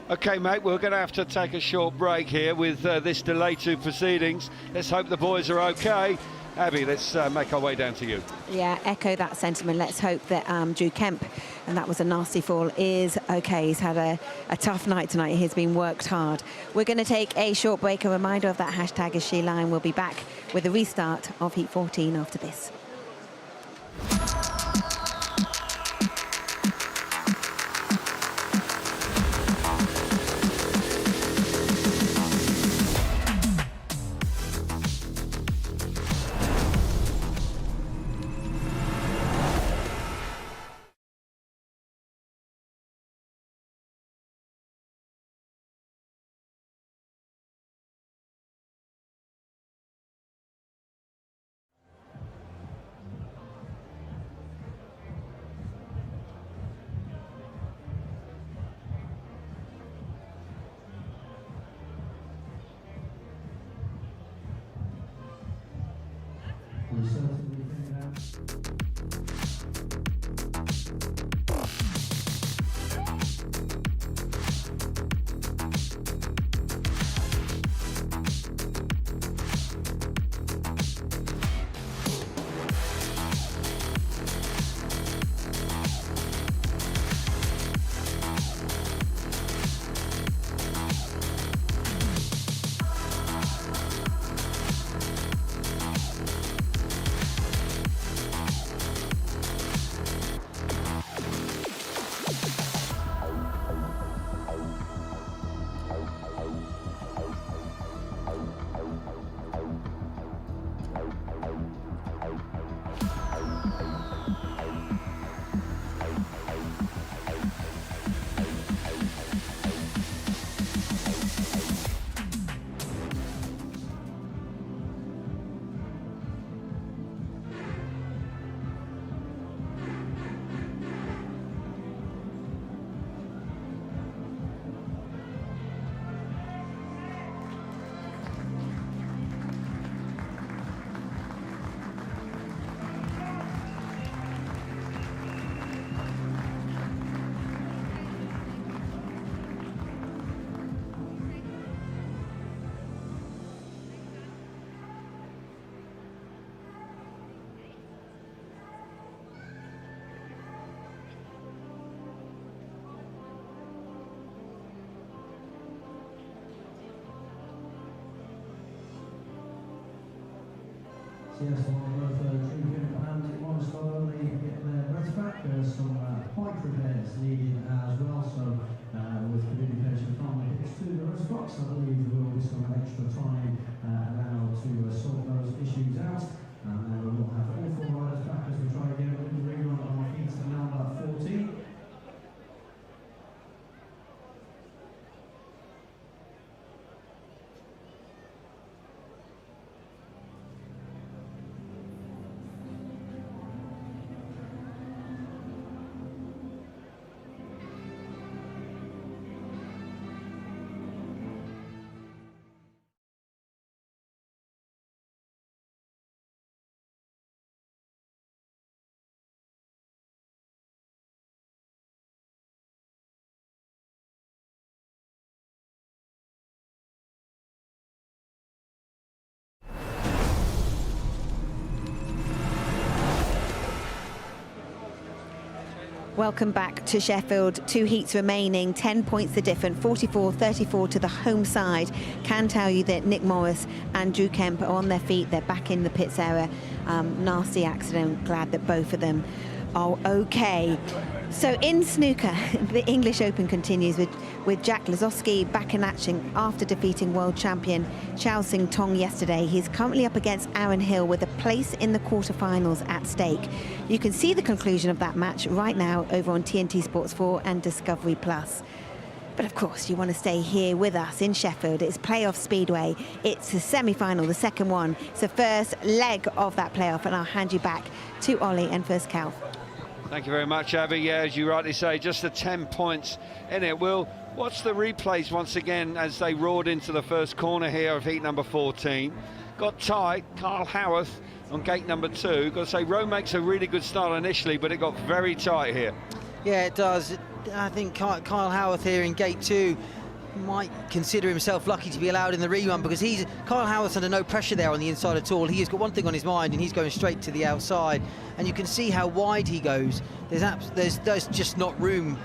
Speaker 2: Okay, mate, we're going to have to take a short break here with this delay to proceedings. Let's hope the boys are okay. Abby, let's make our way down to you.
Speaker 1: Yeah, echo that sentiment. Let's hope that Drew Kemp, and that was a nasty fall, is okay. He's had a tough night tonight. He's been worked hard. We're going to take a short break. A reminder of that hashtag is SheLion. We'll be back with the restart of Heat 14 after this.
Speaker 12: Yes, both Drew Kemp and one slowly get their breath back. There's some point repairs needed as well, so with communication from the pits to the rest box, I believe there will be some extra time allowed to sort those issues out, and then we'll have all 4 riders back as we try again with the rerun on heat number 14.
Speaker 1: Welcome back to Sheffield. 2 heats remaining, 10 points the difference, 44-34 to the home side. Can tell you that Nick Morris and Drew Kemp are on their feet. They're back in the pits area. Nasty accident. Glad that both of them are okay. So in snooker, the English Open continues with Jack Lazowski back in action after defeating world champion Chao Sing Tong yesterday. He's currently up against Aaron Hill with a place in the quarterfinals at stake. You can see the conclusion of that match right now over on TNT Sports 4 and Discovery Plus. But of course, you want to stay here with us in Sheffield. It's playoff speedway. It's the semi-final, the second one. It's the first leg of that playoff, and I'll hand you back to Ollie and first Cal.
Speaker 2: Thank you very much, Abby. Yeah, as you rightly say, just the 10 points in it. We'll watch the replays once again as they roared into the first corner here of heat number 14. Got tight, Carl Howarth on gate number 2. Got to say, ROWE makes a really good start initially, but it got very tight here.
Speaker 6: Yeah, it does. I think Kyle Howarth here in gate 2 might consider himself lucky to be allowed in the rerun, because Kyle Howarth's under no pressure there on the inside at all. He has got one thing on his mind, and he's going straight to the outside. And you can see how wide he goes. There's just not room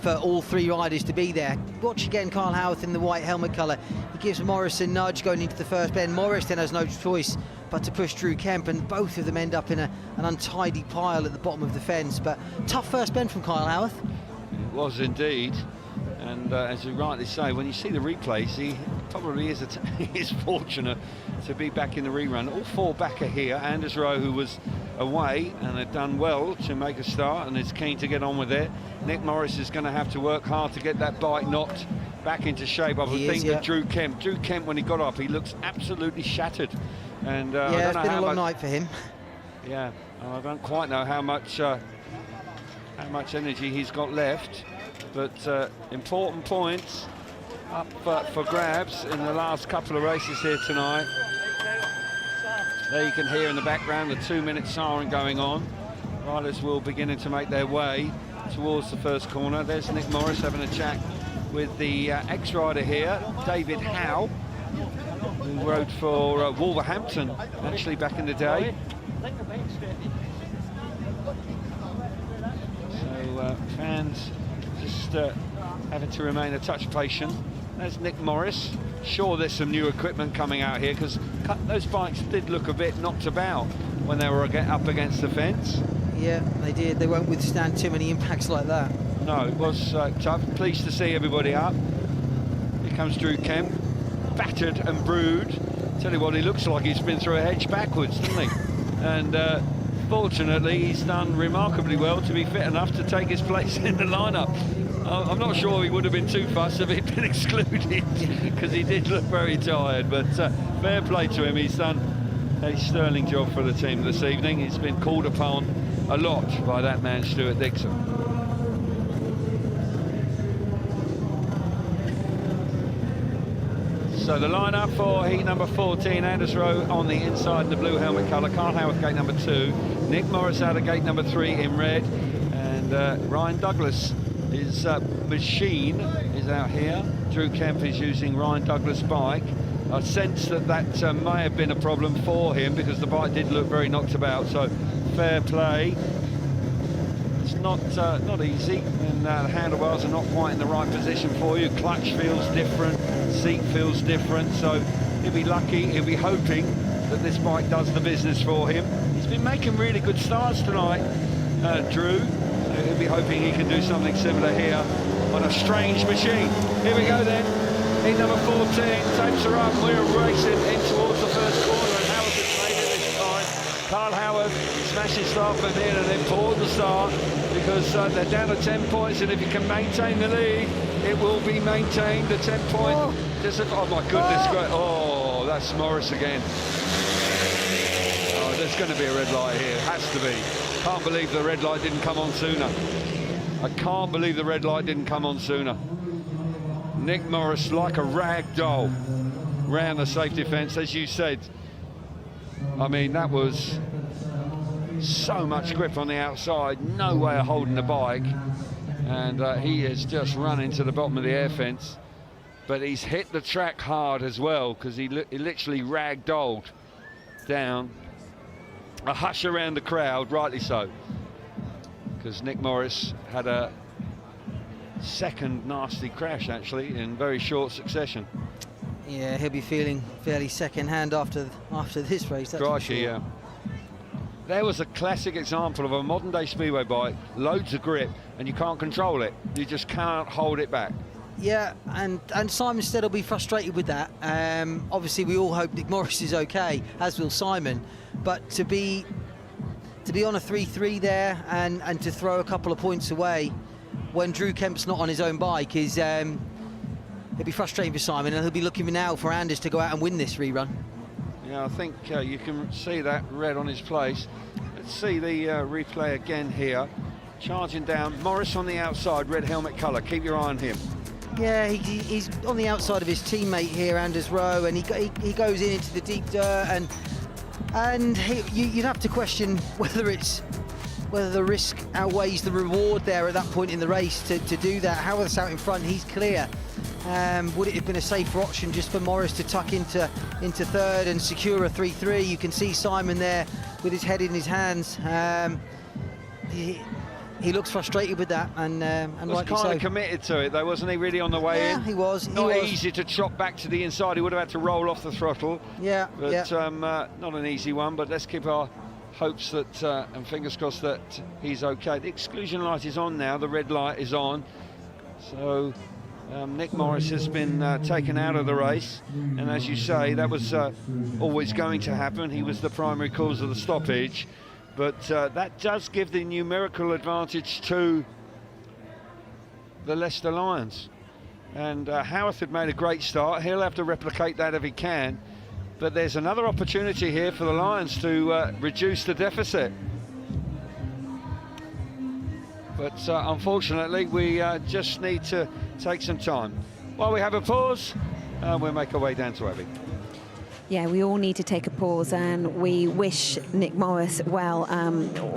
Speaker 6: for all 3 riders to be there. Watch again Kyle Howarth in the white helmet colour. He gives Morris a nudge going into the first bend. Morris then has no choice but to push Drew Kemp, and both of them end up in an untidy pile at the bottom of the fence. But tough first bend from Kyle Howarth.
Speaker 2: It was indeed. And as you rightly say, when you see the replays, he probably is is fortunate to be back in the rerun. All 4 back are here. Anders Rowe, who was away and had done well to make a start and is keen to get on with it. Nick Morris is going to have to work hard to get that bike knocked back into shape. I would think that Drew Kemp, when he got up, he looks absolutely shattered. And
Speaker 6: yeah, it's been a long night for him.
Speaker 2: Yeah, I don't quite know how much energy he's got left. But important points up for grabs in the last couple of races here tonight. There you can hear in the background the 2-minute siren going on. Riders will beginning to make their way towards the first corner. There's Nick Morris having a chat with the ex-rider here, David Howe, who rode for Wolverhampton actually back in the day. So fans just having to remain a touch patient. There's Nick Morris. Sure, there's some new equipment coming out here, because those bikes did look a bit knocked about when they were up against the fence.
Speaker 6: Yeah, they did. They won't withstand too many impacts like that.
Speaker 2: No, it was tough. Pleased to see everybody up. Here comes Drew Kemp, battered and brewed. Tell you what, he looks like he's been through a hedge backwards, doesn't he? And fortunately, he's done remarkably well to be fit enough to take his place in the lineup. I'm not sure he would have been too fussed if he'd been excluded, because he did look very tired. But fair play to him. He's done a sterling job for the team this evening. He's been called upon a lot by that man, Stuart Dixon. So the lineup for heat number 14, Anders Rowe on the inside in the blue helmet colour, Carl Howarth gate number 2, Nick Morris out of gate number 3 in red, and Ryan Douglas, his machine is out here. Drew Kemp is using Ryan Douglas' bike. I sense that may have been a problem for him, because the bike did look very knocked about, so fair play. It's not easy, and the handlebars are not quite in the right position for you. Clutch feels different, seat feels different, so he'll be lucky, he'll be hoping that this bike does the business for him. He's been making really good starts tonight, Drew. He'll be hoping he can do something similar here on a strange machine. Here we go then, heat number 14, tapes are up, we're racing in towards the first corner, and Howarth has made it this time. Carl Howarth smashing start from in, an important start, because they're down to 10 points, and if you can maintain the lead, it will be maintained. The 10-point. Oh my goodness! Oh, that's Morris again. Oh, there's going to be a red light here. Has to be. Can't believe the red light didn't come on sooner. I can't believe the red light didn't come on sooner. Nick Morris, like a rag doll, round the safety fence, as you said. I mean, that was so much grip on the outside, no way of holding the bike, and he has just run into the bottom of the air fence. But he's hit the track hard as well, because he literally ragdolled down. A hush around the crowd, rightly so. because Nick Morris had a second nasty crash actually in very short succession.
Speaker 6: Yeah, he'll be feeling fairly second-hand after this race. That's for sure.
Speaker 2: Yeah. There was a classic example of a modern-day speedway bike, loads of grip, and you can't control it. You just can't hold it back.
Speaker 6: Yeah, and Simon Stead will be frustrated with that. Obviously, we all hope Nick Morris is okay, as will Simon. But to be on a 3-3 there and to throw a couple of points away when Drew Kemp's not on his own bike is it'll be frustrating for Simon, and he'll be looking now for Anders to go out and win this rerun.
Speaker 2: Yeah, I think you can see that red on his place. Let's see the replay again here. Charging down, Morris on the outside, red helmet colour. Keep your eye on him.
Speaker 6: Yeah, he's on the outside of his teammate here, Anders Rowe, and he goes into the deep dirt, and you'd have to question whether the risk outweighs the reward there at that point in the race to do that. Howarth's out in front, he's clear. Would it have been a safer option just for Morris to tuck into third and secure a 3-3? You can see Simon there with his head in his hands. He looks frustrated with that, and
Speaker 2: was
Speaker 6: rightly
Speaker 2: kind
Speaker 6: so.
Speaker 2: of committed to it though, wasn't he? Really on the way in.
Speaker 6: Yeah, he was.
Speaker 2: Not easy to chop back to the inside. He would have had to roll off the throttle.
Speaker 6: Yeah,
Speaker 2: but
Speaker 6: yeah.
Speaker 2: not an easy one. But let's keep our hopes that and fingers crossed that he's okay. The exclusion light is on now. The red light is on. So Nick Morris has been taken out of the race, and as you say, that was always going to happen. He was the primary cause of the stoppage. But that does give the numerical advantage to the Leicester Lions. And Howarth had made a great start. He'll have to replicate that if he can. But there's another opportunity here for the Lions to reduce the deficit. But unfortunately, we just need to take some time. While we have a pause, we'll make our way down to Abbey.
Speaker 1: Yeah, we all need to take a pause, and we wish Nick Morris well.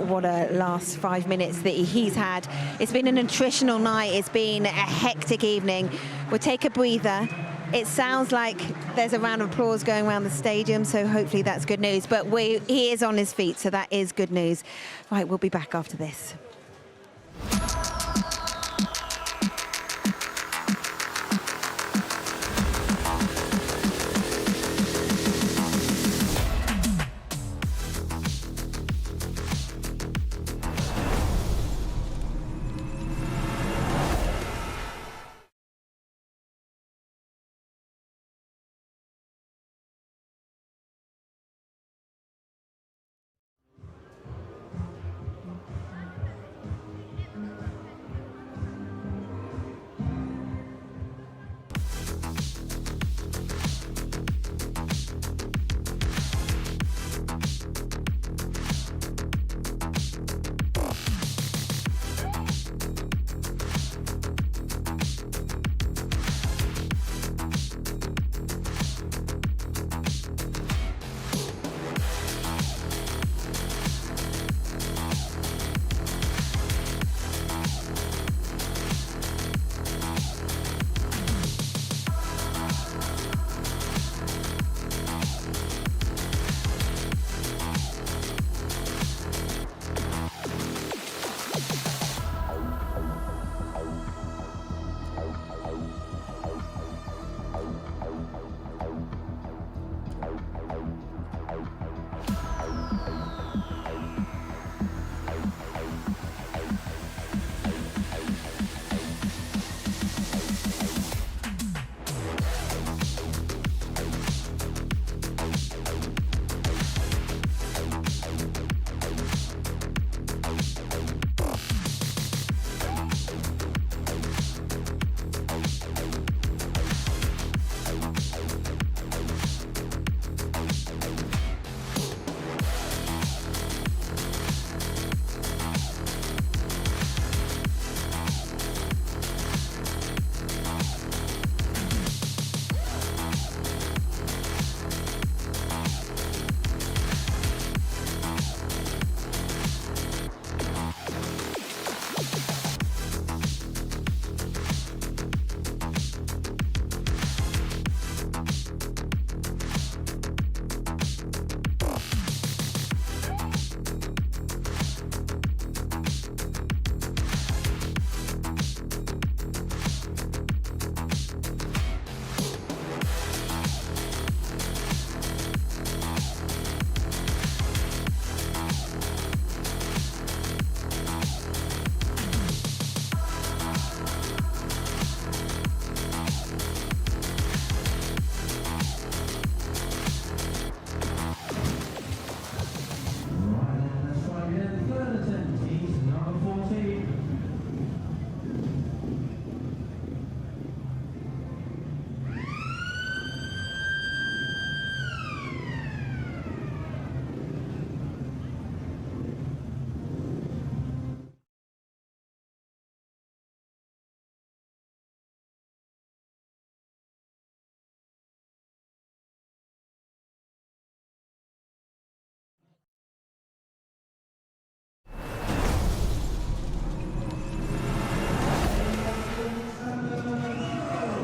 Speaker 1: What a last 5 minutes that he's had. It's been an attritional night. It's been a hectic evening. We'll take a breather. It sounds like there's a round of applause going around the stadium, so hopefully that's good news. But he is on his feet, so that is good news. Right, we'll be back after this.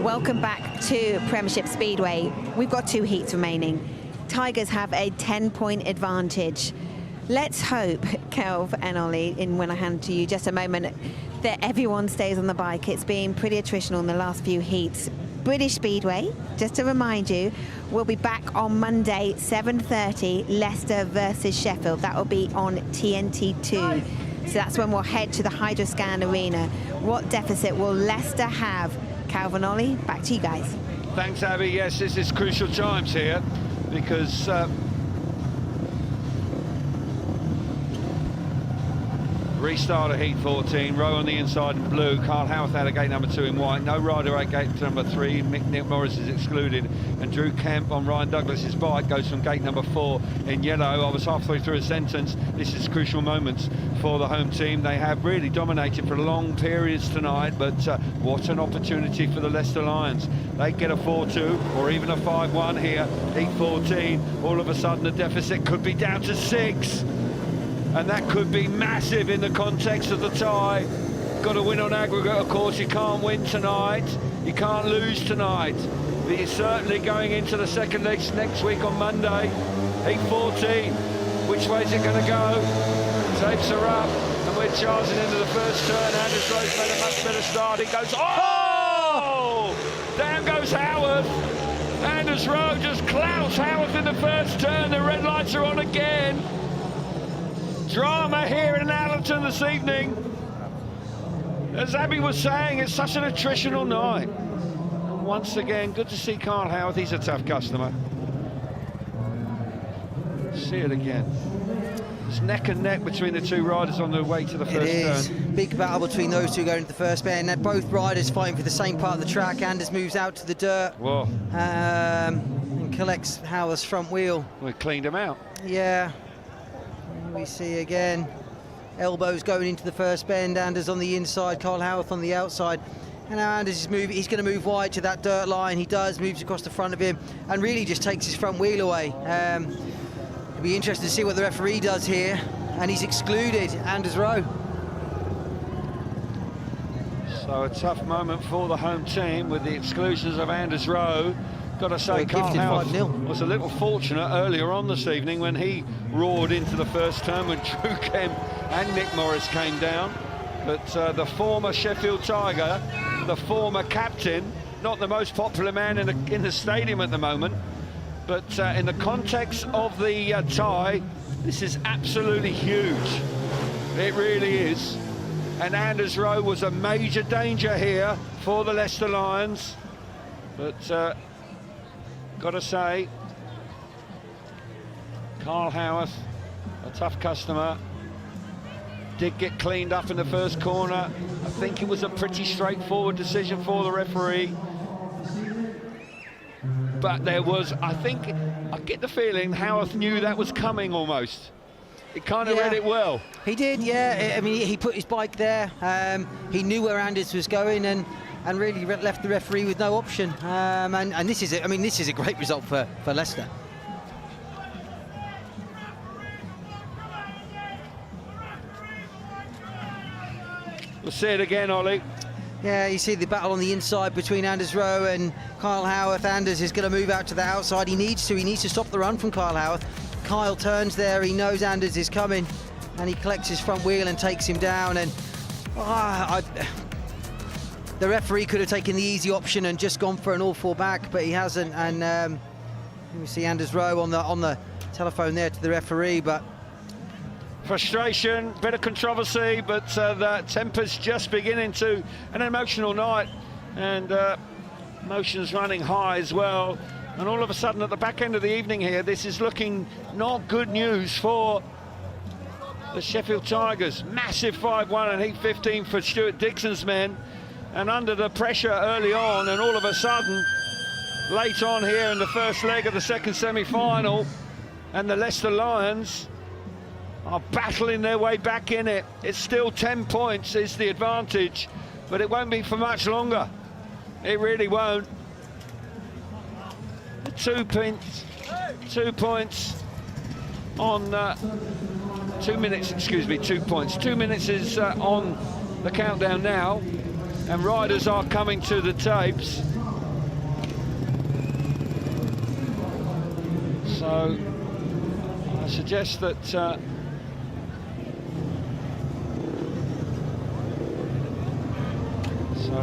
Speaker 1: Welcome back to Premiership Speedway. We've got 2 heats remaining. Tigers have a 10-point advantage. Let's hope, Kelv and Ollie, when I hand to you just a moment, that everyone stays on the bike. It's been pretty attritional in the last few heats. British Speedway, just to remind you, will be back on Monday, 7:30, Leicester versus Sheffield. That will be on TNT2. So that's when we'll head to the Hydroscand Arena. What deficit will Leicester have? Calvin, Ollie, back to you guys.
Speaker 2: Thanks, Abby. Yes, this is crucial times here because restart of heat 14, Rowe on the inside in blue, Carl Howarth out of gate number 2 in white, no rider at gate number 3, Nick Morris is excluded, and Drew Kemp on Ryan Douglas's bike goes from gate number 4 in yellow. I was halfway through a sentence. This is crucial moments for the home team. They have really dominated for long periods tonight, but what an opportunity for the Leicester Lions. They get a 4-2 or even a 5-1 here, heat 14. All of a sudden the deficit could be down to 6. And that could be massive in the context of the tie. Got to win on aggregate, of course. You can't win tonight. You can't lose tonight. But you're certainly going into the second leg next week on Monday. Heat 14. Which way is it going to go? Tapes are up. And we're charging into the first turn. Anders Rowe's made a much better start. He goes, oh! Down goes Howarth. Anders Rowe just clouts Howarth in the first turn. The red lights are on again. Drama here in Owlerton this evening. As Abby was saying, it's such an attritional night. And once again, good to see Carl Howarth. He's a tough customer. See it again. It's neck and neck between the 2 riders on their way to the first turn.
Speaker 6: Big battle between those 2 going into the first bend. They're both riders fighting for the same part of the track. Anders moves out to the dirt.
Speaker 2: Whoa.
Speaker 6: And collects Howarth's front wheel.
Speaker 2: We cleaned him out.
Speaker 6: Yeah. We see again elbows going into the first bend. Anders on the inside, Carl Howarth on the outside, and now Anders is moving. He's going to move wide to that dirt line. He does, moves across the front of him and really just takes his front wheel away. It'll be interesting to see what the referee does here, and he's excluded Anders Rowe.
Speaker 2: So a tough moment for the home team with the exclusions of Anders Rowe. Got to say, Carl Howarth was a little fortunate earlier on this evening when he roared into the first turn when Drew Kemp and Nick Morris came down. But the former Sheffield Tiger, the former captain, not the most popular man in the stadium at the moment, but in the context of the tie, this is absolutely huge. It really is. And Anders Rowe was a major danger here for the Leicester Lions. But got to say, Carl Howarth, a tough customer, did get cleaned up in the first corner. I think it was a pretty straightforward decision for the referee. But there was, I get the feeling Howarth knew that was coming almost. He kind of read it well.
Speaker 6: He did, yeah. I mean, he put his bike there. He knew where Anders was going and really left the referee with no option. And this is, this is a great result for Leicester.
Speaker 2: We'll see it again, Ollie.
Speaker 6: Yeah, you see the battle on the inside between Anders Rowe and Carl Howarth. Anders is going to move out to the outside. He needs to stop the run from Carl Howarth. Kyle turns there. He knows Anders is coming, and he collects his front wheel and takes him down. And the referee could have taken the easy option and just gone for an all-four back, but he hasn't. And we see Anders Rowe on the telephone there to the referee, but
Speaker 2: frustration, bit of controversy, but the temper's just beginning to an emotional night, and emotions running high as well. And all of a sudden, at the back end of the evening here, this is looking not good news for the Sheffield Tigers. Massive 5-1 in Heat 15 for Stuart Dixon's men, and under the pressure early on, and all of a sudden, late on here in the first leg of the second semi-final, and the Leicester Lions are battling their way back in it. It's still 10 points is the advantage, but it won't be for much longer. It really won't. 2 points on 2 minutes, excuse me, 2 points. 2 minutes is on the countdown now, and riders are coming to the tapes. So I suggest that so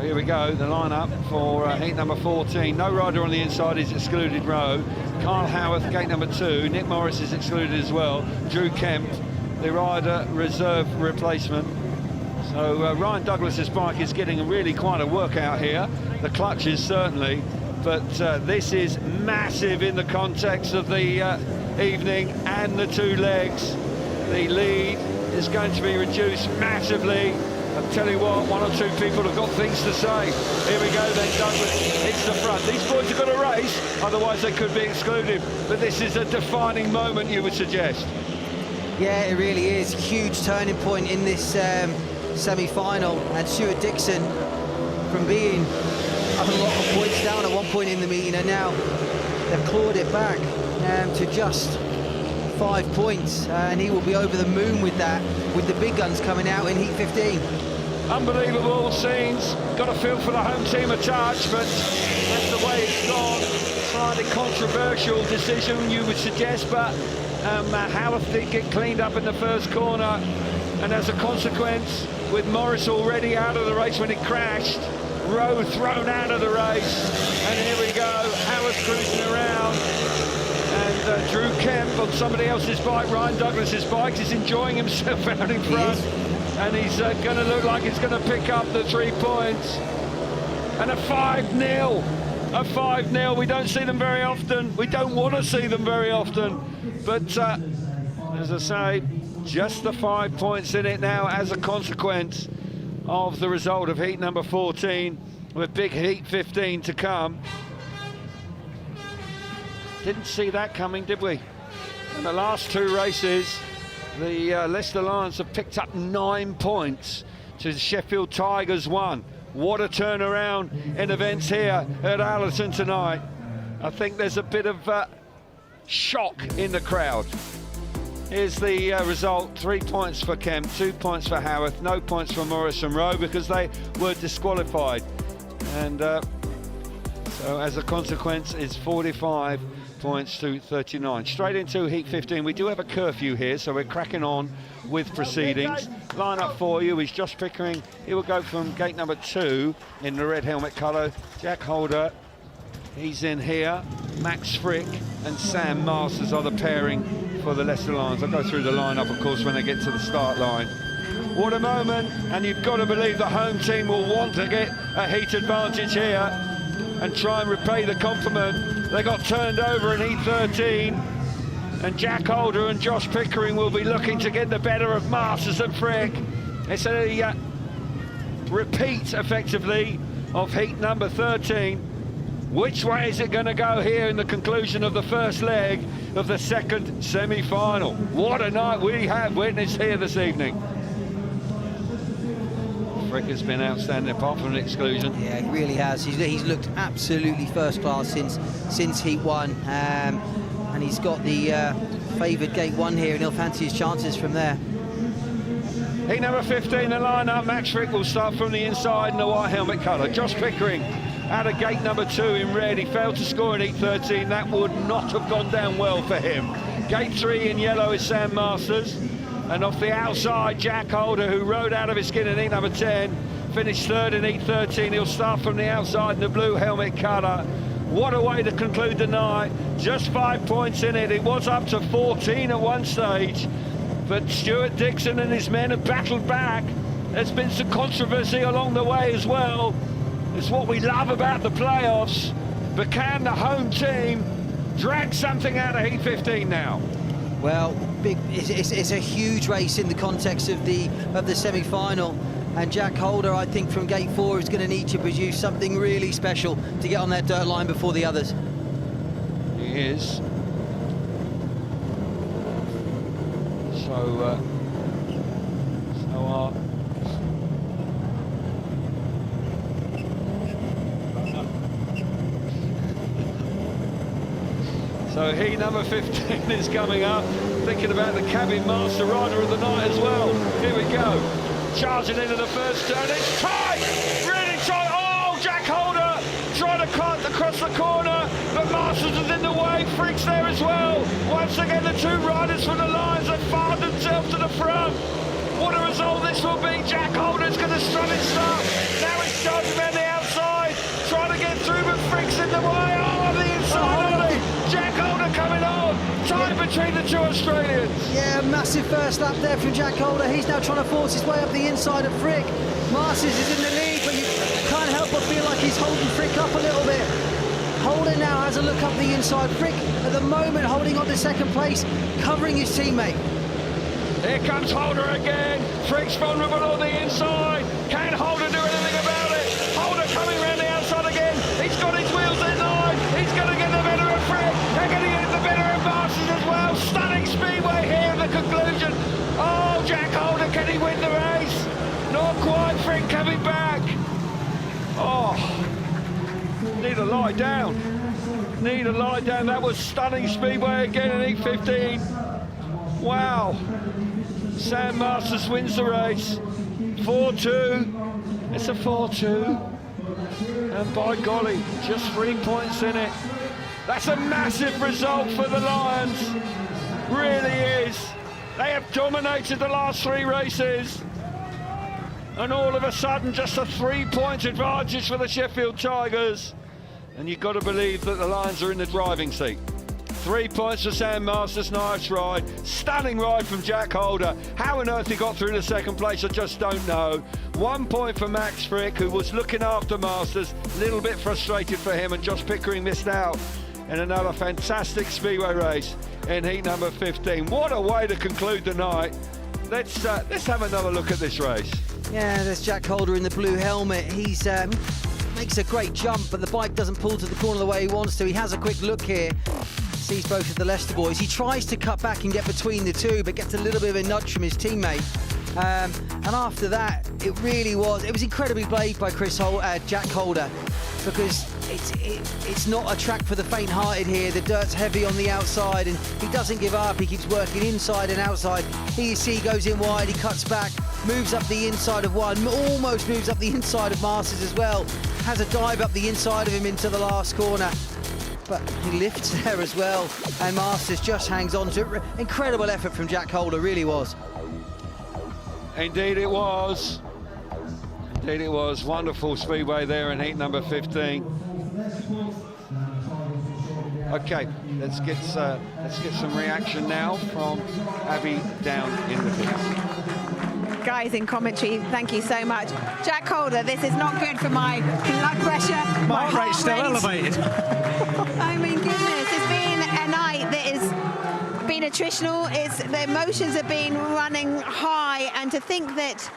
Speaker 2: here we go, the lineup for heat number 14. No rider on the inside is excluded, ROWE. Carl Howarth, gate number 2. Nick Morris is excluded as well. Drew Kemp, the rider reserve replacement. So Ryan Douglas's bike is getting really quite a workout here. The clutches certainly, but this is massive in the context of the evening and the 2 legs. The lead is going to be reduced massively. I'll tell you what, 1 or 2 people have got things to say. Here we go then, Douglas hits the front. These boys have got to race, otherwise they could be excluded. But this is a defining moment, you would suggest.
Speaker 6: Yeah, it really is. Huge turning point in this semi-final. And Stuart Dixon, from being up a lot of points down at one point in the meeting, and now they've clawed it back to just 5 points, and he will be over the moon with that, with the big guns coming out in heat 15.
Speaker 2: Unbelievable scenes. Got a feel for the home team a touch, but that's the way it's gone. Slightly controversial decision, you would suggest, but Howarth did get cleaned up in the first corner, and as a consequence, with Morris already out of the race when it crashed, ROWE thrown out of the race, and here we go, Howarth cruising around. And Drew Kemp on somebody else's bike, Ryan Douglas's bike, is enjoying himself out in front. And he's going to look like he's going to pick up the 3 points. And a 5-0. A 5-0. We don't see them very often. We don't want to see them very often. But as I say, just the 5 points in it now as a consequence of the result of heat number 14, with big heat 15 to come. Didn't see that coming, did we? In the last 2 races, the Leicester Lions have picked up 9 points to the Sheffield Tigers 1. What a turnaround in events here at Owlerton tonight. I think there's a bit of shock in the crowd. Here's the result: 3 points for Kemp, 2 points for Howarth, no points for Morris and ROWE because they were disqualified. And so as a consequence, it's 45 points to 39. Straight into heat 15. We do have a curfew here, so we're cracking on with proceedings. Line up for you is Josh Pickering. He will go from gate number 2 in the red helmet colour. Jack Holder, he's in here. Max Frick and Sam Masters are the pairing for the Leicester Lions. I'll go through the lineup, of course, when they get to the start line. What a moment, and you've got to believe the home team will want to get a heat advantage here and try and repay the compliment. They got turned over in heat 13, and Jack Holder and Josh Pickering will be looking to get the better of Masters and Frick. It's a repeat, effectively, of heat number 13. Which way is it going to go here in the conclusion of the first leg of the second semi-final? What a night we have witnessed here this evening. Frick has been outstanding apart from an exclusion.
Speaker 6: Yeah, he really has. He's looked absolutely first class since heat 1, and he's got the favoured gate 1 here, and he'll fancy his chances from there.
Speaker 2: Heat number 15, the lineup. Max Frick will start from the inside in the white helmet colour. Josh Pickering out of gate number 2 in red. He failed to score in heat 13. That would not have gone down well for him. Gate 3 in yellow is Sam Masters. And off the outside, Jack Holder, who rode out of his skin in heat number 10, finished 3rd in heat 13. He'll start from the outside in the blue helmet colour. What a way to conclude the night. Just 5 points in it. It was up to 14 at one stage. But Stuart Dixon and his men have battled back. There's been some controversy along the way as well. It's what we love about the playoffs. But can the home team drag something out of heat 15 now?
Speaker 6: Well, it's a huge race in the context of the semi-final, and Jack Holder, I think, from gate 4 is going to need to produce something really special to get on that dirt line before the others.
Speaker 2: He is. So heat number 15 is coming up. Thinking about the cabin master rider of the night as well. Here we go. Charging into the first turn. It's tight! Really tight! Oh, Jack Holder trying to cut across the corner, but Masters is in the way, Frick's there as well. Once again, the two riders from the Lions have fired themselves to the front. What a result this will be. Jack Holder's going to strut his stuff. Now it's charging around the outside, trying to get through, but Frick's in the way. Oh, the inside on it. Jack Holder coming on. Tied between the two Australians.
Speaker 6: Yeah, massive first lap there from Jack Holder. He's now trying to force his way up the inside of Frick. Masters is in the lead, but you can't help but feel like he's holding Frick up a little bit. Holder now has a look up the inside. Frick, at the moment, holding on to second place, covering his teammate.
Speaker 2: Here comes Holder again. Frick's vulnerable on the inside. Can Holder do anything about it? Holder coming around the outside again. He's got his wheels in line. He's going to get the better of Frick. They're going to get the better of Masters as well. Stunning speedway here in the conclusion. Oh, Jack Holder, can he win the race? Not quite. Frick coming back. Oh, need to lie down. Need to lie down. That was stunning speedway again in E15. Wow. Sam Masters wins the race. 4-2. It's a 4-2. And by golly, just 3 points in it. That's a massive result for the Lions. Really is. They have dominated the last 3 races. And all of a sudden, just a 3-point advantage for the Sheffield Tigers. And you've got to believe that the Lions are in the driving seat. 3 points for Sam Masters, nice ride. Stunning ride from Jack Holder. How on earth he got through to second place, I just don't know. 1 point for Max Frick, who was looking after Masters. A little bit frustrated for him, and Josh Pickering missed out in another fantastic speedway race in heat number 15. What a way to conclude the night. Let's have another look at this race.
Speaker 6: Yeah, there's Jack Holder in the blue helmet. He's makes a great jump, but the bike doesn't pull to the corner the way he wants to. He has a quick look here, sees both of the Leicester boys. He tries to cut back and get between the two, but gets a little bit of a nudge from his teammate. And after that, it was incredibly brave by Jack Holder, because it's not a track for the faint-hearted here. The dirt's heavy on the outside, and he doesn't give up. He keeps working inside and outside. Here you see he goes in wide, he cuts back, moves up the inside of one, almost moves up the inside of Masters as well. Has a dive up the inside of him into the last corner. But he lifts there as well, and Masters just hangs on to it. Incredible effort from Jack Holder, really was.
Speaker 2: Indeed it was. Indeed it was. Wonderful speedway there in heat number 15. Okay, let's get some reaction now from Abby down in the pits.
Speaker 1: Guys in commentary, thank you so much. Jack Holder, this is not good for my blood pressure.
Speaker 3: My heart rate's still elevated.
Speaker 1: I mean, goodness, it's been a night that has been attritional. The emotions have been running high, and to think that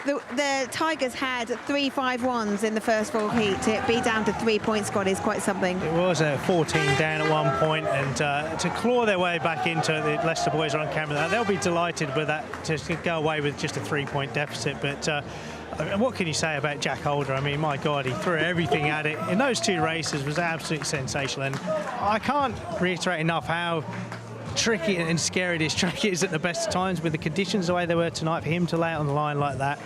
Speaker 1: the Tigers had 3 5-1s in the first 4 heat. To be down to 3 points, Scott, is quite something.
Speaker 3: It was 14 down at one point, and to claw their way back into it, the Leicester boys are on camera. They'll be delighted with that, to go away with just a 3-point deficit. But what can you say about Jack Holder? I mean, my God, he threw everything at it. In those 2 races was absolutely sensational. And I can't reiterate enough how tricky and scary this track is at the best of times, with the conditions the way they were tonight. For him to lay it on the line like that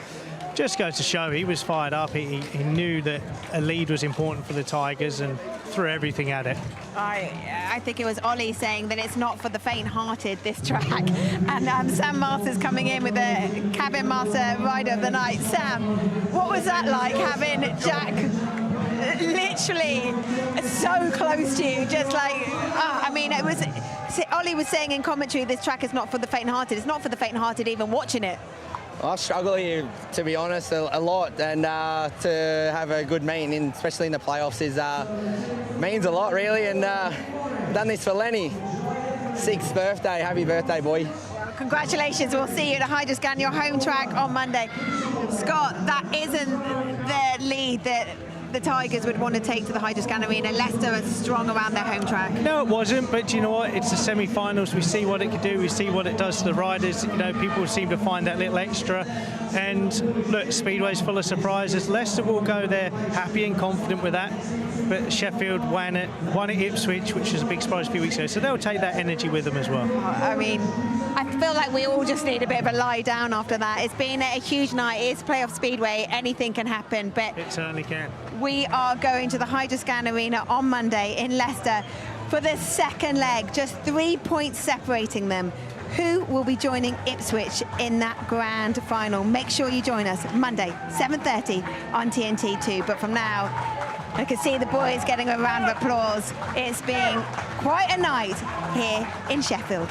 Speaker 3: just goes to show he was fired up. He knew that a lead was important for the Tigers and threw everything at it.
Speaker 1: I think it was Ollie saying that it's not for the faint-hearted, this track. And Sam Masters coming in with the cabin master rider of the night. Sam, what was that like, having Jack literally so close to you? Just like, I mean, it was. Ollie was saying in commentary, this track is not for the faint-hearted. It's not for the faint-hearted even watching it.
Speaker 13: I struggle here, to be honest, a lot, and to have a good meeting, especially in the playoffs, means a lot, really. And done this for Lenny. 6th birthday. Happy birthday, boy.
Speaker 1: Well, congratulations. We'll see you at Hydroscand, your home track, on Monday. Scott, that isn't the lead that the Tigers would want to take to the Hydroscand Arena. Leicester are strong around their home track.
Speaker 3: No, it wasn't, but you know what? It's the semi-finals. We see what it can do. We see what it does to the riders. You know, people seem to find that little extra. And look, Speedway's full of surprises. Leicester will go there happy and confident with that. But Sheffield won at Ipswich, which was a big surprise a few weeks ago. So they'll take that energy with them as well.
Speaker 1: I mean, I feel like we all just need a bit of a lie down after that. It's been a huge night. It's playoff speedway. Anything can happen, but
Speaker 3: it certainly can.
Speaker 1: We are going to the Hydroscand Arena on Monday in Leicester for the second leg, just 3 points separating them. Who will be joining Ipswich in that grand final? Make sure you join us Monday, 7:30 on TNT2. But from now, I can see the boys getting a round of applause. It's been quite a night here in Sheffield.